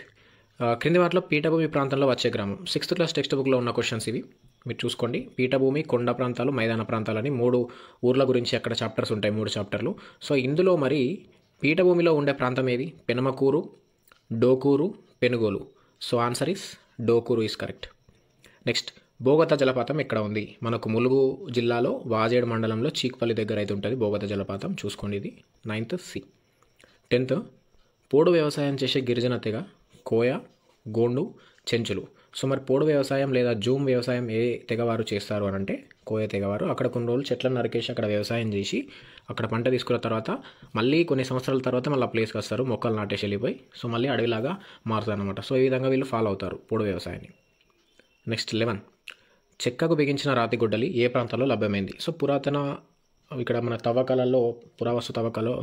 క్రింది వాటిలో పీఠభూమి ప్రాంతంలో వచ్చే గ్రామం. 6th క్లాస్ టెక్స్ట్ బుక్లో ఉన్న క్వశ్చన్స్ ఇవి, మీరు చూసుకోండి. పీఠభూమి, కొండ ప్రాంతాలు, మైదాన ప్రాంతాలని 3 ఊర్ల గురించి అక్కడ చాప్టర్స్ ఉంటాయి, 3 చాప్టర్లు. సో ఇందులో మరి పీఠభూమిలో ఉండే ప్రాంతం ఏది? Penamakuru, Dokuru, Penugolu. So answer is Dokuru is correct. Next, Bogatha జలపాతం ఎక్కడ ఉంది? మనకు ములుగు జిల్లాలో వాజేడు మండలంలో చీక్పల్లి దగ్గర అయితే ఉంటుంది బోగత జలపాతం, చూసుకోండి. ఇది 9th సి. 10th, పోడు వ్యవసాయం చేసే గిరిజన తెగ కోయ, గోండు, చెంచులు. సో మరి పోడు వ్యవసాయం లేదా జూమ్ వ్యవసాయం ఏ తెగవారు చేస్తారు అని అంటే కోయ తెగవారు. అక్కడ కొన్ని రోజులు చెట్లను నరికేసి అక్కడ వ్యవసాయం చేసి అక్కడ పంట తీసుకున్న తర్వాత మళ్ళీ కొన్ని సంవత్సరాల తర్వాత మళ్ళీ ఆ ప్లేస్కి వస్తారు, మొక్కలు నాటేసి వెళ్ళిపోయి. సో మళ్ళీ అడవిలాగా మారుతారు అనమాట. సో ఈ విధంగా వీళ్ళు ఫాలో అవుతారు పోడు వ్యవసాయాన్ని. నెక్స్ట్ 11, చెక్కకు బిగించిన రాతి గుడ్డలి ఏ ప్రాంతంలో లభ్యమైంది? సో పురాతన ఇక్కడ మన తవ్వకాలలో, పురావస్తు తవ్వకాలో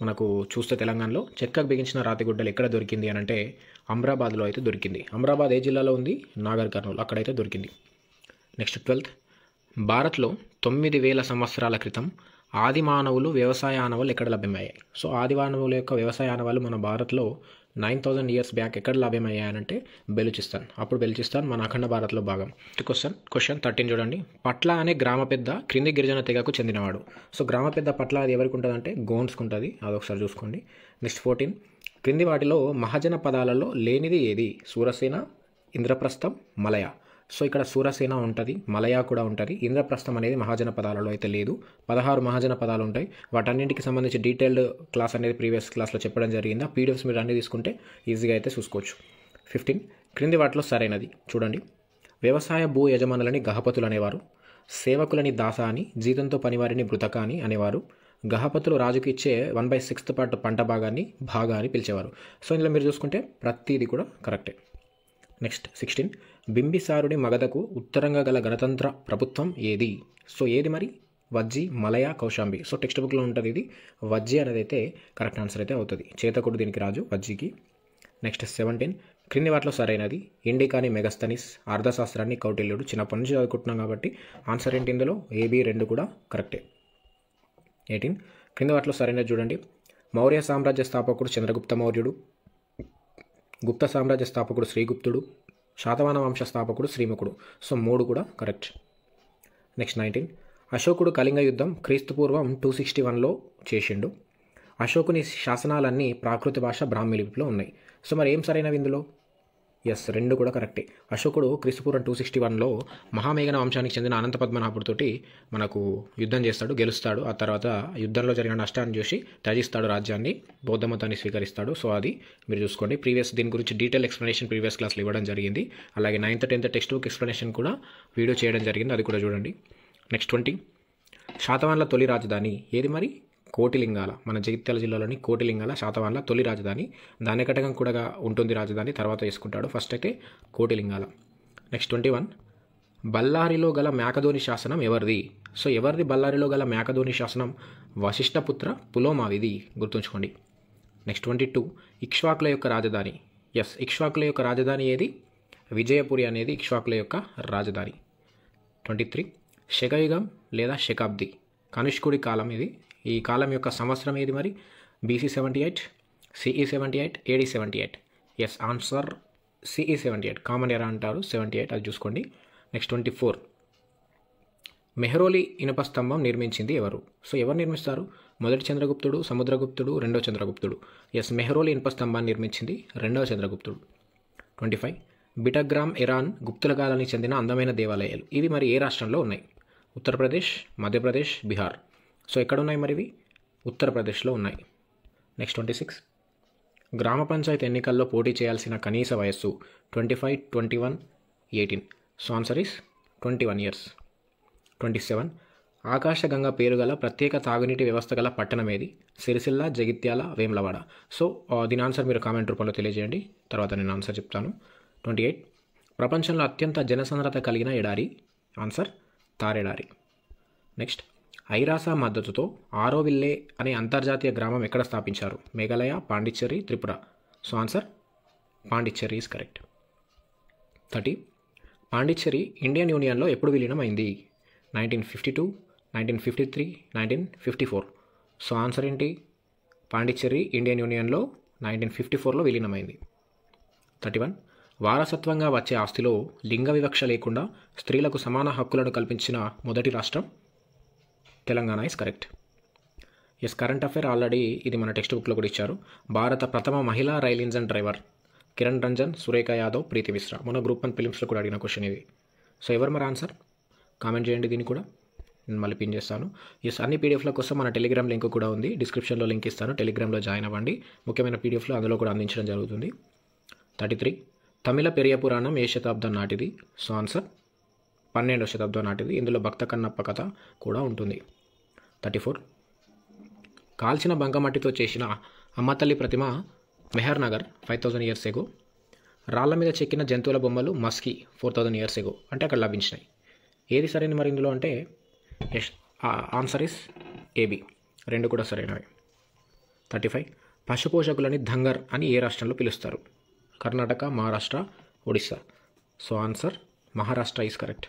మనకు చూస్తే తెలంగాణలో చెక్కకు బిగించిన రాతి గుడ్డలు ఎక్కడ దొరికింది అని అంటే అమ్రాబాద్లో అయితే దొరికింది. అమ్రాబాద్ ఏ జిల్లాలో ఉంది? నాగర్ కర్నూల్, అక్కడైతే దొరికింది. నెక్స్ట్ 12, భారత్లో 9000 సంవత్సరాల క్రితం ఆది మానవులు వ్యవసాయ ఆనవాళ్ళు ఎక్కడ లభ్యమయ్యాయి? సో ఆది మానవుల యొక్క వ్యవసాయ ఆనవాళ్ళు మన భారత్లో 9000 years బ్యాక్ ఎక్కడ లభ్యమయ్యాయంటే బెలూచిస్తాన్. అప్పుడు బెలూచిస్తాన్ మన అఖండ భారత్లో భాగం. క్వశ్చన్ 13 చూడండి. పట్ల అనే గ్రామ పెద్ద క్రింది గిరిజన తెగకు చెందినవాడు. సో గ్రామ పెద్ద పట్ల అది ఎవరికి ఉంటుంది అంటే గోండ్స్కి ఉంటుంది, అదొకసారి చూసుకోండి. నెక్స్ట్ 14, క్రింది వాటిలో మహాజన పదాలలో లేనిది ఏది? సూరసేన, ఇంద్రప్రస్థం, మలయ. సో ఇక్కడ సూరసేన ఉంటుంది, మలయ కూడా ఉంటుంది. ఇంద్రప్రస్థం అనేది మహాజన పదాలలో అయితే లేదు. 16 మహాజన పదాలు ఉంటాయి. వాటన్నింటికి సంబంధించి డీటెయిల్డ్ క్లాస్ అనేది ప్రీవియస్ క్లాస్లో చెప్పడం జరిగింది. ఆ పీడిఎఫ్స్ మీరు అన్నీ తీసుకుంటే ఈజీగా అయితే చూసుకోవచ్చు. 15, క్రింది వాటిలో సరైనది చూడండి. వ్యవసాయ భూ యజమానులని గహపతులు అనేవారు, సేవకులని దాస అని, జీతంతో పనివారిని మృతక అని అనేవారు. గహపతులు రాజుకి ఇచ్చే 1/6 పార్ట్ పంట భాగాన్ని భాగా అని పిలిచేవారు. సో ఇందులో మీరు చూసుకుంటే ప్రతిదీ కూడా కరెక్టే. నెక్స్ట్ 16, బింబిసారుడి మగధకు ఉత్తరంగా గల గణతంత్ర ప్రభుత్వం ఏది? సో ఏది మరి? వజ్జి, మలయ, కౌశాంబి. సో టెక్స్ట్ బుక్లో ఉంటుంది ఇది. వజ్జి అనేది అయితే కరెక్ట్ ఆన్సర్ అయితే అవుతుంది. చేతకుడు దీనికి రాజు, వజ్జికి. నెక్స్ట్ 17, క్రింది వాటిలో సరైనది. ఇండికాని మెగస్తనిస్, అర్థశాస్త్రాన్ని కౌటిల్యుడు. చిన్నప్పటి నుంచి చదువుకుంటున్నాం కాబట్టి ఆన్సర్ ఏంటి ఇందులో? ఏబి 2 కూడా కరెక్టే. 18, క్రింది వాటిలో సరైనది చూడండి. మౌర్య సామ్రాజ్య స్థాపకుడు చంద్రగుప్త మౌర్యుడు, గుప్త సామ్రాజ్య స్థాపకుడు శ్రీగుప్తుడు, శాతవాహన వంశ స్థాపకుడు శ్రీముఖుడు. సో 3 కూడా కరెక్ట్. నెక్స్ట్ 19, అశోకుడు కళింగ యుద్ధం క్రీస్తుపూర్వం 261లో చేసిండు. అశోకుని శాసనాలన్నీ ప్రాకృత భాష బ్రాహ్మీ లిపిలో ఉన్నాయి. సో మరి ఏం సరైనవి ఇందులో? ఎస్, 2 కూడా కరెక్టే. అశోకుడు క్రీస్తుపూర్వం 261లో మహామేఘన వంశానికి చెందిన అనంత పద్మనాభుడితోటి మనకు యుద్ధం చేస్తాడు, గెలుస్తాడు. ఆ తర్వాత యుద్ధంలో జరిగిన నష్టాన్ని చూసి త్యజిస్తాడు రాజ్యాన్ని, బౌద్ధ మతాన్ని స్వీకరిస్తాడు. సో అది మీరు చూసుకోండి. దీని గురించి డీటెయిల్ ఎక్స్ప్లెనేషన్ ప్రీవియస్ క్లాస్లో ఇవ్వడం జరిగింది. అలాగే 9th 10th text book explanation కూడా వీడియో చేయడం జరిగింది, అది కూడా చూడండి. నెక్స్ట్ 20, శాతవాహనుల తొలి రాజధాని ఏది మరి? కోటిలింగాల. మన జగిత్యాల జిల్లాలోని కోటిలింగాల శాతవాహనుల తొలి రాజధాని. దానికటకం కూడా ఉంటుంది రాజధాని, తర్వాత వేసుకుంటాడు. ఫస్ట్ అయితే కోటిలింగాల. నెక్స్ట్ 21, బళ్ళారిలో గల మేకధోని శాసనం ఎవరిది? సో ఎవరిది బళ్ళారిలో గల మేకధోని శాసనం? వశిష్ఠపుత్ర పులోమావిది, గుర్తుంచుకోండి. నెక్స్ట్ 22, ఇక్ష్వాకుల యొక్క రాజధాని. ఎస్, ఇక్ష్వాకుల యొక్క రాజధాని ఏది? విజయపురి అనేది ఇక్ష్వాకుల యొక్క రాజధాని. 23, శకయుగం లేదా శకాబ్ది, కనిష్కుడి కాలం ఇది. ఈ కాలం యొక్క సంవత్సరం ఏది మరి? BC 78, CE 78, AD 78. Yes, answer CE 78. Common era అంటారు 78, అది చూసుకోండి. నెక్స్ట్ 24, మెహ్రోలి ఇనుప స్తంభం నిర్మించింది ఎవరు? సో ఎవరు నిర్మిస్తారు? మొదటి చంద్రగుప్తుడు, సముద్రగుప్తుడు, రెండవ చంద్రగుప్తుడు. ఎస్, మెహ్రోలి ఇనుప స్తంభాన్ని నిర్మించింది రెండవ చంద్రగుప్తుడు. 25. బిటగ్రామ్, ఇరాన్ గుప్తుల కాలానికి చెందిన అందమైన దేవాలయాలు. ఇవి మరి ఏ రాష్ట్రంలో ఉన్నాయి? ఉత్తరప్రదేశ్, మధ్యప్రదేశ్, బీహార్. సో ఎక్కడ ఉన్నాయి మరి ఇవి? ఉత్తరప్రదేశ్లో ఉన్నాయి. నెక్స్ట్ 26. గ్రామ పంచాయతీ ఎన్నికల్లో పోటీ చేయాల్సిన కనీస వయస్సు 25, 21, 18. So answer is 21 years. 27. ఆకాశగంగా పేరుగల ప్రత్యేక తాగునీటి వ్యవస్థ గల పట్టణం ఏది? సిరిసిల్ల, జగిత్యాల, వేములవాడ. సో దీని ఆన్సర్ మీరు కామెంట్ రూపంలో తెలియజేయండి, తర్వాత నేను ఆన్సర్ చెప్తాను. 28. ప్రపంచంలో అత్యంత జనసాంద్రత కలిగిన ఎడారి? ఆన్సర్ తారెడారి. నెక్స్ట్, ఐరాస మద్దతుతో ఆరోవిల్లే అనే అంతర్జాతీయ గ్రామం ఎక్కడ స్థాపించారు? Meghalaya, Pondicherry, Tripura. So answer Pondicherry is correct. 30. Pondicherry Indian యూనియన్లో ఎప్పుడు విలీనం అయింది? 1952, 1953, 1954. సో ఆన్సర్ ఏంటి? పాండిచ్చేరి ఇండియన్ యూనియన్లో 1954లో విలీనమైంది. 31. వారసత్వంగా వచ్చే ఆస్తిలో లింగ వివక్ష లేకుండా స్త్రీలకు సమాన హక్కులను కల్పించిన మొదటి రాష్ట్రం? Telangana is correct. Yes, current affair already ఇది మన టెక్స్ట్ బుక్లో కూడా ఇచ్చారు. భారత ప్రథమ మహిళా rail engine driver Kiran Ranjan, Surekha Yadav, Preeti Mishra. మన గ్రూప్ 1 ఫిలిమ్స్లో కూడా అడిగిన క్వశ్చన్ ఇది. సో ఎవరు మరి ఆన్సర్? కామెంట్ చేయండి, దీన్ని కూడా నేను మళ్ళీ పిన్ చేస్తాను. ఎస్, అన్ని పీడిఎఫ్ల కోసం మన టెలిగ్రామ్ లింక్ కూడా ఉంది, డిస్క్రిప్షన్లో లింక్ ఇస్తాను, టెలిగ్రామ్లో జాయిన్ అవ్వండి. ముఖ్యమైన పీడిఎఫ్లు అందులో కూడా అందించడం జరుగుతుంది. 33. తమిళ పెరియ పురాణం ఏ శతాబ్దం నాటిది? సో ఆన్సర్ 12వ శతాబ్దం నాటిది. ఇందులో భక్త కన్నప్ప కథ కూడా ఉంటుంది. 34. కాల్చిన బంకమట్టితో చేసిన అమ్మతల్లి ప్రతిమ మెహర్ నగర్ 5000 years ago. రాళ్ల మీద చెక్కిన జంతువుల బొమ్మలు మస్కీ 4000 years ago. అంటే అక్కడ లభించినాయి. ఏది సరైనది మరి ఇందులో అంటే ఆన్సర్ ఇస్ ఏబి, రెండు కూడా సరైనవి. 35. పశుపోషకులని ధంగర్ అని ఏ రాష్ట్రంలో పిలుస్తారు? Karnataka, Maharashtra, Odisha. So answer Maharashtra is correct.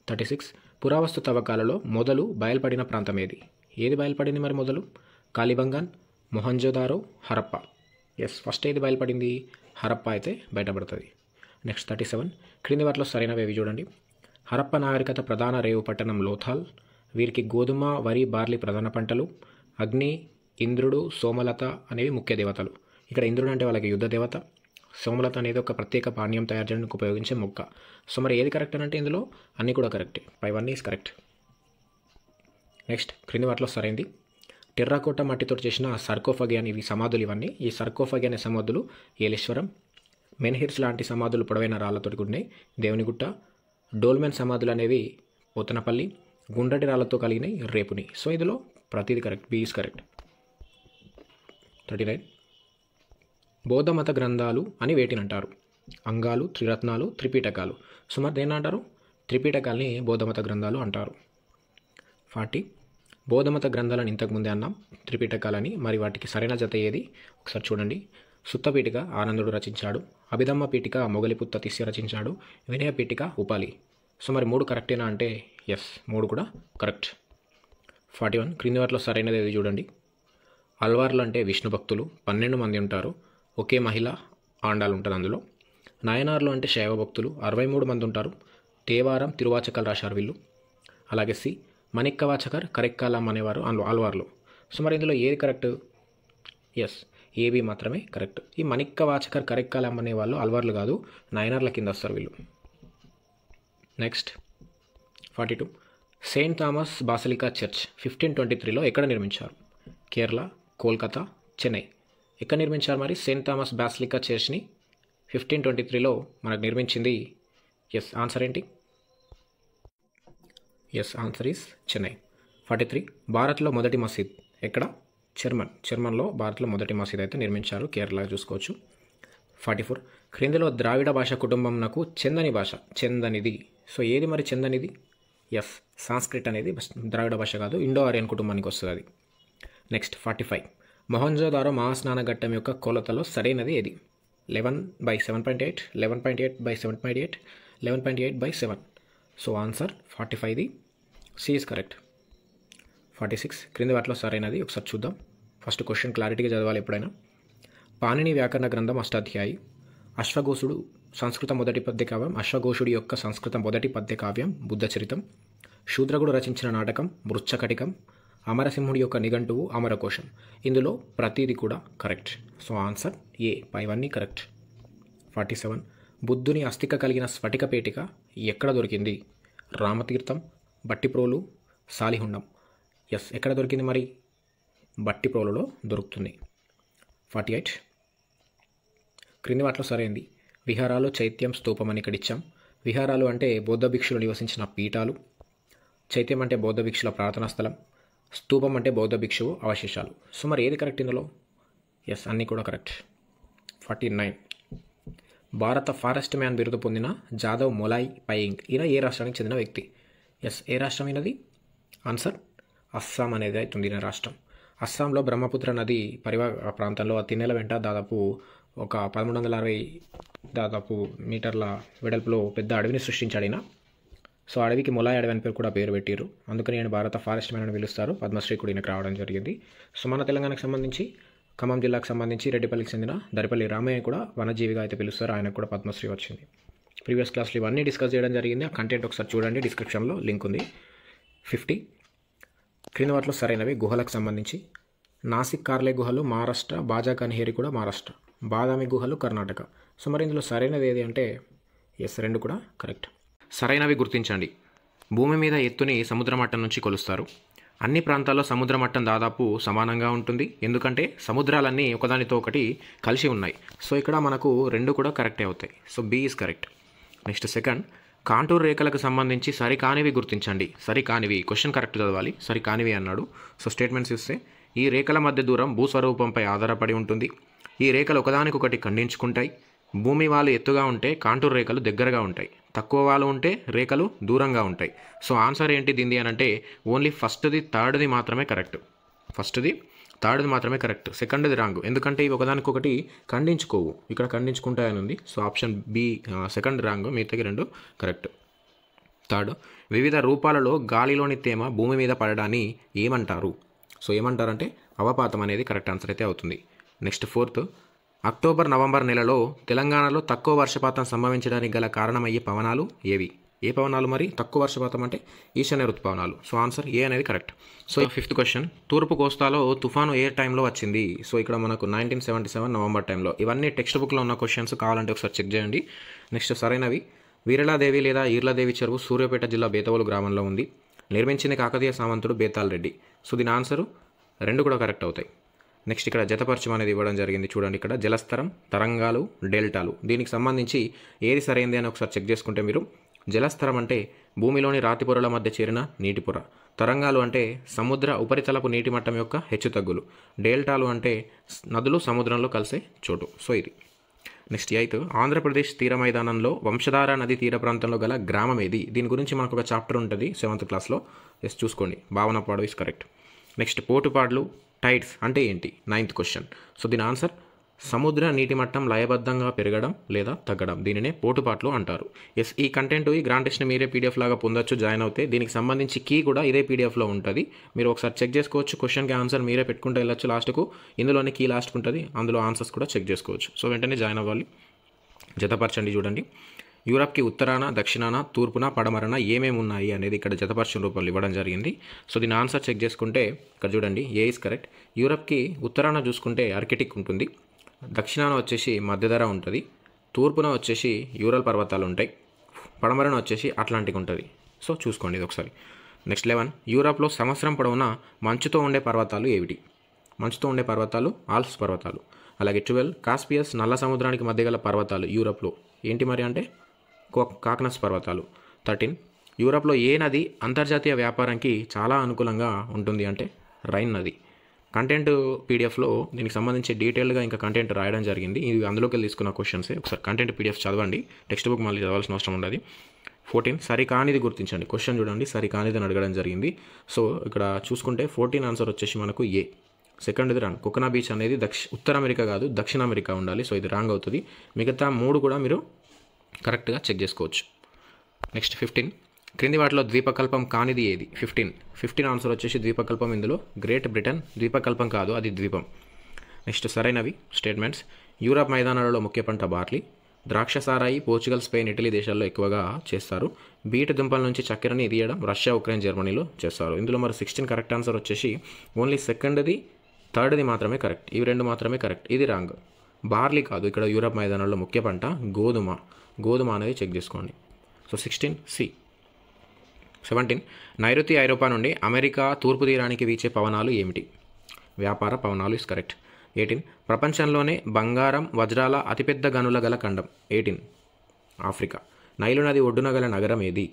36. పురావస్తు తవ్వకాలలో మొదలు బయలుపడిన ప్రాంతం ఏది? ఏది బయలుపడింది మరి మొదలు? కాలిబంగన్, మొహంజోదారో, హరప్ప. ఎస్, ఫస్ట్ ఏది బయలుపడింది? హరప్ప అయితే బయటపడుతుంది. నెక్స్ట్ 37. క్రింది వాటిలో సరైనవి చూడండి. హరప్ప నాగరికత ప్రధాన రేవు పట్టణం లోథాల్. వీరికి గోధుమ, వరి, బార్లీ ప్రధాన పంటలు. అగ్ని, ఇంద్రుడు, సోమలత అనేవి ముఖ్య దేవతలు. ఇక్కడ ఇంద్రుడు అంటే వాళ్ళకి యుద్ధ దేవత, సోమలత అనేది ఒక ప్రత్యేక పానీయం తయారు చేయడానికి ఉపయోగించే మొక్క. సో మరి ఏది కరెక్ట్ అని అంటే ఇందులో అన్నీ కూడా కరెక్టే. 5 ఈజ్ కరెక్ట్. నెక్స్ట్, క్రింది వాటిలో సరైంది. టెర్రాకోట మట్టితో చేసిన సర్కోఫగి అని ఇవి సమాధులు. ఇవన్నీ ఈ సర్కోఫగి అనే సమాధులు ఏలేశ్వరం. మెన్హిర్స్ లాంటి సమాధులు పొడవైన రాళ్లతో ఉన్నాయి, దేవునిగుట్ట. డోల్మెన్ సమాధులు అనేవి పోతనపల్లి. గుండ్రటి రాళ్లతో కలిగినాయి, రేపుని. సో ఇందులో ప్రతిదీ కరెక్ట్, బి ఈజ్ కరెక్ట్. 39. బౌద్ధ మత గ్రంథాలు అని వేటిని అంటారు? అంగాలు, త్రిరత్నాలు, త్రిపీఠకాలు. సో మరి దేన్ని అంటారు? త్రిపీఠకాల్ని బౌద్ధమత గ్రంథాలు అంటారు. 40. బౌద్ధమత గ్రంథాలను ఇంతకుముందే అన్నాం, త్రిపీఠకాలని. మరి వాటికి సరైన జత ఏది? ఒకసారి చూడండి. సుత్తపీఠిక ఆనందుడు రచించాడు, అభిధమ్మ పీఠిక మొగలిపుత్త తిస్య రచించాడు, వినయ పీఠిక ఉపాలి. సో మరి 3 కరెక్టేనా అంటే ఎస్, 3 కూడా కరెక్ట్. 41. క్రింది వాటిలో సరైనది ఏది చూడండి. అల్వార్లు అంటే విష్ణు భక్తులు, 12 మంది ఉంటారు, ఒకే మహిళ ఆండాలు ఉంటుంది అందులో. నాయనార్లు అంటే శైవ భక్తులు, 63 మంది ఉంటారు, తేవారం తిరువాచకలు రాశారు వీళ్ళు. అలాగే సి, మణిక్కవాచకర్, కరెక్కాలం అనేవారు ఆల్వార్లు. సో మరి ఇందులో ఏది కరెక్ట్? ఎస్, ఏబి మాత్రమే కరెక్ట్. ఈ మణిక్కవాచకర్, కరెక్కాలం అనేవాళ్ళు ఆల్వార్లు కాదు, నాయనార్ల కింద వస్తారు వీళ్ళు. Next 42. Saint Thomas basilica church 1523లో ఎక్కడ నిర్మించారు? కేరళ, కోల్కతా, చెన్నై. ఎక్కడ నిర్మించారు మరి సెయింట్ థామస్ బాసిలికా చర్చ్ని? 1523లో మనకు నిర్మించింది. ఎస్, ఆన్సర్ ఏంటి? Yes, answer is Chennai. 43. భారత్లో మొదటి మసీద్ ఎక్కడ? జర్మన్లో భారత్లో మొదటి మసీద్ అయితే నిర్మించారు, కేరళ చూసుకోవచ్చు. 44. క్రిందిలో ద్రావిడ భాష కుటుంబంనకు చెందని భాష చెందనిది. సో ఏది మరి చెందనిది? ఎస్, సాంస్క్రిట్ అనేది ద్రావిడ భాష కాదు, ఇండో ఆరియన్ కుటుంబానికి వస్తుంది అది. నెక్స్ట్ 45. మొహంజోదారో మహాస్నాన ఘట్టం యొక్క కొలతలో సరైనది ఏది? 11/7.8, 11.8/7.8, 11.8/7. సో ఆన్సర్ 45ది సి ఇస్ కరెక్ట్. 46. క్రింది వాటిలో సరైనది ఒకసారి చూద్దాం. ఫస్ట్ క్వశ్చన్ క్లారిటీగా చదవాలి ఎప్పుడైనా. పాణిని వ్యాకరణ గ్రంథం అష్టాధ్యాయి. అశ్వఘోషుడు సంస్కృత మొదటి పద్య కావ్యం, అశ్వఘోషుడి యొక్క సంస్కృత మొదటి పద్య కావ్యం బుద్ధ చరితం. శూద్రకుడు రచించిన నాటకం మృచ్ఛకటికం, అమరసింహుడి యొక్క నిఘంటువు అమరకోశం. ఇందులో ప్రతిదీ కూడా కరెక్ట్. సో ఆన్సర్ ఏ, పైవన్నీ కరెక్ట్. 47. బుద్ధుని అస్థిక కలిగిన స్ఫటిక పేటిక ఎక్కడ దొరికింది? రామతీర్థం, బట్టిప్రోలు, సాలిహుండం. ఎస్, ఎక్కడ దొరికింది మరి? బట్టిప్రోలులో దొరుకుతుంది. 48. క్రింది వాటిలో సరైంది. విహారాలు, చైత్యం, స్తూపం అని ఇక్కడ ఇచ్చాం. విహారాలు అంటే బౌద్ధ భిక్షులు నివసించిన పీఠాలు, చైత్యం అంటే బౌద్ధ భిక్షుల ప్రార్థనా స్థలం, స్తూపం అంటే బౌద్ధ భిక్షువు అవశేషాలు. సో మరి ఏది కరెక్ట్ ఇందులో? ఎస్, అన్నీ కూడా కరెక్ట్. 49. భారత ఫారెస్ట్ మ్యాన్ బిరుదు పొందిన జాదవ్ మొలాయ్ పయింగ్ ఈయన ఏ రాష్ట్రానికి చెందిన వ్యక్తి? ఎస్, ఏ రాష్ట్రం అయినది? ఆన్సర్ అస్సాం అనేది అవుతుంది ఈయన రాష్ట్రం. అస్సాంలో బ్రహ్మపుత్ర నది ప్రాంతంలో తిన్నెల వెంట దాదాపు ఒక 1360 దాదాపు మీటర్ల వెడల్పులో పెద్ద అడవిని సృష్టించాడు ఈయన. సో అడవికి మొలాయ్ అడవి అని కూడా పేరు పెట్టారు. అందుకని ఆయన భారత ఫారెస్ట్ మ్యాన్ అని పిలుస్తారు. పద్మశ్రీ కూడా ఈయనకు రావడం జరిగింది. సో మన తెలంగాణకు సంబంధించి ఖమ్మం జిల్లాకు సంబంధించి రెడ్డిపల్లికి చెందిన దరిపల్లి రామయ్య కూడా వనజీవిగా అయితే పిలుస్తారు. ఆయనకు కూడా పద్మశ్రీ వచ్చింది. ప్రీవియస్ క్లాస్లో ఇవన్నీ డిస్కస్ చేయడం జరిగింది. ఆ కంటెంట్ ఒకసారి చూడండి, డిస్క్రిప్షన్లో లింక్ ఉంది. 50. క్రింద వాటిలో సరైనవి. గుహలకు సంబంధించి నాసిక్ కార్లే గుహలు మహారాష్ట్ర, బాజా కన్హేరి కూడా మహారాష్ట్ర, బాదామి గుహలు కర్ణాటక. సో మరి ఇందులో సరైనది ఏది అంటే ఎస్, రెండు కూడా కరెక్ట్. సరైనవి గుర్తించండి. భూమి మీద ఎత్తుని సముద్ర మట్టం నుంచి కొలుస్తారు. అన్ని ప్రాంతాల్లో సముద్ర మట్టం దాదాపు సమానంగా ఉంటుంది, ఎందుకంటే సముద్రాలన్నీ ఒకదానితో ఒకటి కలిసి ఉన్నాయి. సో ఇక్కడ మనకు రెండు కూడా కరెక్టే అవుతాయి. So B is correct. Next second, contour రేఖలకు సంబంధించి సరికానివి గుర్తించండి. సరికానివి, క్వశ్చన్ కరెక్ట్ చదవాలి. సరికానివి అన్నాడు. సో స్టేట్మెంట్స్ ఇస్తే, ఈ రేఖల మధ్య దూరం భూస్వరూపంపై ఆధారపడి ఉంటుంది. ఈ రేఖలు ఒకదానికొకటి ఖండించుకుంటాయి. భూమి వాలు ఎత్తుగా ఉంటే కాంటూర్ రేఖలు దగ్గరగా ఉంటాయి, తక్కువ వాలు ఉంటే రేఖలు దూరంగా ఉంటాయి. సో ఆన్సర్ ఏంటి దీనిది అని అంటే ఓన్లీ ఫస్ట్ది థర్డ్ది మాత్రమే కరెక్ట్. ఫస్ట్ది థర్డ్ది మాత్రమే కరెక్ట్, సెకండ్ది రాంగ్. ఎందుకంటే ఇవి ఒకదానికొకటి ఖండించుకోవు, ఇక్కడ ఖండించుకుంటాయని ఉంది. So option B second wrong, మిగతాకి రెండు కరెక్ట్. థర్డ్, వివిధ రూపాలలో గాలిలోని తేమ భూమి మీద పడడాన్ని ఏమంటారు? సో ఏమంటారంటే అవపాతం అనేది కరెక్ట్ ఆన్సర్ అయితే అవుతుంది. నెక్స్ట్ ఫోర్త్, అక్టోబర్ నవంబర్ నెలలో తెలంగాణలో తక్కువ వర్షపాతం సంభవించడానికి గల కారణమయ్యే పవనాలు ఏవి? ఏ పవనాలు మరి? తక్కువ వర్షపాతం అంటే ఈశాన్య ఋతుపవనాలు. సో ఆన్సర్ ఏ అనేది కరెక్ట్. సో 5th క్వశ్చన్, తూర్పు కోస్తాలో తుఫాను ఏ టైంలో వచ్చింది? సో ఇక్కడ మనకు 1977 నవంబర్ టైంలో. ఇవన్నీ టెక్స్ట్ బుక్లో ఉన్న క్వశ్చన్స్, కావాలంటే ఒకసారి చెక్ చేయండి. నెక్స్ట్ సరైనవి. వీరలాదేవి లేదా ఈర్లాదేవి చెరువు సూర్యాపేట జిల్లా బేతవోలు గ్రామంలో ఉంది. నిర్మించింది కాకతీయ సామంతుడు బేతాల్ రెడ్డి. సో దీని ఆన్సరు రెండు కూడా కరెక్ట్ అవుతాయి. నెక్స్ట్ ఇక్కడ జతపరచం అనేది ఇవ్వడం జరిగింది. చూడండి, ఇక్కడ జలస్తరం, తరంగాలు, డెల్టాలు. దీనికి సంబంధించి ఏది సరైంది అని ఒకసారి చెక్ చేసుకుంటే మీరు, జలస్తరం అంటే భూమిలోని రాతి పొరల మధ్య చేరిన నీటి పొర, తరంగాలు అంటే సముద్ర ఉపరితలపు నీటి మట్టం యొక్క హెచ్చుతగ్గులు, డెల్టాలు అంటే నదులు సముద్రంలో కలిసే చోటు. సో ఇది. నెక్స్ట్ 8, ఆంధ్రప్రదేశ్ తీర మైదానంలో వంశధార నది తీర ప్రాంతంలో గల గ్రామం ఏది? దీని గురించి మనకు ఒక చాప్టర్ ఉంటుంది 7th క్లాస్లో. ఎస్, చూసుకోండి. Bhavanapadu is correct. నెక్స్ట్ పోటుపాడ్లు, టైడ్స్ అంటే ఏంటి? 9th question. సో దీని ఆన్సర్ సముద్ర నీటి మట్టం లయబద్ధంగా పెరగడం లేదా తగ్గడం, దీనినే పోటుపాట్లు అంటారు. ఎస్, ఈ కంటెంట్ ఈ గ్రాండ్ టెస్ట్ని మీరే పీడిఎఫ్ లాగా పొందొచ్చు జాయిన్ అవుతే. దీనికి సంబంధించి కీ కూడా ఇదే పీడిఎఫ్లో ఉంటుంది, మీరు ఒకసారి చెక్ చేసుకోవచ్చు. క్వశ్చన్కి ఆన్సర్ మీరే పెట్టుకుంటూ వెళ్ళొచ్చు లాస్ట్కు. ఇందులోనే కీ లాస్ట్కు ఉంటుంది, అందులో ఆన్సర్స్ కూడా చెక్ చేసుకోవచ్చు. సో వెంటనే జాయిన్ అవ్వాలి. జతపరచండి. చూడండి, యూరప్కి ఉత్తరాన, దక్షిణాన, తూర్పున, పడమరన ఏమేమి ఉన్నాయి అనేది ఇక్కడ జతపరచం రూపంలో ఇవ్వడం జరిగింది. సో దీని ఆన్సర్ చెక్ చేసుకుంటే ఇక్కడ చూడండి, ఏ ఇస్ కరెక్ట్. యూరప్కి ఉత్తరాన చూసుకుంటే ఆర్కిటిక్ ఉంటుంది, దక్షిణాన వచ్చేసి మధ్యధర ఉంటుంది, తూర్పున వచ్చేసి యూరల్ పర్వతాలు ఉంటాయి, పడమరన వచ్చేసి అట్లాంటిక్ ఉంటుంది. సో చూసుకోండి ఇది ఒకసారి. నెక్స్ట్ 11, యూరప్లో సంవత్సరం పొడవునా మంచుతో ఉండే పర్వతాలు ఏమిటి? మంచుతో ఉండే పర్వతాలు ఆల్ప్స్ పర్వతాలు. అలాగే 12, కాస్పియస్ నల్ల సముద్రానికి మధ్య గల పర్వతాలు యూరప్లో ఏంటి మరి అంటే కాక్నస్ పర్వతాలు. 13, యూరప్లో ఏ నది అంతర్జాతీయ వ్యాపారానికి చాలా అనుకూలంగా ఉంటుంది అంటే రైన్ నది. కంటెంట్ పీడిఎఫ్లో దీనికి సంబంధించి డీటెయిల్గా ఇంకా కంటెంట్ రాయడం జరిగింది. ఇది అందులోకి వెళ్ళి తీసుకున్న క్వశ్చన్సే. ఒకసారి కంటెంట్ పీడిఎఫ్ చదవండి, టెక్స్ట్ బుక్ మళ్ళీ చదవాల్సిన అవసరం ఉండదు. 14, సరికానిది గుర్తించండి. క్వశ్చన్ చూడండి, సరికానిది అని అడగడం జరిగింది. సో ఇక్కడ చూసుకుంటే 14 ఆన్సర్ వచ్చేసి మనకు ఏ. సెకండ్ది రాంగ్. కొకనా బీచ్ అనేది ఉత్తర అమెరికా కాదు, దక్షిణ అమెరికా ఉండాలి. సో ఇది రాంగ్ అవుతుంది. మిగతా 3 కూడా మీరు కరెక్ట్గా చెక్ చేసుకోవచ్చు. నెక్స్ట్ 15, క్రింది వాటిలో ద్వీపకల్పం కానిది ఏది? 15 ఆన్సర్ వచ్చేసి ద్వీపకల్పం. ఇందులో గ్రేట్ బ్రిటన్ ద్వీపకల్పం కాదు, అది ద్వీపం. నెక్స్ట్ సరైనవి స్టేట్మెంట్స్. యూరప్ మైదానాలలో ముఖ్య పంట బార్లీ, ద్రాక్ష సారాయి పోర్చుగల్, స్పెయిన్, ఇటలీ దేశాల్లో ఎక్కువగా చేస్తారు. బీట్ దుంపల నుంచి చక్కెరని తీయడం రష్యా, ఉక్రెయిన్, జర్మనీలో చేస్తారు. ఇందులో మరి 16 కరెక్ట్ ఆన్సర్ వచ్చేసి ఓన్లీ సెకండ్ది, థర్డ్ది మాత్రమే కరెక్ట్. ఇవి రెండు మాత్రమే కరెక్ట్. ఇది రాంగ్. బార్లీ కాదు, ఇక్కడ యూరప్ మైదానాల్లో ముఖ్య పంట గోధుమ అనేది చెక్ చేసుకోండి. So 16 C. 17 నైరుతి ఐరోపా నుండి అమెరికా తూర్పు తీరానికి వీచే పవనాలు ఏమిటి? వ్యాపార పవనాలు ఇస్ కరెక్ట్. 18 ప్రపంచంలోనే బంగారం, వజ్రాల అతిపెద్ద గనుల గల ఖండం? 18 ఆఫ్రికా. నైలు నది ఒడ్డున గల నగరం ఏది?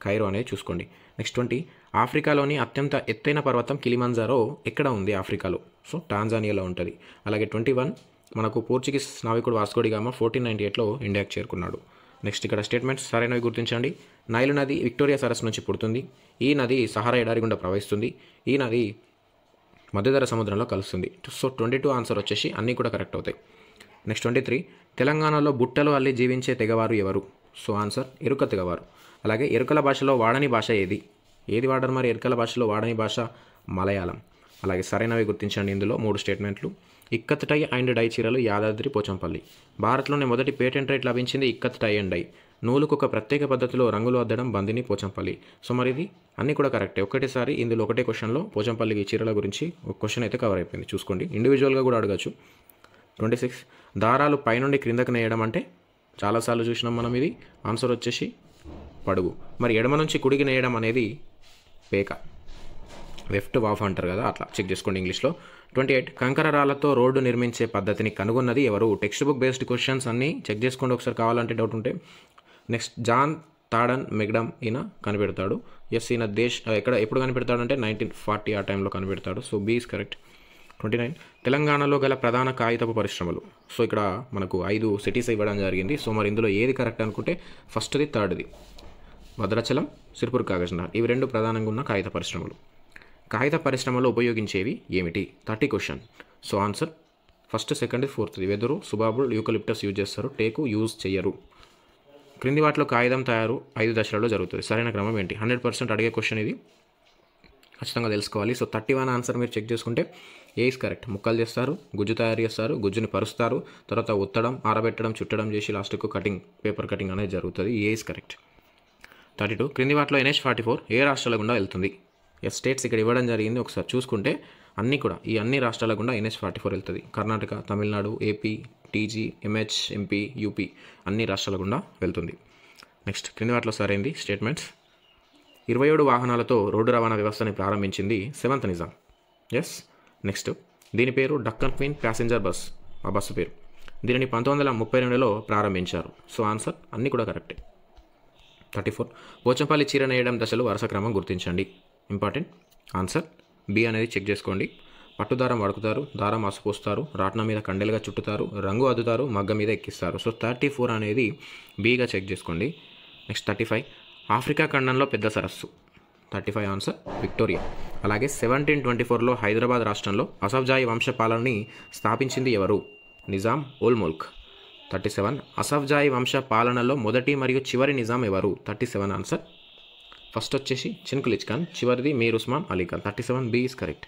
కైరో అనేది చూసుకోండి. నెక్స్ట్ 20 ఆఫ్రికాలోని అత్యంత ఎత్తైన పర్వతం కిలిమంజారో ఎక్కడ ఉంది? ఆఫ్రికాలో. సో టాంజానియాలో ఉంటుంది. అలాగే 21 మనకు పోర్చుగీస్ నావికుడు వాస్కో డి గామా 1498లో ఇండియాకి చేరుకున్నాడు. నెక్స్ట్ ఇక్కడ స్టేట్మెంట్స్ సరైనవి గుర్తించండి. నైలు నది విక్టోరియా సరస్సు నుంచి పుడుతుంది. ఈ నది సహారా ఎడారి గుండా ప్రవహిస్తుంది. ఈ నది మధ్యధర సముద్రంలో కలుస్తుంది. సో 22 ఆన్సర్ వచ్చేసి అన్నీ కూడా కరెక్ట్ అవుతాయి. నెక్స్ట్ 23 తెలంగాణలో బుట్టలు అల్లి జీవించే తెగవారు ఎవరు? సో ఆన్సర్ ఎరుక తెగవారు. అలాగే ఎరుకల భాషలో వాడని భాష ఏది వాడరు మరి ఎరుకల భాషలో వాడని భాష? మలయాళం. అలాగే సరైనవి గుర్తించండి. ఇందులో 3 స్టేట్మెంట్లు. ఇక్కత్ టై అండ్ డై చీరలు యాదాద్రి, పోచంపల్లి. భారత్లోనే మొదటి పేటెంట్ రైట్ లభించింది ఇక్కత్ టై అండ్ డై. నూలుకు ఒక ప్రత్యేక పద్ధతిలో రంగులు అద్దడం బందిని, పోచంపల్లి. సో మరి ఇది అన్నీ కూడా కరెక్టే. ఒకటేసారి ఇందులో ఒకటే క్వశ్చన్లో పోచంపల్లి చీరల గురించి ఒక క్వశ్చన్ అయితే కవర్ అయిపోయింది. చూసుకోండి, ఇండివిజువల్గా కూడా అడగచ్చు. 26 దారాలు పైనుండి క్రిందకు నేయడం అంటే? చాలాసార్లు చూసినాం మనం. ఇది ఆన్సర్ వచ్చేసి పడుగు. మరి ఎడమ నుంచి కుడికి నేయడం అనేది పేక, లెఫ్ట్ వాఫ్ అంటారు కదా, అట్లా చెక్ చేసుకోండి ఇంగ్లీష్లో. 28 కంకర రాళ్లతో రోడ్డు నిర్మించే పద్ధతిని కనుగొన్నది ఎవరు? టెక్స్ట్ బుక్ బేస్డ్ క్వశ్చన్స్ అన్నీ చెక్ చేసుకోండి ఒకసారి కావాలంటే డౌట్ ఉంటే. నెక్స్ట్ జాన్ తాడన్ మెగ్డమ్ ఈయన కనిపెడతాడు. ఎస్, ఈయన ఎప్పుడు కనిపెడతాడంటే 1940 ఆ టైంలో కనిపెడతాడు. So B is correct. 29 తెలంగాణలో గల ప్రధాన కాగితపు పరిశ్రమలు. సో ఇక్కడ మనకు 5 సిటీస్ ఇవ్వడం జరిగింది. సో మరి ఇందులో ఏది కరెక్ట్ అనుకుంటే ఫస్ట్ది, థర్డ్ది భద్రాచలం, సిర్పూర్, కాగజ్నగర్. ఇవి 2 ప్రధానంగా ఉన్న కాగిత పరిశ్రమలు. కాగిత పరిశ్రమలో ఉపయోగించేవి ఏమిటి? 30 question. So answer first, second, ఫోర్త్ది. వెదురు, సుబాబుల్, యూకలిప్టస్ యూజ్ చేస్తారు. టేకు యూజ్ చేయరు. క్రింది వాటిలో కాగితం తయారు 5 దశలలో జరుగుతుంది. సరైన క్రమం ఏంటి? 100% అడిగే క్వశ్చన్ ఇది, ఖచ్చితంగా తెలుసుకోవాలి. సో 31 ఆన్సర్ మీరు చెక్ చేసుకుంటే ఏ ఇస్ కరెక్ట్. ముక్కలు చేస్తారు, గుజ్జు తయారు చేస్తారు, గుజ్జుని పరుస్తారు, తర్వాత ఉత్తడం, ఆరబెట్టడం, చుట్టడం చేసి లాస్ట్కు పేపర్ కటింగ్ అనేది జరుగుతుంది. ఏ ఇస్ కరెక్ట్. 32 క్రింది వాటిలో NH-44 ఏ రాష్ట్రాల గుండా వెళ్తుంది? స్టేట్స్ ఇక్కడ ఇవ్వడం జరిగింది. ఒకసారి చూసుకుంటే అన్నీ కూడా ఈ అన్ని రాష్ట్రాల గుండా NH-44 వెళ్తుంది. Karnataka, Tamil Nadu, AP, TG, MH, MP, UP అన్ని రాష్ట్రాల గుండా వెళ్తుంది. నెక్స్ట్ క్రింది వాటిలో సరైంది స్టేట్మెంట్స్. 27 వాహనాలతో రోడ్డు రవాణా వ్యవస్థని ప్రారంభించింది 7th నిజాం. ఎస్. నెక్స్ట్ దీని పేరు డక్కన్ క్వీన్ ప్యాసింజర్ బస్, ఆ బస్సు పేరు. దీనిని 1932లో ప్రారంభించారు. సో ఆన్సర్ అన్నీ కూడా కరెక్టే. 34 పోచంపల్లి చీర నేయడం దశలు వరుస క్రమం గుర్తించండి. ఇంపార్టెంట్ ఆన్సర్ బి అనేది చెక్ చేసుకోండి. పట్టుదారం వడుకుతారు, దారం అసుపోస్తారు, రాట్నం మీద కండెలుగా చుట్టుతారు, రంగు అద్దుతారు, మగ్గ మీద ఎక్కిస్తారు. సో 34 అనేది బిగా చెక్ చేసుకోండి. నెక్స్ట్ 35 ఆఫ్రికా ఖండంలో పెద్ద సరస్సు. 35 ఆన్సర్ విక్టోరియా. అలాగే 1724లో హైదరాబాద్ రాష్ట్రంలో అసఫ్జాయి వంశపాలనని స్థాపించింది ఎవరు? నిజాం ఉల్ ముల్క్. 37 అసఫ్జాయి వంశ పాలనలో మొదటి మరియు చివరి నిజాం ఎవరు? 37 ఆన్సర్ ఫస్ట్ వచ్చేసి చిన్కులిచ్ ఖాన్, చివరిది Mir Osman Ali Khan. 37 B is correct.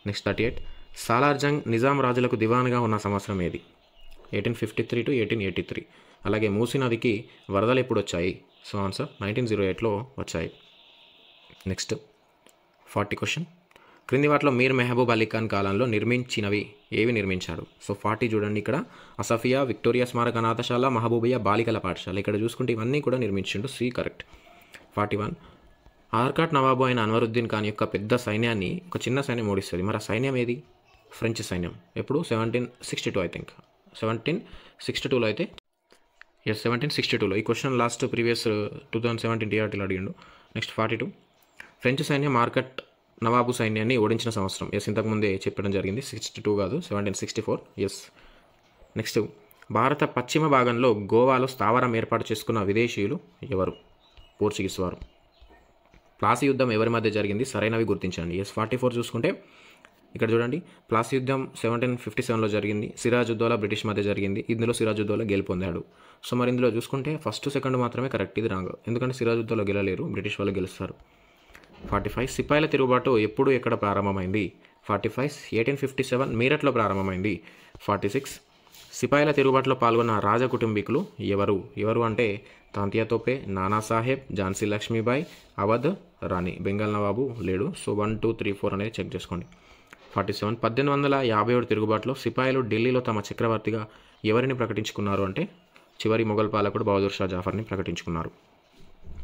Next 38 Salar Jung Nizam రాజులకు దివాన్గా ఉన్న సంవత్సరం ఏది? 1853 to 1883. అలాగే మూసీ నదికి వరదలు ఎప్పుడు వచ్చాయి? సో ఆన్సర్ 1908లో వచ్చాయి. Next 40 question. క్రింది వాటిలో మీర్ మెహబూబ్ అలీ ఖాన్ కాలంలో నిర్మించినవి ఏవి నిర్మించాడు? సో 40 చూడండి. ఇక్కడ అసఫియా, విక్టోరియా స్మారక అనాథశాల, మహబూబియా బాలికల పాఠశాల. ఇక్కడ చూసుకుంటే ఇవన్నీ కూడా నిర్మించిండు. C correct. 41 ఆర్కాట్ నవాబు అయిన అన్వరుద్దీన్ ఖాన్ యొక్క పెద్ద సైన్యాన్ని ఒక చిన్న సైన్యం ఓడిస్తుంది. మరి ఆ సైన్యం ఏది? ఫ్రెంచ్ సైన్యం. ఎప్పుడు? 1762 ఐ థింక్. 1762లో అయితే 1762లో. ఈ క్వశ్చన్ లాస్ట్ ప్రీవియస్ 2017 టీఆర్టీలో అడిగిండు. నెక్స్ట్ 42 ఫ్రెంచ్ సైన్యం ఆర్కాట్ నవాబు సైన్యాన్ని ఓడించిన సంవత్సరం. ఇంతకుముందే చెప్పడం జరిగింది. 62 కాదు, 1764. నెక్స్ట్ భారత పశ్చిమ భాగంలో గోవాలో స్థావరం ఏర్పాటు చేసుకున్న విదేశీయులు ఎవరు? పోర్చుగీస్ వారు. ప్లాసీ యుద్ధం ఎవరి మధ్య జరిగింది? సరైనవి గుర్తించండి. 44 చూసుకుంటే ఇక్కడ చూడండి, ప్లాసీ యుద్ధం 1757లో జరిగింది. సిరాజుద్దౌలా బ్రిటిష్ మధ్య జరిగింది. ఇందులో సిరాజుద్దౌలా గెలుపొందాడు. సో మరి ఇందులో చూసుకుంటే ఫస్ట్, సెకండ్ మాత్రమే కరెక్ట్. ఇది రాంగ్, ఎందుకంటే సిరాజుద్దౌలా గెలలేరు, బ్రిటిష్ వాళ్ళు గెలుస్తారు. 45 సిపాయిల తిరుగుబాటు ఎప్పుడు, ఎక్కడ ప్రారంభమైంది? 45 1857 మీరట్లో ప్రారంభమైంది. 46 సిపాయిల తిరుగుబాటులో పాల్గొన్న రాజ కుటుంబీకులు ఎవరు అంటే తాంతియా తోపే, నానాసాహెబ్, ఝాన్సీ లక్ష్మీబాయి, అవధ్ రాణి. బెంగాల్ నవాబు లేడు. సో 1, 2, 3, 4 అనేది చెక్ చేసుకోండి. 47 1857 తిరుగుబాటులో సిపాయిలు ఢిల్లీలో తమ చక్రవర్తిగా ఎవరిని ప్రకటించుకున్నారు అంటే చివరి మొఘల్ పాలకుడు బహదూర్ షా జాఫర్ని ప్రకటించుకున్నారు.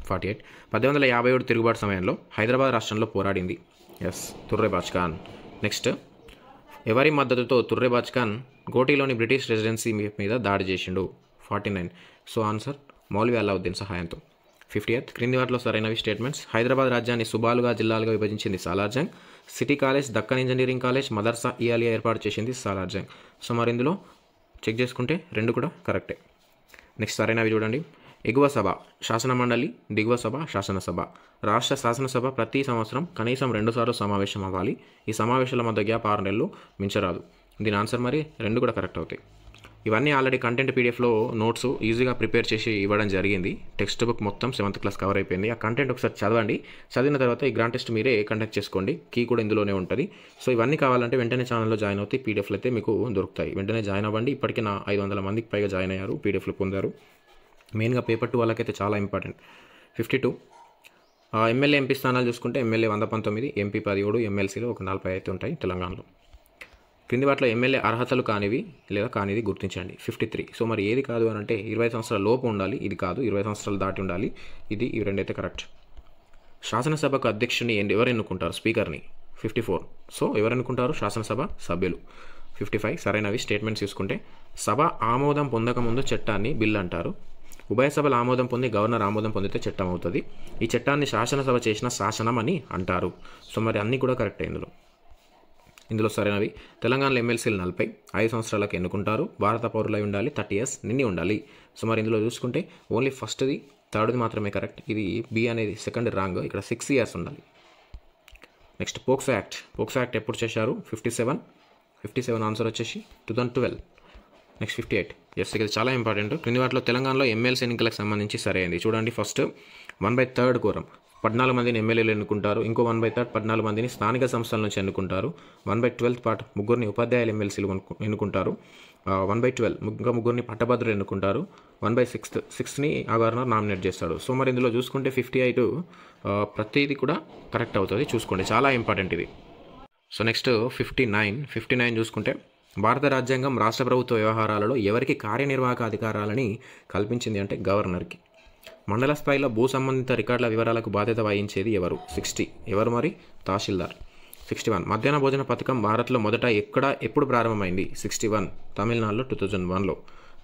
48 1857 తిరుగుబాటు సమయంలో హైదరాబాద్ రాష్ట్రంలో పోరాడింది తుర్రెబాజ్ ఖాన్. నెక్స్ట్ ఎవరి మద్దతుతో తుర్రెబాజ్ ఖాన్ గోటీలోని బ్రిటిష్ రెసిడెన్సీ మీద దాడి చేసిండు? 49. సో ఆన్సర్ మౌల్వి అల్లావుద్దీన్ సహాయంతో. 50th క్రింది వాటిలో సరైనవి స్టేట్మెంట్స్. హైదరాబాద్ రాజ్యాన్ని సుబాలుగా జిల్లాలుగా విభజించింది Salarjung. City college, Deccan engineering college, Madrasa ఈ అలియా ఏర్పాటు చేసింది సాలార్జంగ్. సో మరి ఇందులో చెక్ చేసుకుంటే రెండు కూడా కరెక్టే. నెక్స్ట్ సరైనవి చూడండి. ఎగువ సభ శాసన మండలి, దిగువ సభ శాసనసభ. రాష్ట్ర శాసనసభ ప్రతి సంవత్సరం కనీసం 2 సార్లు సమావేశం అవ్వాలి. ఈ సమావేశాల మధ్య గ్యాప్ 6 నెలలు మించరాదు. దీని ఆన్సర్ మరి రెండు కూడా కరెక్ట్ అవుతాయి. ఇవన్నీ ఆల్రెడీ కంటెంట్ పీడిఎఫ్లో నోట్స్ ఈజీగా ప్రిపేర్ చేసి ఇవ్వడం జరిగింది. టెక్స్ట్ బుక్ మొత్తం 7th క్లాస్ కవర్ అయిపోయింది. ఆ కంటెంట్ ఒకసారి చదవండి. చదివిన తర్వాత ఈ గ్రాండ్ టెస్ట్ మీరే కండక్ట్ చేసుకోండి. కీ కూడా ఇందులోనే ఉంటుంది. సో ఇవన్నీ కావాలంటే వెంటనే ఛానల్లో జాయిన్ అవుతాయి. పీడిఎఫ్లు అయితే మీకు దొరుకుతాయి. వెంటనే జాయిన్ అవ్వండి. ఇప్పటికే 500 మందికి పైగా జాయిన్ అయ్యారు, పీడిఎఫ్లు పొందారు. మెయిన్గా పేపర్ 2 వాళ్ళకైతే చాలా ఇంపార్టెంట్. 52 ఎమ్మెల్యే ఎంపీ స్థానాలు చూసుకుంటే ఎమ్మెల్యే 119, ఎంపీ 17, ఎమ్మెల్సీలో ఒక 40 అయితే ఉంటాయి తెలంగాణలో. క్రింది వాటిలో ఎమ్మెల్యే అర్హతలు కానివి లేదా కానిది గుర్తించండి. 53 సో మరి ఏది కాదు అని అంటే 20 సంవత్సరాల లోపు ఉండాలి. ఇది కాదు. 20 సంవత్సరాలు దాటి ఉండాలి. ఇవి రెండైతే కరెక్ట్. శాసనసభకు అధ్యక్షుని ఎవరు ఎన్నుకుంటారు? స్పీకర్ని. 54 సో ఎవరు ఎన్నుకుంటారు? శాసనసభ సభ్యులు. 55 సరైనవి స్టేట్మెంట్స్ చూసుకుంటే సభ ఆమోదం పొందకముందు చట్టాన్ని బిల్ అంటారు. ఉభయ సభల ఆమోదం పొంది గవర్నర్ ఆమోదం పొందితే చట్టం అవుతుంది. ఈ చట్టాన్ని శాసనసభ చేసిన శాసనం అని అంటారు. సో మరి అన్నీ కూడా కరెక్టే. ఇందులో సరైనవి తెలంగాణలో ఎమ్మెల్సీలు 40, 5 సంవత్సరాలకు ఎన్నుకుంటారు. భారత పౌరులై ఉండాలి, 30 years నిండి ఉండాలి. సో మరి ఇందులో చూసుకుంటే ఓన్లీ ఫస్ట్ది, థర్డ్ది మాత్రమే కరెక్ట్. ఇది బి అనేది సెకండ్ రాంగ్. ఇక్కడ 6 years ఉండాలి. నెక్స్ట్ పోక్సో యాక్ట్ ఎప్పుడు చేశారు? 57 ఆన్సర్ వచ్చేసి 2012. నెక్స్ట్ 58 ఇది చాలా ఇంపార్టెంట్. క్రింది వాటిలో తెలంగాణలో ఎమ్మెల్సీ ఎన్నికలకు సంబంధించి సరైనది చూడండి. ఫస్ట్ 1/3 కోరం 14 మందిని ఎమ్మెల్యేలు ఎన్నుకుంటారు. ఇంకో 1/3 14 మందిని స్థానిక సంస్థల నుంచి ఎన్నుకుంటారు. 1/12 పార్ట్ ముగ్గురిని ఉపాధ్యాయులు ఎమ్మెల్సీలు ఎన్నుకుంటారు. 1/12 ఇంకా ముగ్గురిని పట్టభద్రులు ఎన్నుకుంటారు. 1/6ని ఆ గవర్నర్ నామినేట్ చేస్తాడు. సో మరి ఇందులో చూసుకుంటే 58 ప్రతిదీ కూడా కరెక్ట్ అవుతుంది. చూసుకోండి, చాలా ఇంపార్టెంట్ ఇది. సో నెక్స్ట్ 59 చూసుకుంటే భారత రాజ్యాంగం రాష్ట్ర ప్రభుత్వ వ్యవహారాలలో ఎవరికి కార్యనిర్వాహక అధికారాలని కల్పించింది అంటే గవర్నర్కి. మండల స్థాయిలో భూ సంబంధిత రికార్డుల వివరాలకు బాధ్యత వహించేది ఎవరు? 60 ఎవరు మరి? తహసీల్దార్. 61 మధ్యాహ్న భోజన పథకం భారత్లో మొదట ఎప్పుడు ప్రారంభమైంది? 61 తమిళనాడులో 2001లో.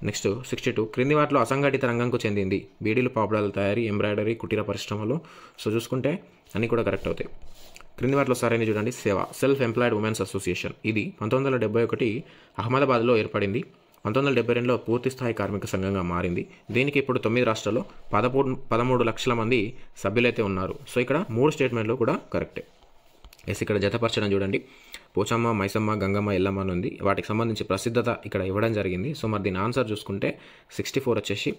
నెక్స్ట్ 62 క్రింది వాటిలో అసంఘటిత రంగంకు చెందింది? బీడీలు, పాపడాల తయారీ, ఎంబ్రాయిడరీ, కుటీర పరిశ్రమలు. సో చూసుకుంటే అన్నీ కూడా కరెక్ట్ అవుతాయి. క్రింది వాటిలో సరైన చూడండి. సెల్ఫ్ ఎంప్లాయిడ్ ఉమెన్స్ అసోసియేషన్ ఇది 1971 అహ్మదాబాద్లో ఏర్పడింది. 1972లో పూర్తి స్థాయి కార్మిక సంఘంగా మారింది. దీనికి ఇప్పుడు 9 రాష్ట్రాల్లో 13 లక్షల మంది సభ్యులైతే ఉన్నారు. సో ఇక్కడ 3 స్టేట్మెంట్లు కూడా కరెక్టే. ఇక్కడ జతపరచడం చూడండి. పోచమ్మ, మైసమ్మ, గంగమ్మ, ఎల్లమ్మ అని ఉంది. వాటికి సంబంధించి ప్రసిద్ధత ఇక్కడ ఇవ్వడం జరిగింది. సో మరి దీని ఆన్సర్ చూసుకుంటే 64 వచ్చేసి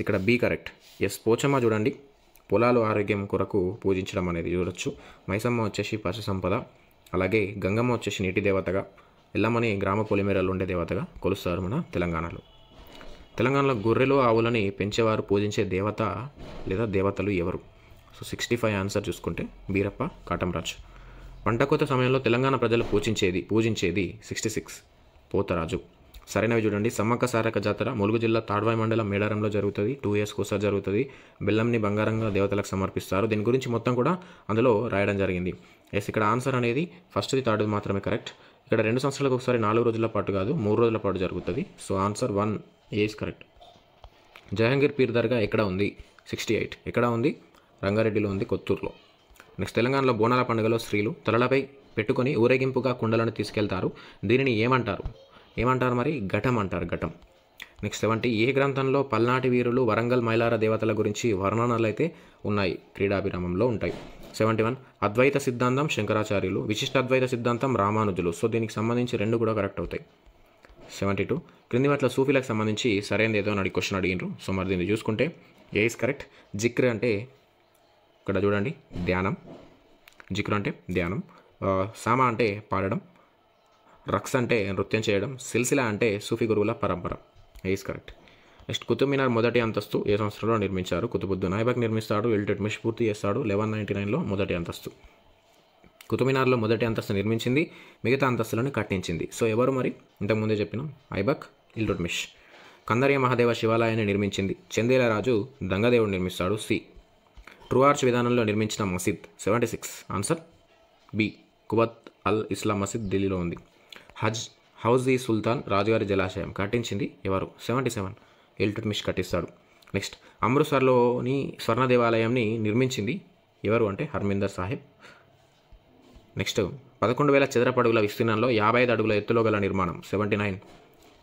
ఇక్కడ బి కరెక్ట్. పోచమ్మ చూడండి, పొలాలు ఆరోగ్యం కొరకు పూజించడం అనేది చూడొచ్చు. మైసమ్మ వచ్చేసి పశు సంపద, అలాగే గంగమ్మ వచ్చేసి నీటి దేవతగా, ఎల్లమ్మని గ్రామ పొలిమేరలు ఉండే దేవతగా కొలుస్తారు మన తెలంగాణలో గొర్రెలు, ఆవులని పెంచేవారు పూజించే దేవత లేదా దేవతలు ఎవరు? సో 65 ఆన్సర్ చూసుకుంటే బీరప్ప కాటంరాజు. పంట కోత సమయంలో తెలంగాణ ప్రజలు పూజించేది 66 పోతరాజు. సరైనవి చూడండి. సమ్మక్క సారక్క జాతర ములుగు జిల్లా తాడ్వాయి మండలం మేడారంలో జరుగుతుంది. 2 years ఒకసారి జరుగుతుంది. బెల్లంని బంగారంగా దేవతలకు సమర్పిస్తారు. దీని గురించి మొత్తం కూడా అందులో రాయడం జరిగింది. ఇక్కడ ఆన్సర్ అనేది ఫస్ట్ది, థర్డ్ది మాత్రమే కరెక్ట్. ఇక్కడ 2 సంవత్సరాలకు ఒకసారి 4 రోజుల పాటు కాదు, 3 రోజుల పాటు జరుగుతుంది. So answer 1 is correct. Jahangir Peer Dargah ఎక్కడ ఉంది? 68 ఎక్కడ ఉంది? రంగారెడ్డిలో ఉంది, కొత్తూరులో. నెక్స్ట్ తెలంగాణలో బోనాల పండుగలో స్త్రీలు తలలపై పెట్టుకొని ఊరేగింపుగా కుండలను తీసుకెళ్తారు. దీనిని ఏమంటారు మరి? ఘటం అంటారు, ఘటం. నెక్స్ట్ 70 ఏ గ్రంథంలో పల్నాటి వీరులు, వరంగల్ మైలార దేవతల గురించి వర్ణనలు అయితే ఉన్నాయి? క్రీడాభిరామంలో ఉంటాయి. 71 అద్వైత సిద్ధాంతం శంకరాచార్యులు, విశిష్ట అద్వైత సిద్ధాంతం రామానుజులు. సో దీనికి సంబంధించి 2 కూడా కరెక్ట్ అవుతాయి. 72 క్రింది వాటిలో సూఫీలకు సంబంధించి సరైనది ఏదో అని క్వశ్చన్ అడిగినారు. సో మరి దీన్ని చూసుకుంటే ఏ ఇస్ కరెక్ట్. జిక్ర్ అంటే ఇక్కడ చూడండి ధ్యానం, జిక్ర్ అంటే ధ్యానం. సామా అంటే పాడడం, రక్స్ అంటే నృత్యం చేయడం, సిల్సిలా అంటే సూఫీ గురువుల పరంపర. Is correct. నెక్స్ట్ కుతుబ్ మినార్ మొదటి అంతస్తు ఏ సంవత్సరంలో నిర్మించారు? కుతుబుద్దీన్ ఐబక్ నిర్మిస్తాడు. ఇల్టుట్మిష్ పూర్తి చేస్తాడు 1199లో మొదటి అంతస్తు. కుతుబ్ మినార్లో మొదటి అంతస్తు నిర్మించింది, మిగతా అంతస్తులను కట్టించింది. సో ఎవరు మరి? ఇంతకుముందే చెప్పినాం, ఐబక్, ఇల్టుట్మిష్. కందరియ మహాదేవ శివాలయాన్ని నిర్మించింది, చందేల రాజు దంగదేవుడు నిర్మిస్తాడు. సి. ట్రూ ఆర్చ్ విధానంలో నిర్మించిన మసీద్ 76. Answer B. కువత్ అల్ ఇస్లాం మసీద్ ఢిల్లీలో ఉంది. హౌజ్ ఈ సుల్తాన్ రాజుగారి జలాశయం కట్టించింది ఎవరు? 77. ఇల్టుట్మిష్ కట్టిస్తాడు. నెక్స్ట్ అమృత్సర్లోని స్వర్ణ దేవాలయాన్ని నిర్మించింది ఎవరు అంటే హర్మిందర్ సాహిబ్. నెక్స్ట్ 11,000 చదరపు అడుగుల విస్తీర్ణంలో 55 అడుగుల ఎత్తులో గల నిర్మాణం 79.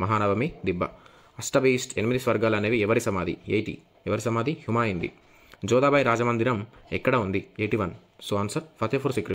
మహానవమి దిబ్బ. అష్టబీస్ట్ 8 స్వర్గాలు అనేవి ఎవరి సమాధి? 80. ఎవరి సమాధి? హుమాయూన్ది. జోధాబాయి రాజమందిరం ఎక్కడ ఉంది? 81. So answer Fatehpur Sikri.